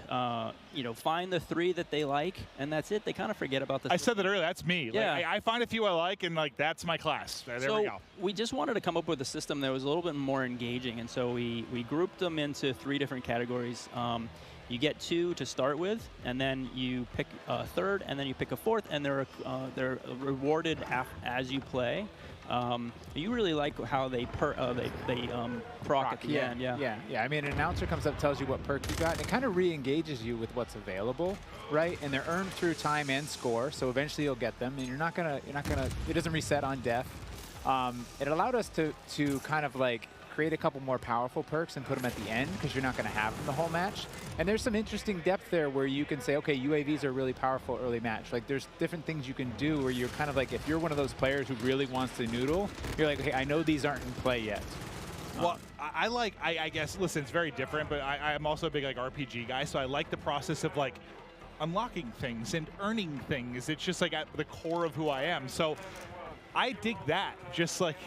you know, find the 3 that they like, and that's it. They kind of forget about the... I said that earlier. That's me. Yeah. Like, I find a few I like, and like that's my class. There we go. We just wanted to come up with a system that was a little bit more engaging. And so we grouped them into 3 different categories. You get 2 to start with, and then you pick a third, and then you pick a fourth, and they're rewarded as you play. You really like how they proc at the end. Yeah. I mean, an announcer comes up, tells you what perk you got, and it kind of re-engages you with what's available, right? And they're earned through time and score, so eventually you'll get them, and you're not gonna. It doesn't reset on death. It allowed us to kind of like create a couple more powerful perks and put them at the end because you're not going to have them the whole match. And there's some interesting depth there where you can say, okay, UAVs are really powerful early match. Like there's different things you can do where you're kind of like, if you're one of those players who really wants to noodle, you're like, okay, I know these aren't in play yet. Well, I guess, listen, it's very different, but I'm also a big like RPG guy, so I like the process of like unlocking things and earning things. It's just like at the core of who I am. So I dig that, just like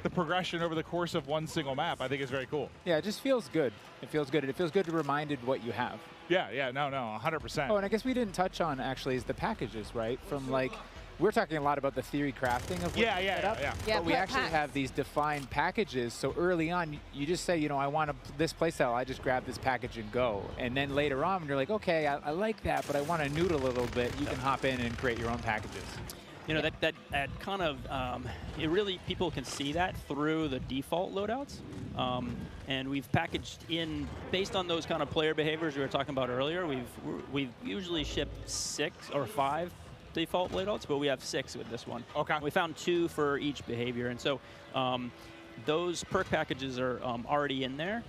the progression over the course of one single map. I think is very cool. Yeah, it just feels good. It feels good. It feels good to be reminded what you have. Yeah, no, 100%. Oh, and I guess we didn't touch on actually is the packages, right? From like, we're talking a lot about the theory crafting of what you set up, but we actually have these defined packages. So early on, you just say, you know, I want this playstyle. I just grab this package and go. And then later on, when you're like, okay, I like that, but I want to noodle a little bit, you can hop in and create your own packages. You know, that kind of, it really, people can see that through the default loadouts. And we've packaged in, based on those kind of player behaviors we were talking about earlier, we've usually shipped 6 or 5 default loadouts, but we have 6 with this one. Okay. We found 2 for each behavior. And so those perk packages are already in there.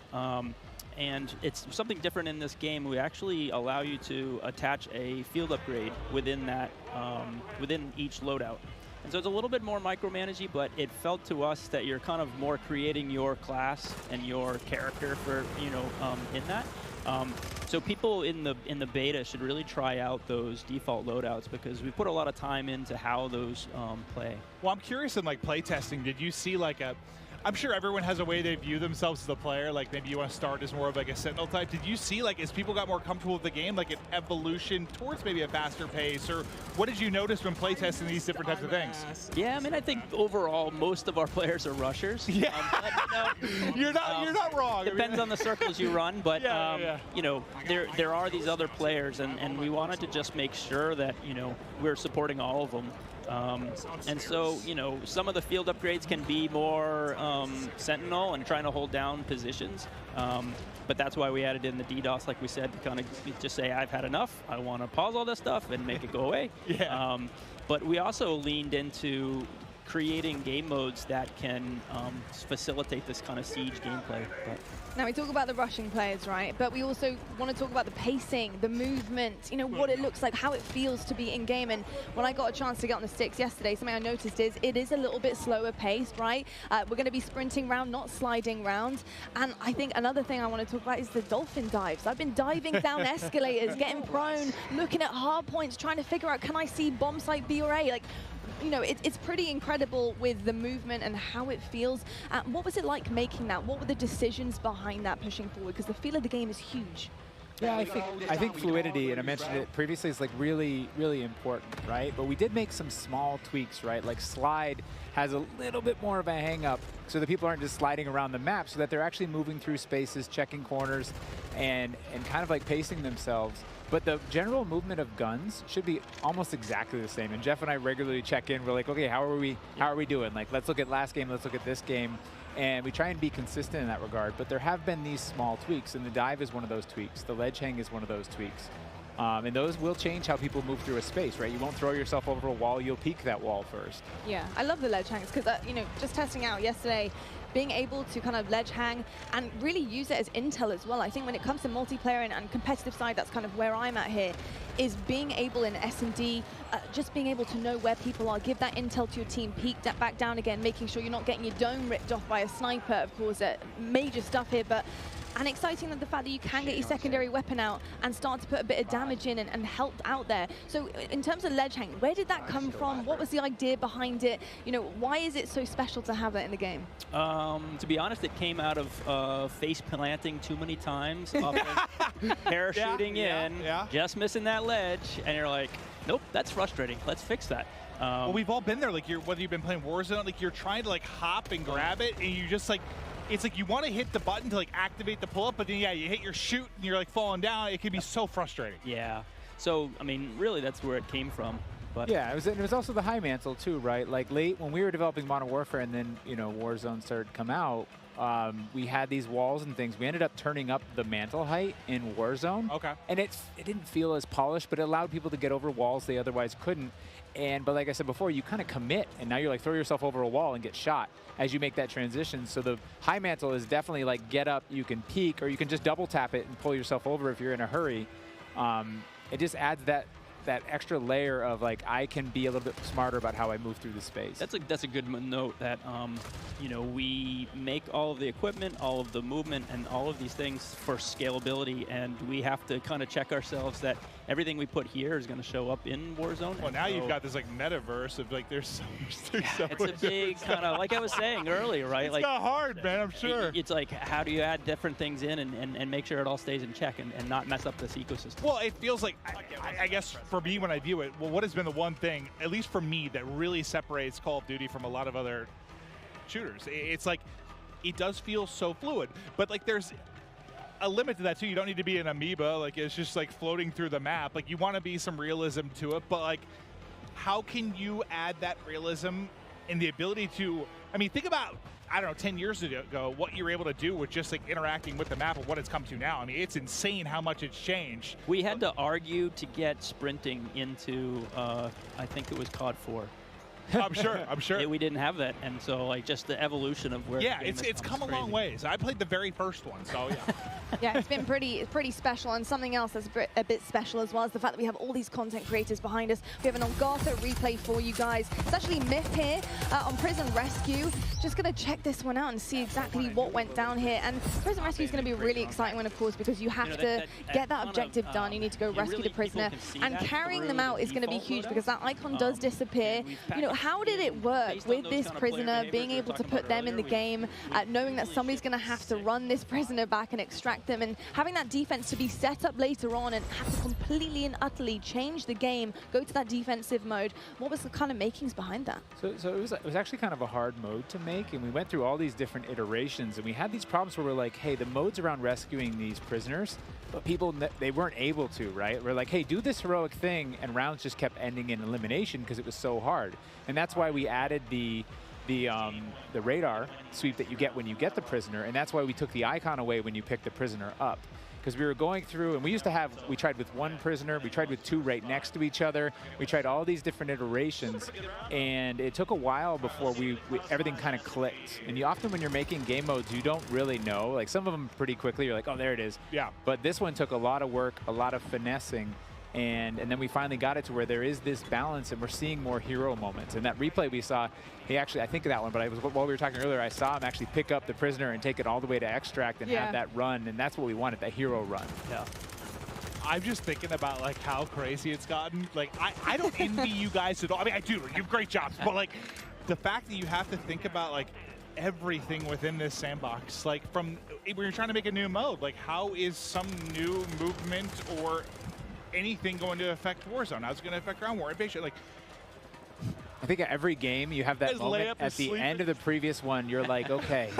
And it's something different in this game. We actually allow you to attach a field upgrade within that, within each loadout. And so it's a little bit more micromanagey, but it felt to us that you're kind of more creating your class and your character for, you know, in that. So people in the beta should really try out those default loadouts because we put a lot of time into how those play. Well, I'm curious in like play testing, did you see like I'm sure everyone has a way they view themselves as a player. Like maybe you want to start as more of like a Sentinel type. Did you see like as people got more comfortable with the game, like an evolution towards maybe a faster pace, or what did you notice when playtesting these different types of things? Yeah, I mean, I think overall most of our players are rushers. Yeah, but, you know, you're not wrong. Depends on the circles you run, but you know, there are these other players, and we wanted to just make sure that we're supporting all of them. And so, some of the field upgrades can be more Sentinel and trying to hold down positions. But that's why we added in the DDoS, like we said, to kind of just say, I've had enough. I want to pause all this stuff and make it go away. But we also leaned into creating game modes that can facilitate this kind of siege gameplay. Now, we talk about the rushing players, right? But we also want to talk about the pacing, the movement, what it looks like, how it feels to be in-game. And when I got a chance to get on the sticks yesterday, something I noticed is it is a little bit slower paced, right? We're going to be sprinting round, not sliding round. And I think another thing I want to talk about is the dolphin dives. I've been diving down escalators, getting prone, looking at hard points, trying to figure out, can I see bomb site B or A? Like, it's pretty incredible with the movement and how it feels. What was it like making that? What were the decisions behind that pushing forward? Because the feel of the game is huge. Yeah, I think fluidity, and I mentioned it previously, is like really, really important, right? But we did make some small tweaks, right? Like Slide has a little bit more of a hang up so that people aren't just sliding around the map, so that they're actually moving through spaces, checking corners, and kind of like pacing themselves. But the general movement of guns should be almost exactly the same. And Jeff and I regularly check in. We're like, okay, how are we doing? Like, let's look at last game, let's look at this game. And we try and be consistent in that regard. But there have been these small tweaks, and the dive is one of those tweaks. The ledge hang is one of those tweaks. And those will change how people move through a space, right? You won't throw yourself over a wall, you'll peek that wall first. Yeah, I love the ledge hangs because, you know, just testing out yesterday, being able to kind of ledge hang and really use it as intel as well. I think when it comes to multiplayer and competitive side, that's kind of where I'm at here, is being able in S&D, just being able to know where people are, give that intel to your team, peek that back down again, making sure you're not getting your dome ripped off by a sniper, of course, major stuff here, but and exciting that the fact that you can get your secondary weapon out and start to put a bit of damage in and help out there. So in terms of ledge hang, where did that come from? What was the idea behind it? You know, why is it so special to have that in the game? To be honest, it came out of face planting too many times, parachuting in, just missing that ledge, and you're like, nope, that's frustrating. Let's fix that. Well, we've all been there. Like, whether you've been playing Warzone, like you're trying to like hop and grab it, and you just like, it's like you want to hit the button to like activate the pull-up, but then yeah, you hit your shoot and you're like falling down. It can be so frustrating. Yeah. So I mean, really, that's where it came from. But yeah, it was also the high mantle too, right? Like late when we were developing Modern Warfare, and then Warzone started to come out. We had these walls and things. We ended up turning up the mantle height in Warzone. Okay. And it didn't feel as polished, but it allowed people to get over walls they otherwise couldn't. But like I said before, you kind of commit, and now you're like throw yourself over a wall and get shot as you make that transition. So the high mantle is definitely like get up, you can peek, or you can just double tap it and pull yourself over if you're in a hurry. It just adds that extra layer of like I can be a little bit smarter about how I move through the space. That's a good note that we make all of the equipment, all of the movement, and all of these things for scalability, and we have to kind of check ourselves that everything we put here is going to show up in Warzone. Well, now you've got this like metaverse of like there's so much. It's a big kind of, like I was saying earlier, right? It's like not hard, man. I'm sure. It's like how do you add different things in and make sure it all stays in check and not mess up this ecosystem? Well, it feels like I guess for me when I view it, well, what has been the one thing, at least for me, that really separates Call of Duty from a lot of other shooters? It's like it does feel so fluid, but like there's a limit to that too. You don't need to be an amoeba, like it's just like floating through the map. Like you want to be some realism to it, but like how can you add that realism and the ability to, I mean, think about, I don't know, 10 years ago, what you were able to do with just like interacting with the map and what it's come to now. I mean, it's insane how much it's changed. We had to argue to get sprinting into, I think it was COD 4. I'm sure. We didn't have that, and so like just the evolution of where. Yeah, it's come a long ways. I played the very first one, so yeah. Yeah, it's been pretty special, and something else that's a bit special as well is the fact that we have all these content creators behind us. We have an Elgato replay for you guys. It's actually Myth here on Prison Rescue. Just gonna check this one out and see exactly what went down here. And Prison Rescue is gonna be a really exciting one, of course, because you have to get that objective done. You need to go rescue the prisoner, and carrying them out is gonna be huge because that icon does disappear. How did it work with this prisoner, being able to put them in the game, knowing that somebody's going to have to run this prisoner back and extract them, and having that defense to be set up later on and have to completely and utterly change the game, go to that defensive mode? What was the kind of makings behind that? So it was actually kind of a hard mode to make, and we went through all these different iterations, and we had these problems where we're like, hey, the modes around rescuing these prisoners, but people, they weren't able to, right? We're like, hey, do this heroic thing, and rounds just kept ending in elimination because it was so hard. And that's why we added the radar sweep that you get when you get the prisoner, and that's why we took the icon away when you pick the prisoner up. Because we were going through, and we tried with one prisoner, we tried with two right next to each other, we tried all these different iterations, and it took a while before everything kind of clicked. And you often, when you're making game modes, you don't really know. Like some of them pretty quickly, you're like, oh, there it is. Yeah. But this one took a lot of work, a lot of finessing, and then we finally got it to where there is this balance, and we're seeing more hero moments. And that replay we saw, he actually, I think of that one, but while we were talking earlier, I saw him actually pick up the prisoner and take it all the way to extract and have that run, and that's what we wanted, that hero run. Yeah. I'm just thinking about like how crazy it's gotten. Like I don't envy you guys at all. I mean, I do. You have great jobs, but like the fact that you have to think about like everything within this sandbox. Like from when you're trying to make a new mode, like how is some new movement or anything going to affect Warzone? How's it going to affect Ground War Invasion? Like, I think at every game you have that His moment layup at is the sleeping. end of the previous one. You're like, okay,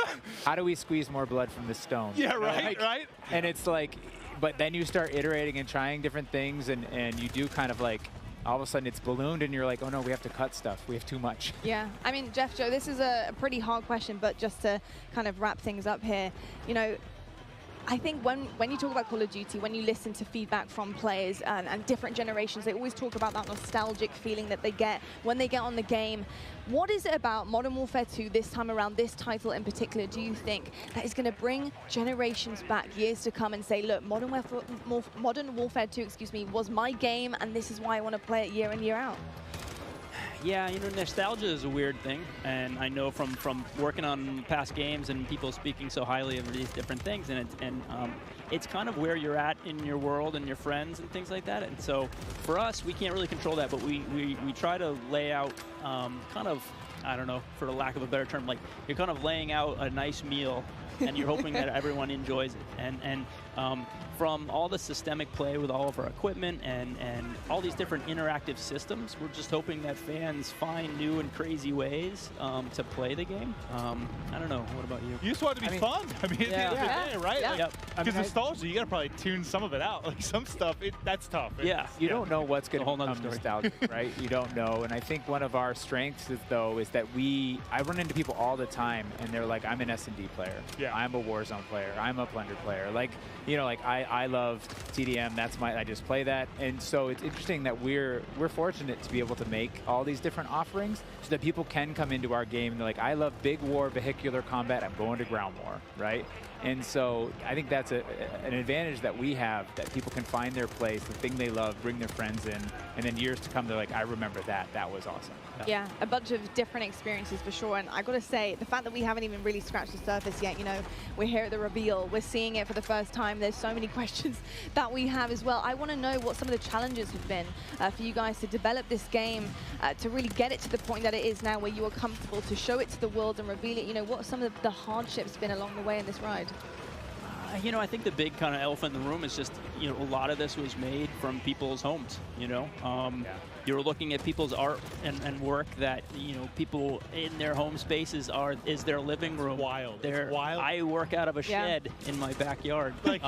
how do we squeeze more blood from this stone? Yeah, You know, right, like- right. And it's like, but then you start iterating and trying different things, and you do kind of like, all of a sudden it's ballooned, and you're like, oh no, we have to cut stuff. We have too much. Yeah, I mean, Jeff, Joe, this is a pretty hard question, but just to kind of wrap things up here, you know, I think when you talk about Call of Duty, when you listen to feedback from players and different generations, they always talk about that nostalgic feeling that they get when they get on the game. What is it about Modern Warfare 2 this time around, this title in particular, do you think that is going to bring generations back years to come and say, look, Modern Warfare 2, excuse me, was my game, and this is why I want to play it year in, year out? Yeah, you know, nostalgia is a weird thing, and I know from working on past games and people speaking so highly of these different things, and it's kind of where you're at in your world and your friends and things like that. And so for us, we can't really control that, but we try to lay out kind of, I don't know, for the lack of a better term, like you're kind of laying out a nice meal, and you're hoping that everyone enjoys it. And from all the systemic play with all of our equipment and all these different interactive systems, we're just hoping that fans find new and crazy ways to play the game. I don't know. What about you? You just want it to be fun. I mean, at the end of the day, right? Yeah. Like, Yep. Because nostalgia, you got to probably tune some of it out. Like some stuff, that's tough. Yeah. You don't know what's going to whole nother become story. nostalgic, right? You don't know. And I think one of our strengths is that I run into people all the time, and they're like, I'm an S&D player. Yeah. I'm a Warzone player. I'm a Plunder player. Like, you know, like I love TDM. I just play that. And so it's interesting that we're fortunate to be able to make all these different offerings so that people can come into our game and they're like, I love big war, vehicular combat. I'm going to ground war, right? And so I think that's an advantage that we have, that people can find their place, the thing they love, bring their friends in, and then years to come, they're like, I remember that. That was awesome. Yeah, a bunch of different experiences for sure. And I got to say, the fact that we haven't even really scratched the surface yet, you know, we're here at the reveal, we're seeing it for the first time. There's so many questions that we have as well. I want to know what some of the challenges have been for you guys to develop this game, to really get it to the point that it is now where you are comfortable to show it to the world and reveal it. You know, what are some of the hardships been along the way in this ride? You know, I think the big kind of elephant in the room is just, you know, a lot of this was made from people's homes, you know. You're looking at people's art and work that, you know, people in their home spaces is their living room. Wild. I work out of a shed in my backyard. Like,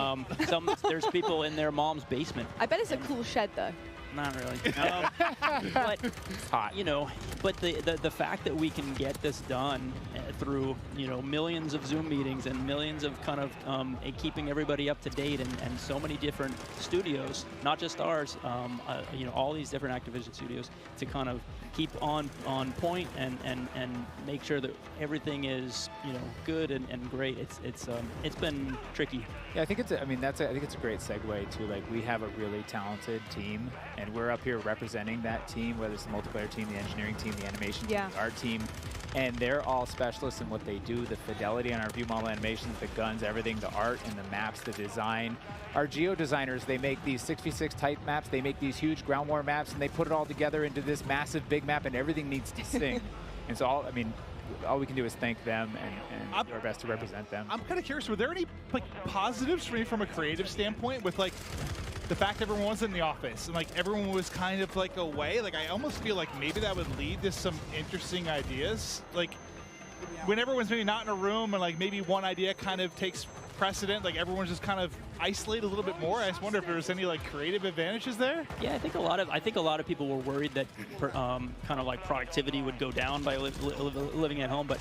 there's people in their mom's basement. I bet it's a cool shed, though. Not really. But it's hot. You know, but the fact that we can get this done through, you know, millions of Zoom meetings and millions of kind of keeping everybody up to date and so many different studios, not just ours, you know, all these different Activision studios to kind of keep on point and make sure that everything is, you know, good and great. It's been tricky. Yeah, I think I think it's a great segue to, like, we have a really talented team, and we're up here representing that team, whether it's the multiplayer team, the engineering team, the animation team, the art team, and they're all specialists in what they do. The fidelity on our view model animations, the guns, everything, the art and the maps, the design. Our geo designers, they make these 6v6 type maps, they make these huge ground war maps, and they put it all together into this massive big map, and everything needs to sing. And so all we can do is thank them and do our best to represent them. I'm kind of curious, were there any like positives for me from a creative standpoint with like the fact everyone was in the office and like everyone was kind of like away? Like I almost feel like maybe that would lead to some interesting ideas. Like when everyone's maybe not in a room and like maybe one idea kind of takes precedent, like everyone's just kind of isolated a little bit more. I just wonder if there was any like creative advantages there. Yeah, I think a lot of people were worried that kind of like productivity would go down by living at home, but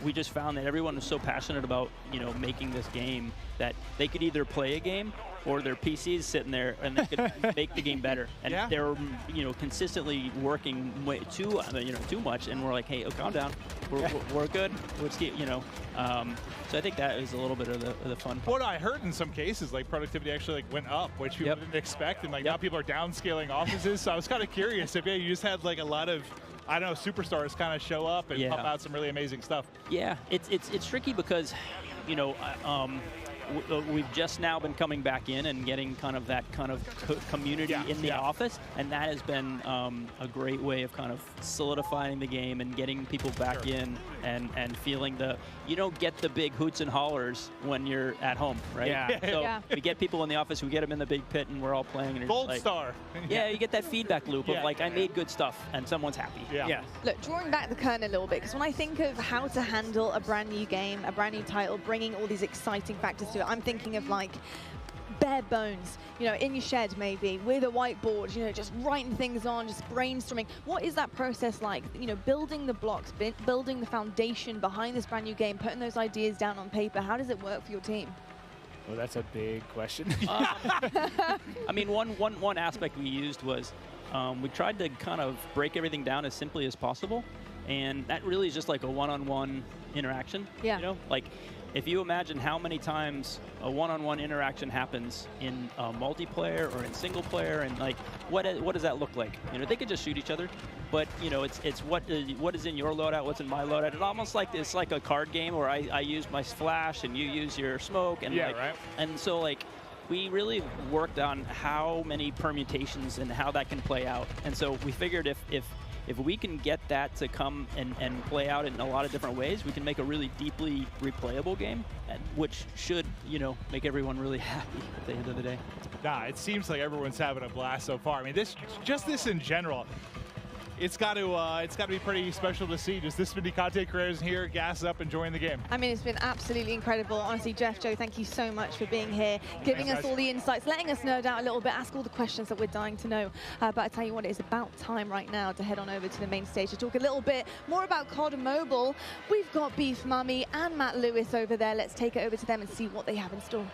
we just found that everyone was so passionate about, you know, making this game that they could either play a game or their PCs sitting there and they could make the game better. And they're, you know, consistently working way too much, and we're like, hey, calm down, we're good. Let's get, you know. So I think that is a little bit of the fun part. What I heard in some cases, like productivity actually like went up, which people didn't expect, and like now people are downscaling offices. So I was kind of curious if you just had like a lot of, I don't know, superstars kind of show up and pump out some really amazing stuff. Yeah, it's tricky because, you know, we've just now been coming back in and getting kind of that kind of community in the office, and that has been a great way of kind of solidifying the game and getting people back in and feeling you don't get the big hoots and hollers when you're at home, right? Yeah. So we get people in the office, we get them in the big pit, and we're all playing. And Gold like, star. Yeah, you get that feedback loop of like, I made good stuff, and someone's happy. Yeah. Look, drawing back the curtain a little bit, because when I think of how to handle a brand new game, a brand new title, bringing all these exciting factors to it, I'm thinking of like bare bones, you know, in your shed maybe, with a whiteboard, you know, just writing things on, just brainstorming. What is that process like? You know, building the blocks, building the foundation behind this brand new game, putting those ideas down on paper. How does it work for your team? Well, that's a big question. I mean, one aspect we used was we tried to kind of break everything down as simply as possible, and that really is just like a one-on-one interaction. Yeah. You know, like if you imagine how many times a one-on-one interaction happens in multiplayer or in single player, and like what does that look like? You know, they could just shoot each other, but you know, it's what is in your loadout, what's in my loadout. It's almost like it's like a card game where I use my flash and you use your smoke, and and so like we really worked on how many permutations and how that can play out. And so we figured if we can get that to come and play out in a lot of different ways, we can make a really deeply replayable game, which should, you know, make everyone really happy at the end of the day. Nah, it seems like everyone's having a blast so far. I mean, this in general, it's got to be pretty special to see just this many content creators here, gassed up, enjoying the game. I mean, it's been absolutely incredible. Honestly, Jeff, Joe, thank you so much for being here, giving us all the insights, letting us nerd out a little bit, ask all the questions that we're dying to know. But I tell you what, it is about time right now to head on over to the main stage to talk a little bit more about COD Mobile. We've got Beef Mummy and Matt Lewis over there. Let's take it over to them and see what they have in store.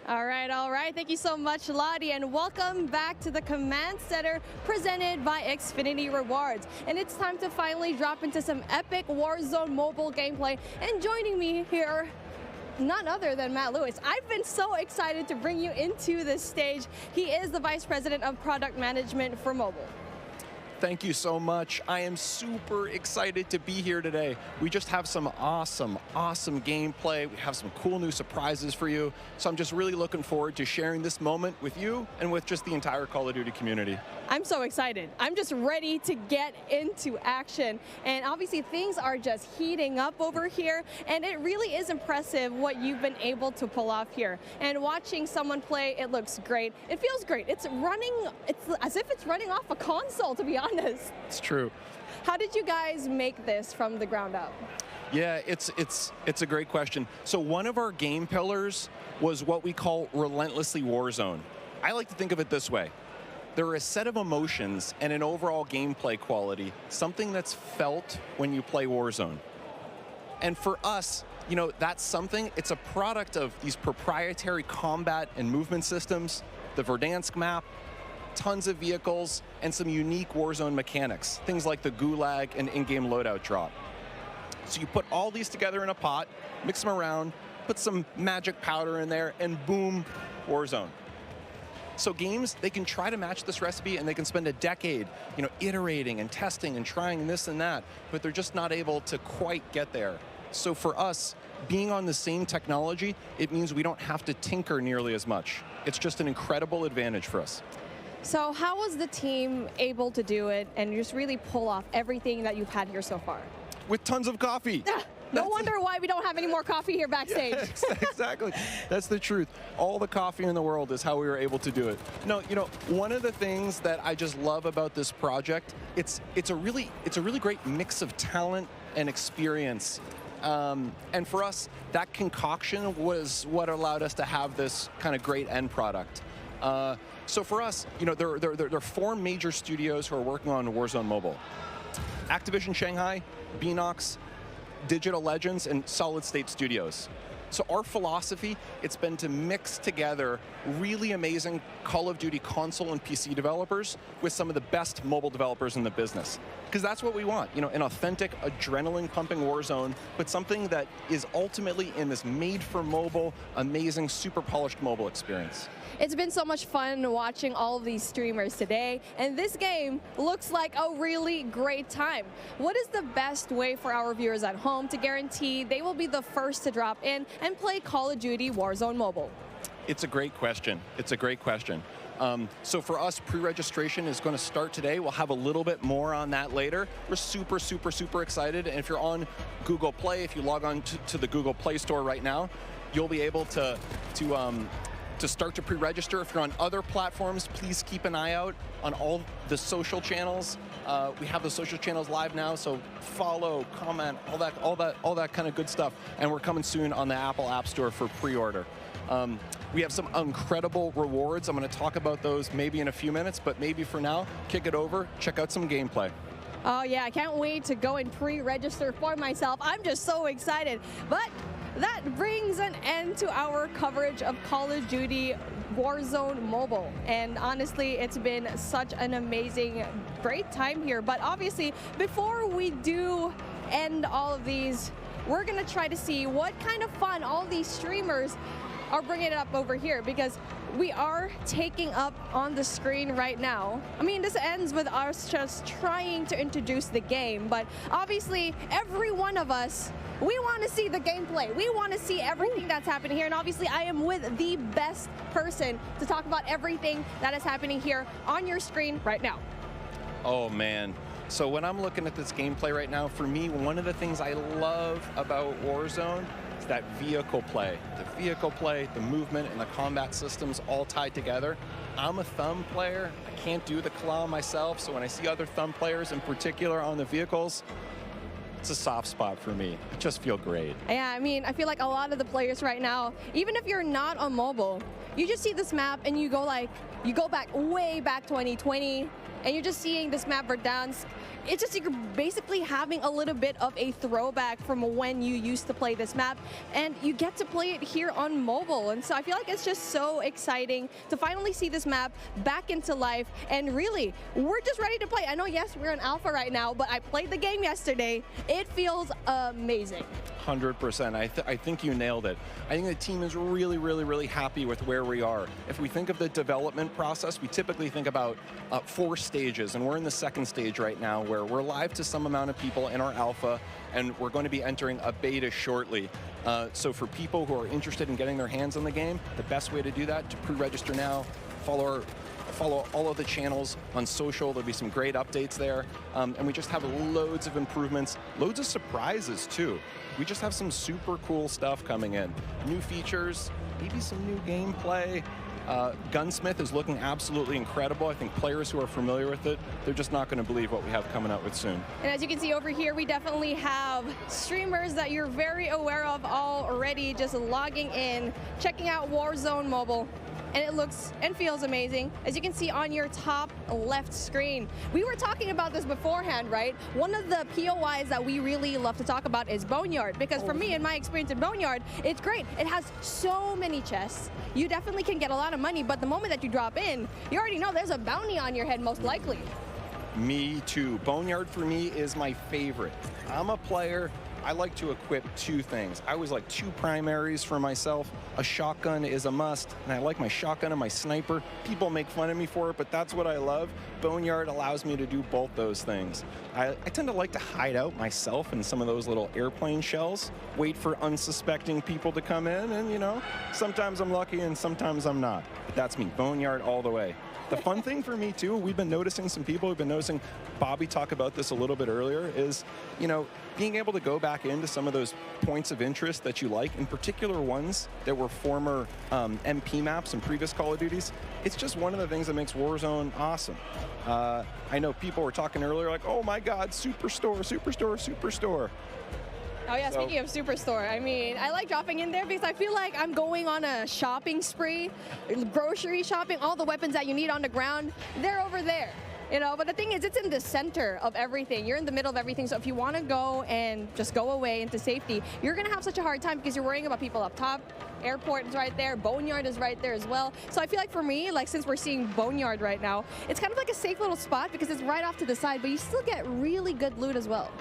All right. Thank you so much, Lottie, and welcome back to the Command Center presented by Xfinity Rewards. And it's time to finally drop into some epic Warzone mobile gameplay. And joining me here, none other than Matt Lewis. I've been so excited to bring you into this stage. He is the Vice President of Product Management for mobile. Thank you so much. I am super excited to be here today. We just have some awesome gameplay. We have some cool new surprises for you. So I'm just really looking forward to sharing this moment with you and with just the entire Call of Duty community. I'm so excited. I'm just ready to get into action. And obviously things are just heating up over here. And it really is impressive what you've been able to pull off here. And watching someone play, it looks great. It feels great. It's as if it's running off a console, to be honest. It's true. How did you guys make this from the ground up? Yeah, it's a great question. So one of our game pillars was what we call Relentlessly Warzone. I like to think of it this way. There are a set of emotions and an overall gameplay quality, something that's felt when you play Warzone. And for us, you know, that's something, it's a product of these proprietary combat and movement systems, the Verdansk map, tons of vehicles, and some unique Warzone mechanics, things like the Gulag and in-game loadout drop. So you put all these together in a pot, mix them around, put some magic powder in there, and boom, Warzone. So games, they can try to match this recipe and they can spend a decade, you know, iterating and testing and trying this and that, but they're just not able to quite get there. So for us, being on the same technology, it means we don't have to tinker nearly as much. It's just an incredible advantage for us. So how was the team able to do it and just really pull off everything that you've had here so far? With tons of coffee. No wonder why we don't have any more coffee here backstage. Yeah, exactly. That's the truth. All the coffee in the world is how we were able to do it. No, you know, one of the things that I just love about this project, it's a really great mix of talent and experience. And for us, that concoction was what allowed us to have this kind of great end product. So for us, you know, there are 4 major studios who are working on Warzone Mobile. Activision Shanghai, Beenox, Digital Legends, and Solid State Studios. So our philosophy, it's been to mix together really amazing Call of Duty console and PC developers with some of the best mobile developers in the business. Because that's what we want, you know, an authentic, adrenaline-pumping Warzone, but something that is ultimately in this made-for-mobile, amazing, super polished mobile experience. It's been so much fun watching all of these streamers today, and this game looks like a really great time. What is the best way for our viewers at home to guarantee they will be the first to drop in and play Call of Duty Warzone Mobile? It's a great question. It's a great question. So for us, pre-registration is going to start today. We'll have a little bit more on that later. We're super, super, super excited. And if you're on Google Play, if you log on to the Google Play Store right now, you'll be able to start to pre-register. If you're on other platforms, please keep an eye out on all the social channels. We have the social channels live now, so follow, comment, all that kind of good stuff. And we're coming soon on the Apple App Store for pre-order. We have some incredible rewards. I'm going to talk about those maybe in a few minutes, but maybe for now, kick it over, check out some gameplay. Oh yeah, I can't wait to go and pre-register for myself. I'm just so excited. But that brings an end to our coverage of Call of Duty Warzone Mobile. And honestly, it's been such an amazing, great time here. But obviously, before we do end all of these, we're going to try to see what kind of fun all these streamers are bringing it up over here, because we are taking up on the screen right now. I mean, this ends with us just trying to introduce the game, but obviously every one of us, we want to see the gameplay. We want to see everything that's happening here, and obviously I am with the best person to talk about everything that is happening here on your screen right now. Oh man. So when I'm looking at this gameplay right now, for me, one of the things I love about Warzone is that vehicle play. The vehicle play, the movement, and the combat systems all tied together. I'm a thumb player. I can't do the claw myself, so when I see other thumb players, in particular on the vehicles, it's a soft spot for me. I just feel great. Yeah, I mean, I feel like a lot of the players right now, even if you're not on mobile, you just see this map and you go back way back 2020, and you're just seeing this map Verdansk. It's just you're basically having a little bit of a throwback from when you used to play this map, and you get to play it here on mobile. And so I feel like it's just so exciting to finally see this map back into life, and really, we're just ready to play. I know, yes, we're in alpha right now, but I played the game yesterday. It feels amazing. 100%. I think you nailed it. I think the team is really, really, really happy with where we are. If we think of the development process, we typically think about 4 stages, and we're in the 2nd stage right now, where we're live to some amount of people in our alpha, and we're going to be entering a beta shortly. So for people who are interested in getting their hands on the game, the best way to do that, to pre-register now, follow all of the channels on social. There'll be some great updates there. And we just have loads of improvements, loads of surprises too. We just have some super cool stuff coming in. New features, maybe some new gameplay. Gunsmith is looking absolutely incredible. I think players who are familiar with it, they're just not going to believe what we have coming out with soon. And as you can see over here, we definitely have streamers that you're very aware of already just logging in, checking out Warzone Mobile. And it looks and feels amazing, as you can see on your top left screen. We were talking about this beforehand, right? One of the POIs that we really love to talk about is Boneyard, because for me, in my experience in Boneyard, it's great. It has so many chests. You definitely can get a lot of money, but the moment that you drop in, you already know there's a bounty on your head, most likely. Me too. Boneyard for me is my favorite. I'm a player. I like to equip 2 things. I always like 2 primaries for myself. A shotgun is a must, and I like my shotgun and my sniper. People make fun of me for it, but that's what I love. Boneyard allows me to do both those things. I tend to like to hide out myself in some of those little airplane shells, wait for unsuspecting people to come in, and you know, sometimes I'm lucky and sometimes I'm not. But that's me, Boneyard all the way. The fun thing for me too, we've been noticing Bobby talk about this a little bit earlier, is, you know, being able to go back into some of those points of interest that you like, in particular ones that were former MP maps and previous Call of Duties. It's just one of the things that makes Warzone awesome. I know people were talking earlier like, oh my God, Superstore, Superstore, Superstore. Oh yeah, speaking of Superstore, I mean, I like dropping in there because I feel like I'm going on a shopping spree, grocery shopping, all the weapons that you need on the ground, they're over there. You know, but the thing is, it's in the center of everything. You're in the middle of everything. So if you want to go and just go away into safety, you're going to have such a hard time because you're worrying about people up top. Airport is right there. Boneyard is right there as well. So I feel like for me, like since we're seeing Boneyard right now, it's kind of like a safe little spot because it's right off to the side, but you still get really good loot as well.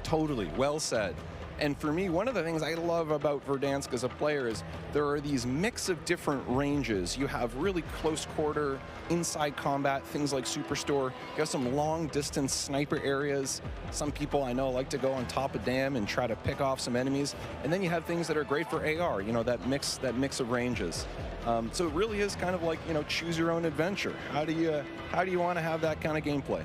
Totally, well said. And for me, one of the things I love about Verdansk as a player is there are these mix of different ranges. You have really close quarter, inside combat, things like Superstore. You have some long distance sniper areas. Some people I know like to go on top of dam and try to pick off some enemies. And then you have things that are great for AR, you know, that mix of ranges. So it really is kind of like, you know, choose your own adventure. How do you want to have that kind of gameplay?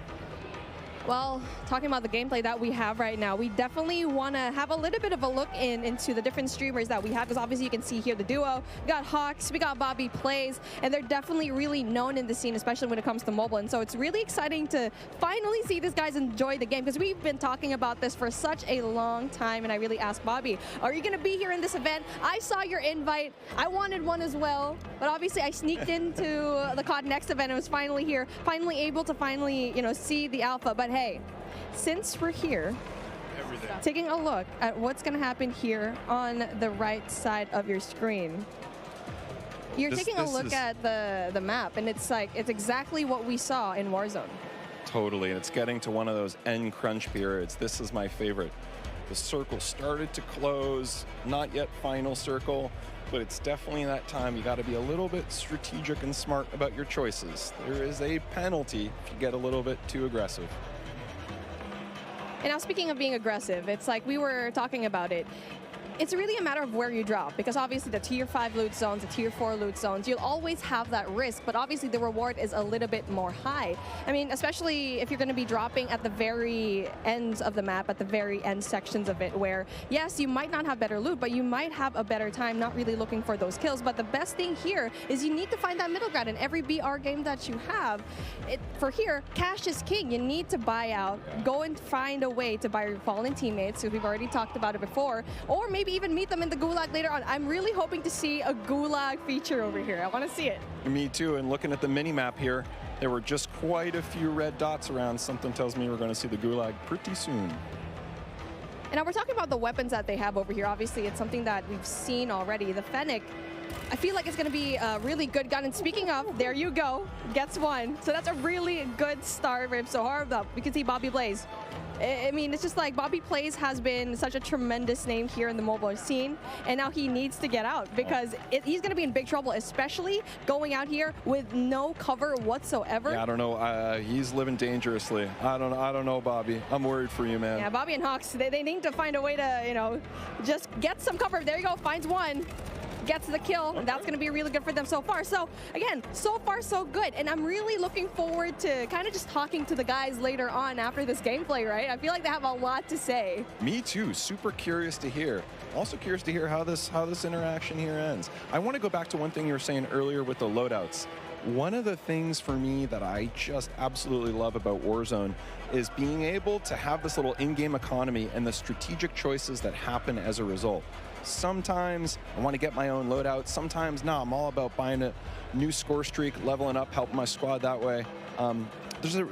Well, talking about the gameplay that we have right now, we definitely want to have a little bit of a look into the different streamers that we have, because obviously you can see here the duo. We got Hawks, we got Bobby Plays, and they're definitely really known in the scene, especially when it comes to mobile. And so it's really exciting to finally see these guys enjoy the game, because we've been talking about this for such a long time. And I really asked Bobby, are you going to be here in this event? I saw your invite. I wanted one as well, but obviously I sneaked into the COD Next event and was finally here, finally able to you know, see the alpha. But hey, since we're here, taking a look at what's going to happen here on the right side of your screen. You're taking a look at the map, and it's like, it's exactly what we saw in Warzone. Totally, and it's getting to one of those end crunch periods. This is my favorite. The circle started to close, not yet final circle, but it's definitely that time. You got to be a little bit strategic and smart about your choices. There is a penalty if you get a little bit too aggressive. And now, speaking of being aggressive, it's like we were talking about it. It's really a matter of where you drop, because obviously the tier 5 loot zones, the tier 4 loot zones, you'll always have that risk, but obviously the reward is a little bit more high. I mean, especially if you're going to be dropping at the very ends of the map, at the very end sections of it, where, yes, you might not have better loot, but you might have a better time not really looking for those kills. But the best thing here is you need to find that middle ground in every BR game that you have. For here, cash is king. You need to buy out, go and find a way to buy your fallen teammates, who we've already talked about it before, or maybe even meet them in the Gulag later on. I'm really hoping to see a Gulag feature over here. I want to see it. Me too, and looking at the mini-map here, there were just quite a few red dots around. Something tells me we're going to see the Gulag pretty soon. And now we're talking about the weapons that they have over here. Obviously, it's something that we've seen already. The Fennec, I feel like it's going to be a really good gun. And speaking of, there you go, gets one. So that's a really good start. So hard up. We can see Bobby Blaze. I mean, it's just like Bobby Plays has been such a tremendous name here in the mobile scene, and now he needs to get out, because he's going to be in big trouble, especially going out here with no cover whatsoever. Yeah, I don't know. He's living dangerously. I don't know, Bobby. I'm worried for you, man. Yeah, Bobby and Hawks, they need to find a way to, you know, just get some cover. There you go, finds one. Gets the kill, and that's going to be really good for them so far. So again, so far so good, and I'm really looking forward to kind of just talking to the guys later on after this gameplay, right? I feel like they have a lot to say. Me too, super curious to hear. Also curious to hear how this interaction here ends. I want to go back to one thing you were saying earlier with the loadouts. One of the things for me that I just absolutely love about Warzone is being able to have this little in-game economy and the strategic choices that happen as a result. Sometimes I want to get my own loadout. Sometimes, no, I'm all about buying a new score streak, leveling up, helping my squad that way. There's a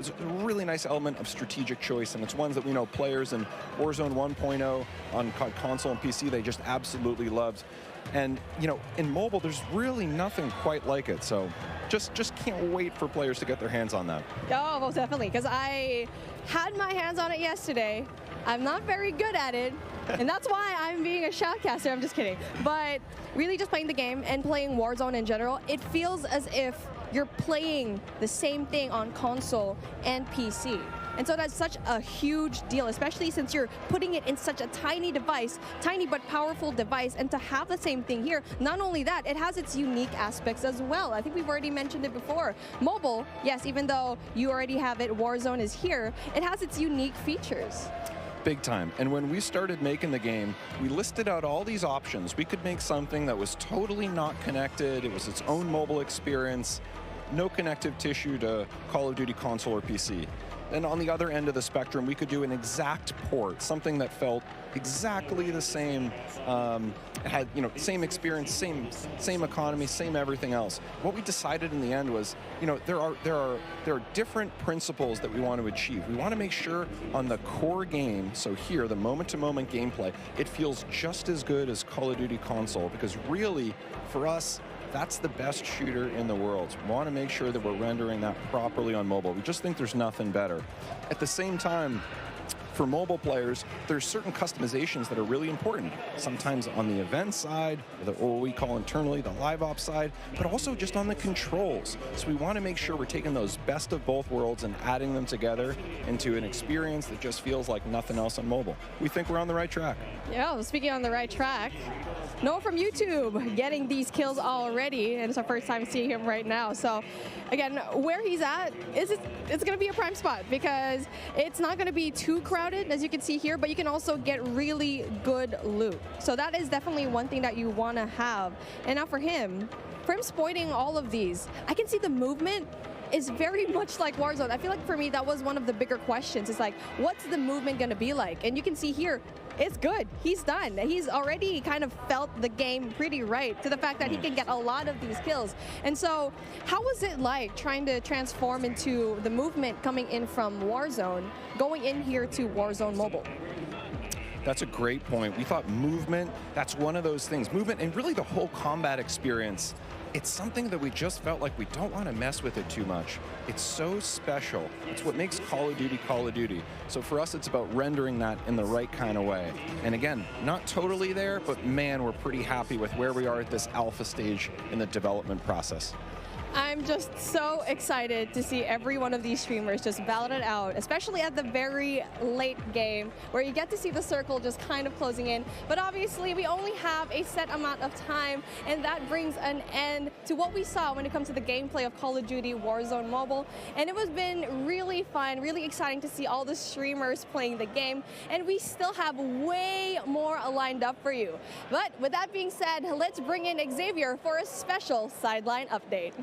really nice element of strategic choice, and it's ones that we know players in Warzone 1.0 on console and PC, they just absolutely loved. And, you know, in mobile, there's really nothing quite like it. So just can't wait for players to get their hands on that. Oh, most definitely, because I had my hands on it yesterday. I'm not very good at it, and that's why I'm being a shoutcaster. I'm just kidding. But really just playing the game and playing Warzone in general, it feels as if you're playing the same thing on console and PC. And so that's such a huge deal, especially since you're putting it in such a tiny device, tiny but powerful device, and to have the same thing here. Not only that, it has its unique aspects as well. I think we've already mentioned it before. Mobile, yes, even though you already have it, Warzone is here, it has its unique features. Big time. And when we started making the game, we listed out all these options. We could make something that was totally not connected. It was its own mobile experience, no connective tissue to Call of Duty console or PC. And on the other end of the spectrum, we could do an exact port, something that felt exactly the same, had, you know, same experience, same economy, same everything else. What we decided in the end was, you know, there are different principles that we want to achieve. We want to make sure on the core game, so here, the moment-to-moment gameplay, it feels just as good as Call of Duty console, because really, for us, that's the best shooter in the world. We want to make sure that we're rendering that properly on mobile. We just think there's nothing better. At the same time, For mobile players, there's certain customizations that are really important. Sometimes on the event side, or what we call internally the live ops side, but also just on the controls. So we want to make sure we're taking those best of both worlds and adding them together into an experience that just feels like nothing else on mobile. We think we're on the right track. Yeah, well, speaking on the right track, Noah from YouTube getting these kills already, and it's our first time seeing him right now. So again, where he's at, it's going to be a prime spot because it's not going to be too crowded, as you can see here, but you can also get really good loot. So that is definitely one thing that you want to have. And now for him exploiting all of these, I can see the movement is very much like Warzone. I feel like for me, that was one of the bigger questions. It's like, what's the movement going to be like? And you can see here, it's good. He's done. He's already kind of felt the game pretty right to the fact that he can get a lot of these kills. And so how was it like trying to transform into the movement coming in from Warzone, going in here to Warzone Mobile? That's a great point. We thought movement, that's one of those things. Movement and really the whole combat experience, it's something that we just felt like we don't want to mess with it too much. It's so special. It's what makes Call of Duty Call of Duty. So for us, it's about rendering that in the right kind of way. And again, not totally there, but man, we're pretty happy with where we are at this alpha stage in the development process. I'm just so excited to see every one of these streamers just battle it out, especially at the very late game where you get to see the circle just kind of closing in. But obviously, we only have a set amount of time, and that brings an end to what we saw when it comes to the gameplay of Call of Duty Warzone Mobile. And it has been really fun, really exciting to see all the streamers playing the game, and we still have way more lined up for you. But with that being said, let's bring in Xavier for a special sideline update.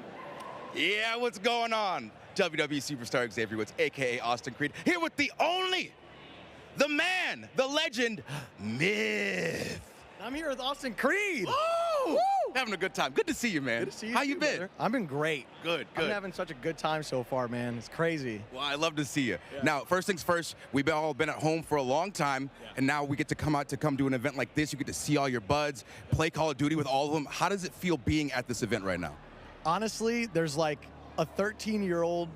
Yeah, what's going on? WWE superstar Xavier Woods, aka Austin Creed, here with the only, the man, the legend, Myth. I'm here with Austin Creed. Woo! Having a good time. Good to see you, man. Good to see you. How you been? Brother. I've been great. Good. I'm having such a good time so far, man. It's crazy. Well, I love to see you. Yeah. Now, first things first, we've all been at home for a long time, and now we get to come out to come do an event like this. You get to see all your buds, play Call of Duty with all of them. How does it feel being at this event right now? Honestly, there's like a 13-year-old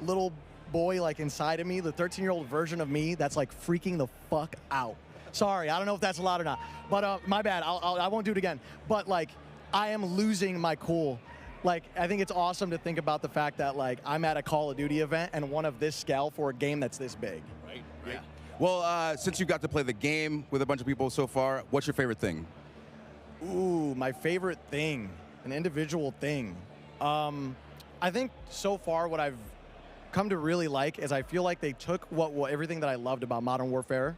little boy like inside of me, the 13-year-old version of me that's like freaking the fuck out. Sorry, I don't know if that's allowed or not, but my bad, I won't do it again. But like, I am losing my cool. Like, I think it's awesome to think about the fact that like I'm at a Call of Duty event and one of this scale for a game that's this big. Right. Yeah. Well, since you got to play the game with a bunch of people so far, what's your favorite thing? Ooh, my favorite thing, an individual thing. I think so far what I've come to really like is I feel like they took everything that I loved about Modern Warfare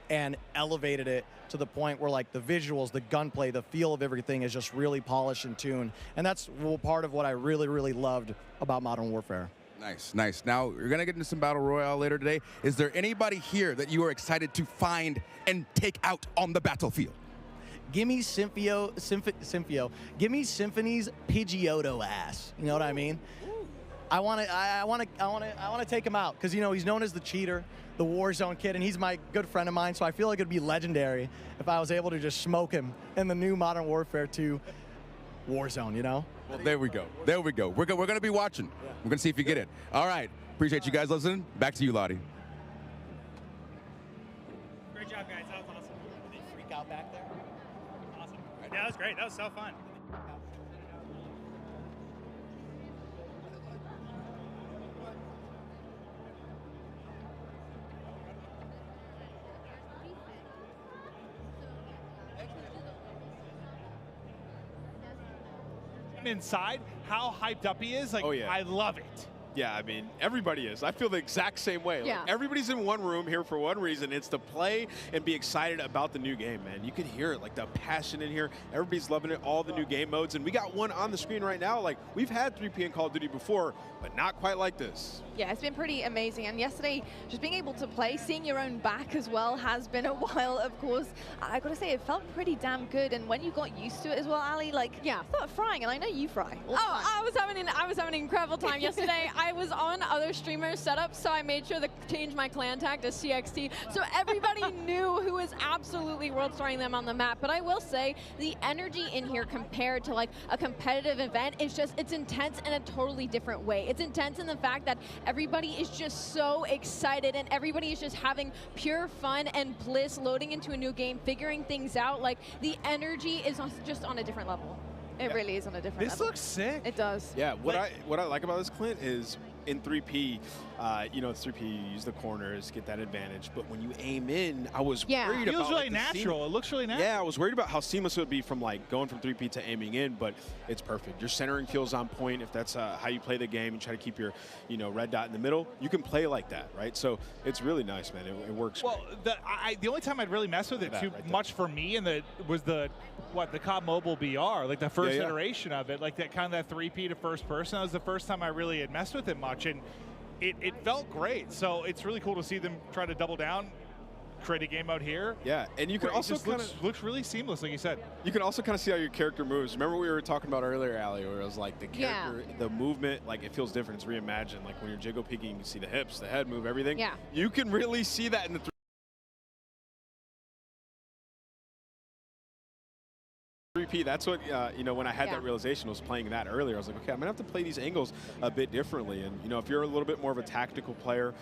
and elevated it to the point where like the visuals, the gunplay, the feel of everything is just really polished and tuned. And that's part of what I really loved about Modern Warfare. Nice, nice. Now, you're going to get into some Battle Royale later today. Is there anybody here that you are excited to find and take out on the battlefield? Give me Symphio. Give me Symphony's Pidgeotto ass. You know what I mean? I want to take him out because, you know, he's known as the cheater, the Warzone kid, and he's my good friend of mine. So I feel like it'd be legendary if I was able to just smoke him in the new Modern Warfare 2 Warzone. You know? Well, there we go. There we go. We're going to be watching. Yeah. We're going to see if you get it. All right. Appreciate you guys listening. Back to you, Lottie. Great job, guys. That was awesome. Did they freak out back there? Awesome. Yeah, that was great. That was so fun. Inside, how hyped up he is, like, oh, yeah. I love it. Yeah, I mean, everybody is. I feel the exact same way. Yeah. Like, everybody's in one room here for one reason. It's to play and be excited about the new game, man. You can hear it, like the passion in here. Everybody's loving it, all the new game modes. And we got one on the screen right now. Like, we've had 3P in Call of Duty before, but not quite like this. Yeah, it's been pretty amazing. And yesterday, just being able to play, seeing your own back as well has been a while, of course. I got to say, it felt pretty damn good. And when you got used to it as well, Ali, like, yeah, start frying. And I know you fry. I was having an incredible time yesterday. I was on other streamers' setups, so I made sure to change my clan tag to CXT, so everybody knew who was absolutely world starring them on the map. But I will say, the energy in here compared to like a competitive event is just, it's intense in a totally different way. It's intense in the fact that everybody is just so excited and everybody is just having pure fun and bliss loading into a new game, figuring things out. Like, the energy is just on a different level. It really is on a different level. This looks sick. It does. Yeah, what I like about this, Clint, is in 3P, you know, it's 3P, you use the corners, get that advantage. But when you aim in, I was worried about. It feels really natural. It looks really natural. Yeah, I was worried about how seamless it would be from like going from 3P to aiming in, but it's perfect. Your centering feels on point. If that's how you play the game, you try to keep your, you know, red dot in the middle, you can play like that, right? So it's really nice, man. It works. Well, the only time I'd really mess with it too much for me was the COD Mobile BR, like the first iteration of it, like that kind of that 3P to first person. That was the first time I really had messed with it much, and it felt great. So it's really cool to see them try to double down, create a game out here. Yeah, and you can also kind of looks really seamless, like you said. You can also kind of see how your character moves. Remember we were talking about earlier, Ali, where it was like the character, the movement, like it feels different. It's reimagined. Like when you're jiggle peeking, you can see the hips, the head move, everything. Yeah. You can really see that in the 3P, that's what, you know, when I had that realization, I was playing that earlier, I was like, okay, I'm going to have to play these angles a bit differently. And, you know, if you're a little bit more of a tactical player,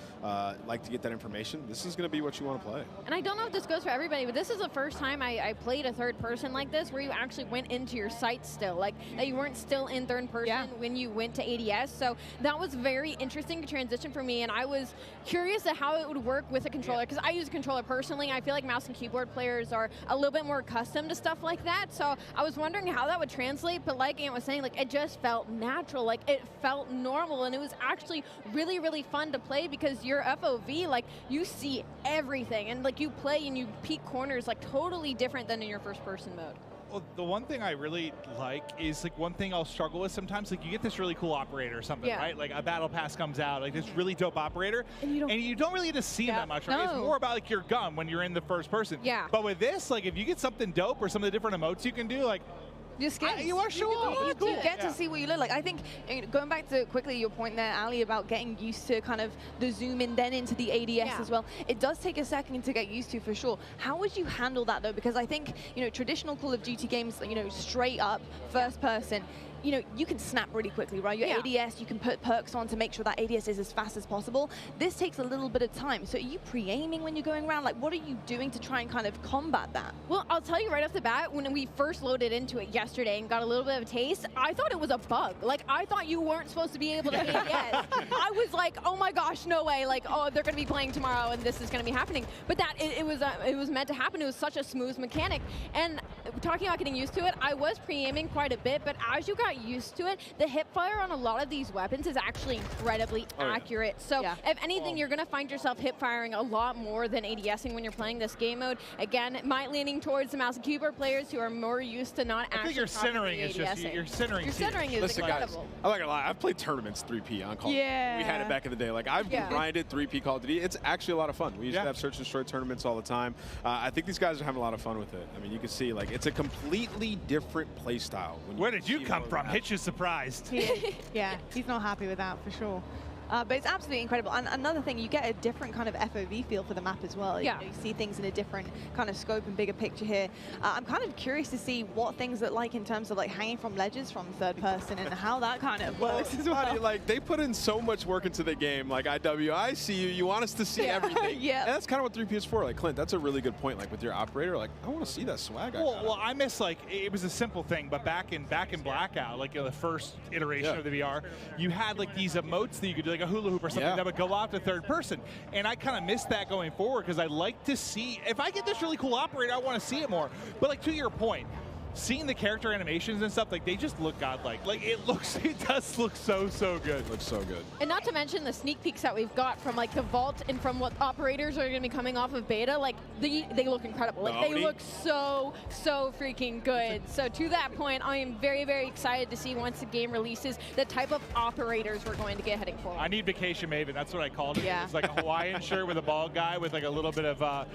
like to get that information, this is going to be what you want to play. And I don't know if this goes for everybody, but this is the first time I played a third person like this, where you actually went into your sights still, like that you weren't still in third person when you went to ADS. So that was very interesting to transition for me, and I was curious at how it would work with a controller, because I use a controller personally. I feel like mouse and keyboard players are a little bit more accustomed to stuff like that. So I was wondering how that would translate, but like Ant was saying, like it just felt natural, like it felt normal, and it was actually really, really fun to play because your FOV, like you see everything, and like you play and you peek corners like totally different than in your first person mode. Well, the one thing I really like is like one thing I'll struggle with sometimes, like you get this really cool operator or something, right? Like a battle pass comes out, like this really dope operator, and you don't really get to see him that much, right? It's more about like your gun when you're in the first person. Yeah. But with this, like if you get something dope or some of the different emotes you can do, like your skins. You want to show off. You get to see what you look like. I think, going back to quickly your point there, Ali, about getting used to kind of the zoom in then into the ADS as well. It does take a second to get used to, for sure. How would you handle that though? Because I think, you know, traditional Call of Duty games, you know, straight up first person, you know, you can snap really quickly, right? Your ADS, you can put perks on to make sure that ADS is as fast as possible. This takes a little bit of time. So are you pre-aiming when you're going around? Like, what are you doing to try and kind of combat that? Well, I'll tell you right off the bat, when we first loaded into it yesterday and got a little bit of a taste, I thought it was a bug. Like, I thought you weren't supposed to be able to ADS. I was like, oh my gosh, no way. Like, oh, they're going to be playing tomorrow and this is going to be happening. But that, it was meant to happen. It was such a smooth mechanic. And talking about getting used to it, I was pre-aiming quite a bit, but as you got used to it, the hip fire on a lot of these weapons is actually incredibly accurate. So if anything, you're going to find yourself hip firing a lot more than ADSing when you're playing this game mode. Again, leaning towards the mouse and keyboard players who are more used to not actually. I think your centering is just your centering. Your centering is incredible. Guys, I'm not gonna lie, I've played tournaments 3P on Call of Duty. We had it back in the day. Like I've grinded 3P Call of Duty. It's actually a lot of fun. We used to have search and destroy tournaments all the time. I think these guys are having a lot of fun with it. I mean, you can see like it's a completely different play style. Where did you come from? Hitch is surprised. Yeah, he's not happy with that for sure. But it's absolutely incredible. And another thing, you get a different kind of FOV feel for the map as well. You know, you see things in a different kind of scope and bigger picture here. I'm kind of curious to see what things look like in terms of like hanging from ledges from third person and how that kind of works as well. Like they put in so much work into the game. Like IW, I see you. You want us to see everything. And that's kind of what 3P is for. Like Clint, that's a really good point. Like with your operator, like I want to see that swag. Well, I miss like it was a simple thing, but back in Blackout, like the first iteration of the VR, you had like these emotes that you could do, like a hula hoop or something that would go out to third person. And I kind of miss that going forward because I like to see, if I get this really cool operator, I want to see it more. But like to your point, seeing the character animations and stuff, like they just look godlike. Like it does look so good. It looks so good. And not to mention the sneak peeks that we've got from like the vault and from what operators are going to be coming off of beta. Like they look incredible. Like they look so freaking good. So to that point, I am very, very excited to see once the game releases the type of operators we're going to get heading forward. I need Vacation Maven. That's what I called it. It's like a Hawaiian shirt with a bald guy with like a little bit of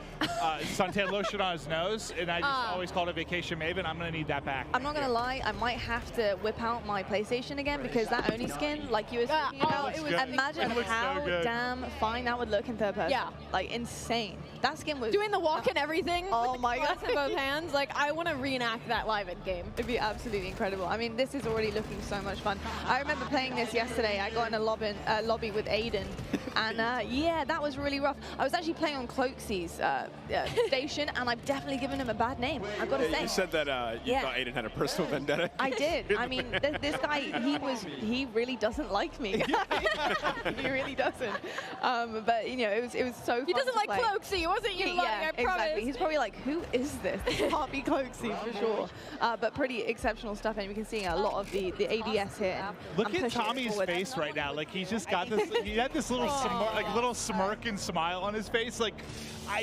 suntan lotion on his nose, and I just always called it Vacation Maven. I'm to need that back. I'm not going to lie, I might have to whip out my PlayStation again because that Oni skin, like you were speaking about, imagine how damn fine that would look in third person. Yeah. Like, insane. That skin was... Doing the walk and everything. Oh my god. In both hands. Like, I want to reenact that live in game. It'd be absolutely incredible. I mean, this is already looking so much fun. I remember playing this yesterday. I got in a lobby with Aiden. And yeah, that was really rough. I was actually playing on Cloaksy's station, and I've definitely given him a bad name, I've got to say. You said that you thought Aiden had a personal vendetta. I did. I mean, this guy, he really doesn't like me. He really doesn't. But you know, it was so fun. He doesn't like play. Cloaksy, wasn't you? Yeah, I promise. exactly. He's probably like, who is this? This can't be Cloaksy for sure. But pretty exceptional stuff, and we can see a lot of the ADS here. Look at Tommy's face right now. Like, he's just got this. He had this little little smirk and smile on his face. Like,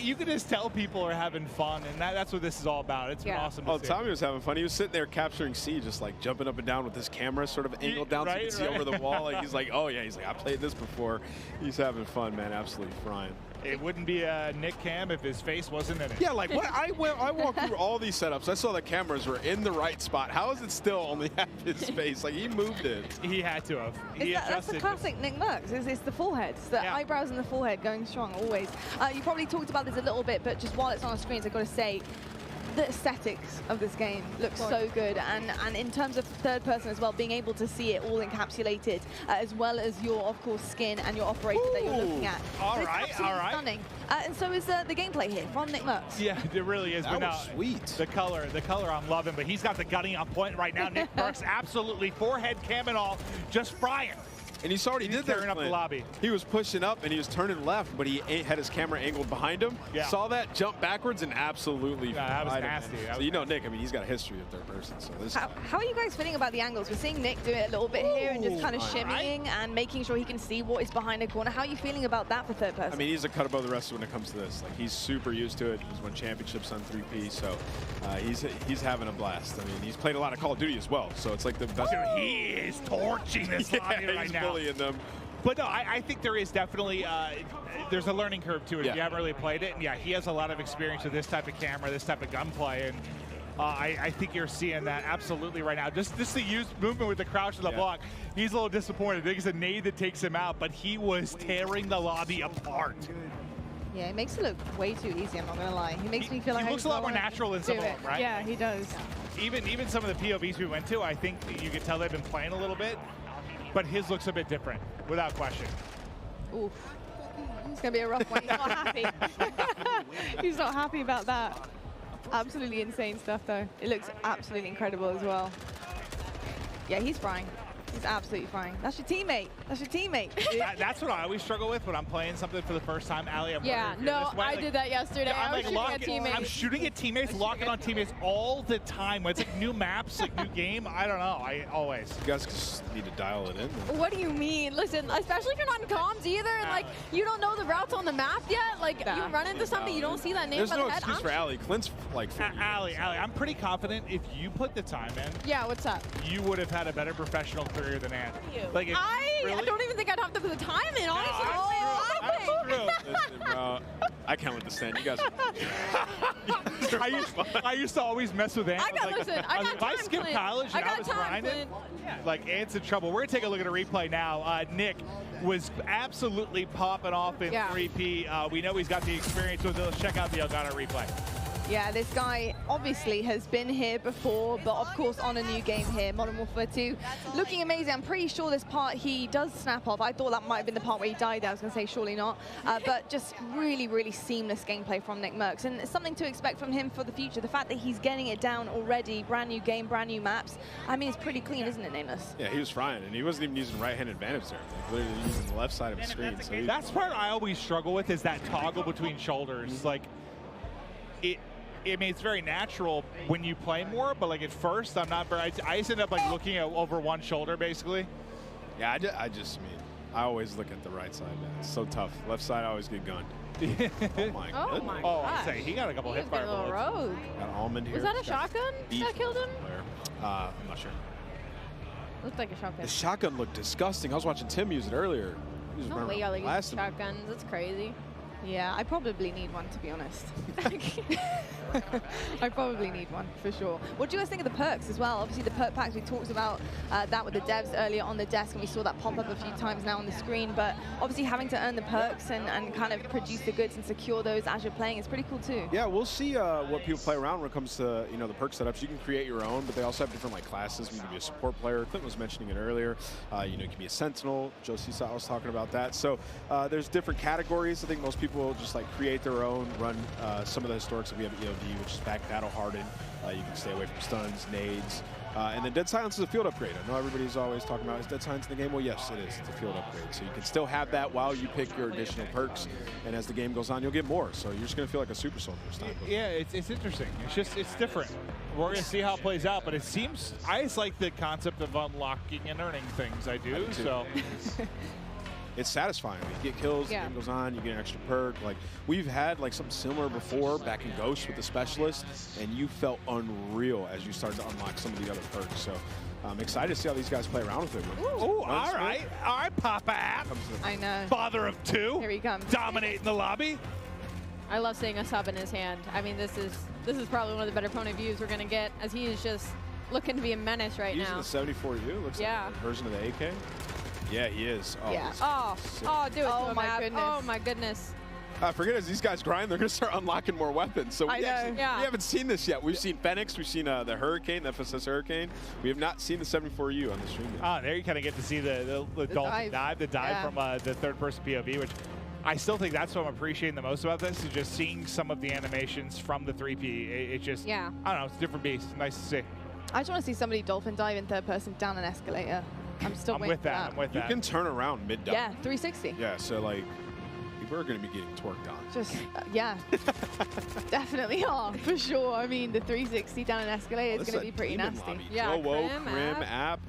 you can just tell people are having fun, and that's what this is all about. It's been awesome to see. Tommy was having fun. He was sitting there capturing C, just like jumping up and down with his camera sort of angled down so you can see over the wall. Like, he's like, oh yeah, he's like, I played this before. He's having fun, man. Absolutely frying. It wouldn't be a Nick Cam if his face wasn't in it. Yeah, like what I walked through all these setups. I saw the cameras were in the right spot. How is it still only half his face? Like, he moved it. He had to have. That's the classic Nick Mercs. It's the forehead. It's the eyebrows and the forehead going strong always. You probably talked about this a little bit, but just while it's on our screens, I've got to say, the aesthetics of this game look so good, and in terms of third person as well, being able to see it all encapsulated, as well as your, of course, skin and your operator that you're looking at. All right. Stunning. And so is the gameplay here from Nick Mercs. Yeah, it really is. That was sweet. The color I'm loving, but he's got the gunning on point right now. Nick Mercs absolutely forehead cam and all, just frying. And you saw what he did there, up the lobby. He was pushing up and he was turning left, but he had his camera angled behind him. Yeah. Saw that, jump backwards, and absolutely that was nasty. So you know Nick, I mean, he's got a history of third person. So this how are you guys feeling about the angles? We're seeing Nick do it a little bit here and just kind of shimmying and making sure he can see what is behind the corner. How are you feeling about that for third person? I mean, he's a cut above the rest when it comes to this. Like, he's super used to it. He's won championships on 3P, so he's having a blast. I mean, he's played a lot of Call of Duty as well, so it's like the best. He is torching this lobby right he's now. bullying them. But no, I think there is definitely there's a learning curve to it if you haven't really played it. And yeah, he has a lot of experience with this type of camera, this type of gunplay, and I think you're seeing that absolutely right now. Just the used movement with the crouch and the block. He's a little disappointed. I think it's a nade that takes him out, but he was tearing the lobby apart. Yeah, it makes it look way too easy, I'm not going to lie. He makes me feel like he looks a lot more natural than some of them, right? Yeah, he does. Even some of the POVs we went to, I think you could tell they've been playing a little bit. But his looks a bit different, without question. Oof. It's going to be a rough one. He's not happy. He's not happy about that. Absolutely insane stuff, though. It looks absolutely incredible as well. Yeah, he's frying. He's absolutely frying. That's your teammate. That's your teammate. That's what I always struggle with when I'm playing something for the first time. Allie, I'm I did that yesterday. I'm I'm shooting at teammates, locking on teammates all the time. It's like new maps, like new game. I don't know. I always. You guys just need to dial it in. What do you mean? Listen, especially if you're not in comms either, and like you don't know the routes on the map yet. Like you run into something, you don't see that name. There's by no the head. excuse for Allie. Clint's like. Allie, I'm pretty confident if you put the time in. Yeah, what's up? You would have had a better professional career than Ann. Like I don't even think I'd have to put the time in, honestly. I can't understand. You guys I used to always mess with Ant. If I skipped college and I was grinding, like Ant's in trouble. We're going to take a look at a replay now. Nick was absolutely popping off in 3P. We know he's got the experience with it. Let's check out the Elgato replay. Yeah, this guy obviously has been here before, but of course on a new game here, Modern Warfare 2. Looking amazing. I'm pretty sure this part he does snap off. I thought that might have been the part where he died there. I was going to say surely not. But just really, really seamless gameplay from Nick Mercs. And it's something to expect from him for the future. The fact that he's getting it down already, brand new game, brand new maps. I mean, it's pretty clean, isn't it, Nameless? Yeah, he was frying, and he wasn't even using right-hand advantage there. Like, literally using the left side of the screen. So that's part I always struggle with is that toggle between shoulders. Like, I mean, it's very natural when you play more, but like at first, I'm not very. I just end up like looking at over one shoulder, basically. Yeah, I always look at the right side. Man. It's so tough. Left side, I always get gunned. Oh my goodness. Oh, I say he got a couple hip fire bullets. Rogue. Got almond here. Was that a shotgun that killed him? I'm not sure. Looked like a shotgun. The shotgun looked disgusting. I was watching Tim use it earlier. No way y'all like shotguns. That's crazy. Yeah, I probably need one, to be honest. I probably need one, for sure. What do you guys think of the perks as well? Obviously, the perk packs, we talked about that with the devs earlier on the desk, and we saw that pop up a few times now on the screen. But obviously, having to earn the perks and kind of produce the goods and secure those as you're playing is pretty cool, too. Yeah, we'll see what people play around when it comes to, you know, the perk setups. You can create your own, but they also have different, like, classes. You can be a support player. Clint was mentioning it earlier. You know, you can be a sentinel. Josie was talking about that. So there's different categories. I think most people just, like, create their own, run some of the historics that we have at EOD, which is back battle hardened. You can stay away from stuns, nades. And then Dead Silence is a field upgrade. I know everybody's always talking about, is Dead Silence in the game? Well, yes, it is. It's a field upgrade. So you can still have that while you pick your additional perks. And as the game goes on, you'll get more. So you're just going to feel like a super soldier this time. Yeah, it's interesting. It's different. We're going to see how it plays out. But it seems, I just like the concept of unlocking and earning things. I do. So. It's satisfying. You get kills, the game goes on, you get an extra perk. Like, we've had like something similar before back in Ghost with the Specialist, and you felt unreal as you started to unlock some of the other perks. So I'm excited to see how these guys play around with it. Oh, all right, Papa App. I know. Father of two. Here he comes. Dominating the lobby. I love seeing a sub in his hand. I mean, this is probably one of the better point of views we're gonna get, as he is just looking to be a menace right now. Using the 74U, looks like a version of the AK. Yeah, he is. Oh, yeah. Do it to him, my Ab. goodness. Oh my goodness. Forget as these guys grind, they're going to start unlocking more weapons. So we haven't seen this yet. We've seen Fenix, we've seen the Hurricane, the FSS Hurricane. We have not seen the 74U on the stream yet. Ah, there you kind of get to see the Dolphin dive, from the third-person POV, which I still think that's what I'm appreciating the most about this, is just seeing some of the animations from the 3P. It just, I don't know, it's a different beast. Nice to see. I just want to see somebody dolphin dive in third person down an escalator. I'm still waiting for that. I'm with that. You can turn around mid-dive. Yeah, 360. Yeah, so like, people are going to be getting torqued on. Just, yeah. Definitely are, for sure. I mean, the 360 down an escalator is going to be pretty nasty. Lobby. Yeah, Krim, App.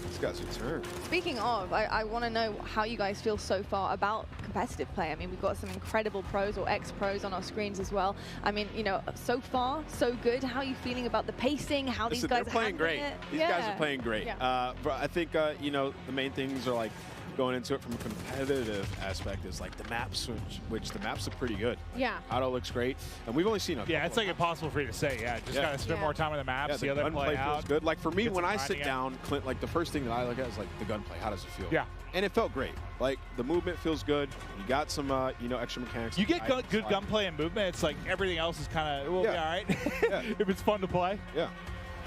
These guys are turned. Speaking of, I want to know how you guys feel so far about competitive play. I mean, we've got some incredible pros or ex-pros on our screens as well. I mean, you know, so far, so good. How are you feeling about the pacing? How these guys are playing great. These guys are playing great. Yeah. But I think, you know, the main things are like, going into it from a competitive aspect is like the maps, which the maps look pretty good. Yeah. Auto looks great, and we've only seen a it's like impossible for you to say. Yeah, just gotta spend more time on the maps, see how they play out. Feels good. Like for me, when I sit down, Clint, like the first thing that I look at is like the gunplay. How does it feel? Yeah. And it felt great. Like the movement feels good. You got some, you know, extra mechanics. You get good gunplay and movement. It's like everything else is kind of be all right if it's fun to play. Yeah.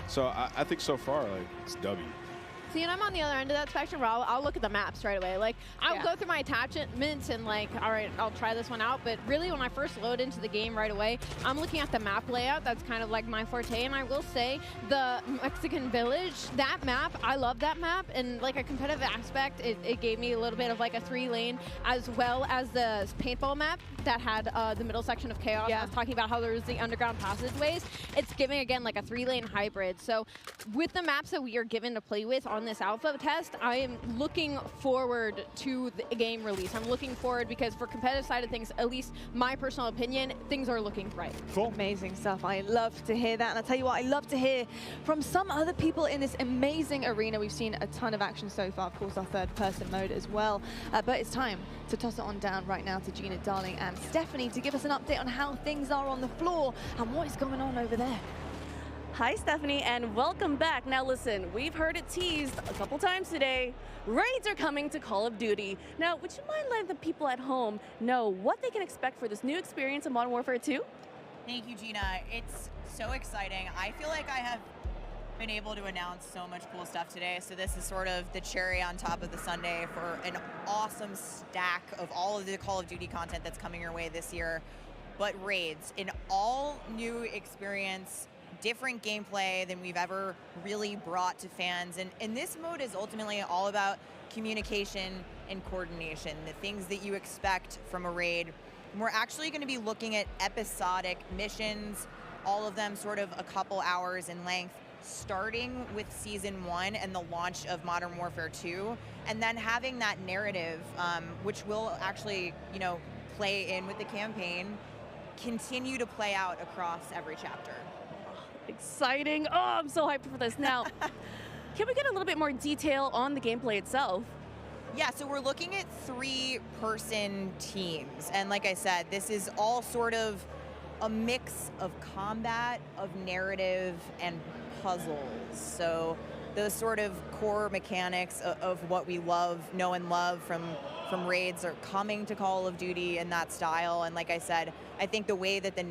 So I think so far, like it's W. See, and I'm on the other end of that spectrum where I'll look at the maps right away. Like, I'll go through my attachments and like, all right, I'll try this one out. But really, when I first load into the game right away, I'm looking at the map layout. That's kind of like my forte. And I will say, the Mexican Village, that map, I love that map. And like a competitive aspect, it gave me a little bit of like a 3-lane, as well as the paintball map that had the middle section of Chaos. I was talking about how there was the underground passageways. It's giving, again, like a 3-lane hybrid. So with the maps that we are given to play with on this alpha test, I am looking forward to the game release. I'm looking forward because for competitive side of things, at least my personal opinion, things are looking bright. Cool. Amazing stuff. I love to hear that. And I'll tell you what, I love to hear from some other people in this amazing arena. We've seen a ton of action so far, of course, our third-person mode as well. But it's time to toss it on down right now to Gina Darling and Stephanie to give us an update on how things are on the floor and what is going on over there. Hi, Stephanie, and welcome back. Now listen, we've heard it teased a couple times today. Raids are coming to Call of Duty. Now, would you mind letting the people at home know what they can expect for this new experience in Modern Warfare 2? Thank you, Gina. It's so exciting. I feel like I have been able to announce so much cool stuff today. So this is sort of the cherry on top of the sundae for an awesome stack of all of the Call of Duty content that's coming your way this year. But Raids, an all new experience, different gameplay than we've ever really brought to fans. And this mode is ultimately all about communication and coordination, the things that you expect from a raid. And we're actually going to be looking at episodic missions, all of them sort of a couple hours in length, starting with Season 1 and the launch of Modern Warfare 2, and then having that narrative, which will actually, you know, play in with the campaign, continue to play out across every chapter. Exciting. Oh, I'm so hyped for this. Now, can we get a little bit more detail on the gameplay itself? Yeah, so we're looking at 3-person teams. And like I said, this is all sort of a mix of combat, of narrative, and puzzles. So those sort of core mechanics of what we know and love from Raids are coming to Call of Duty in that style. And like I said, I think the way that the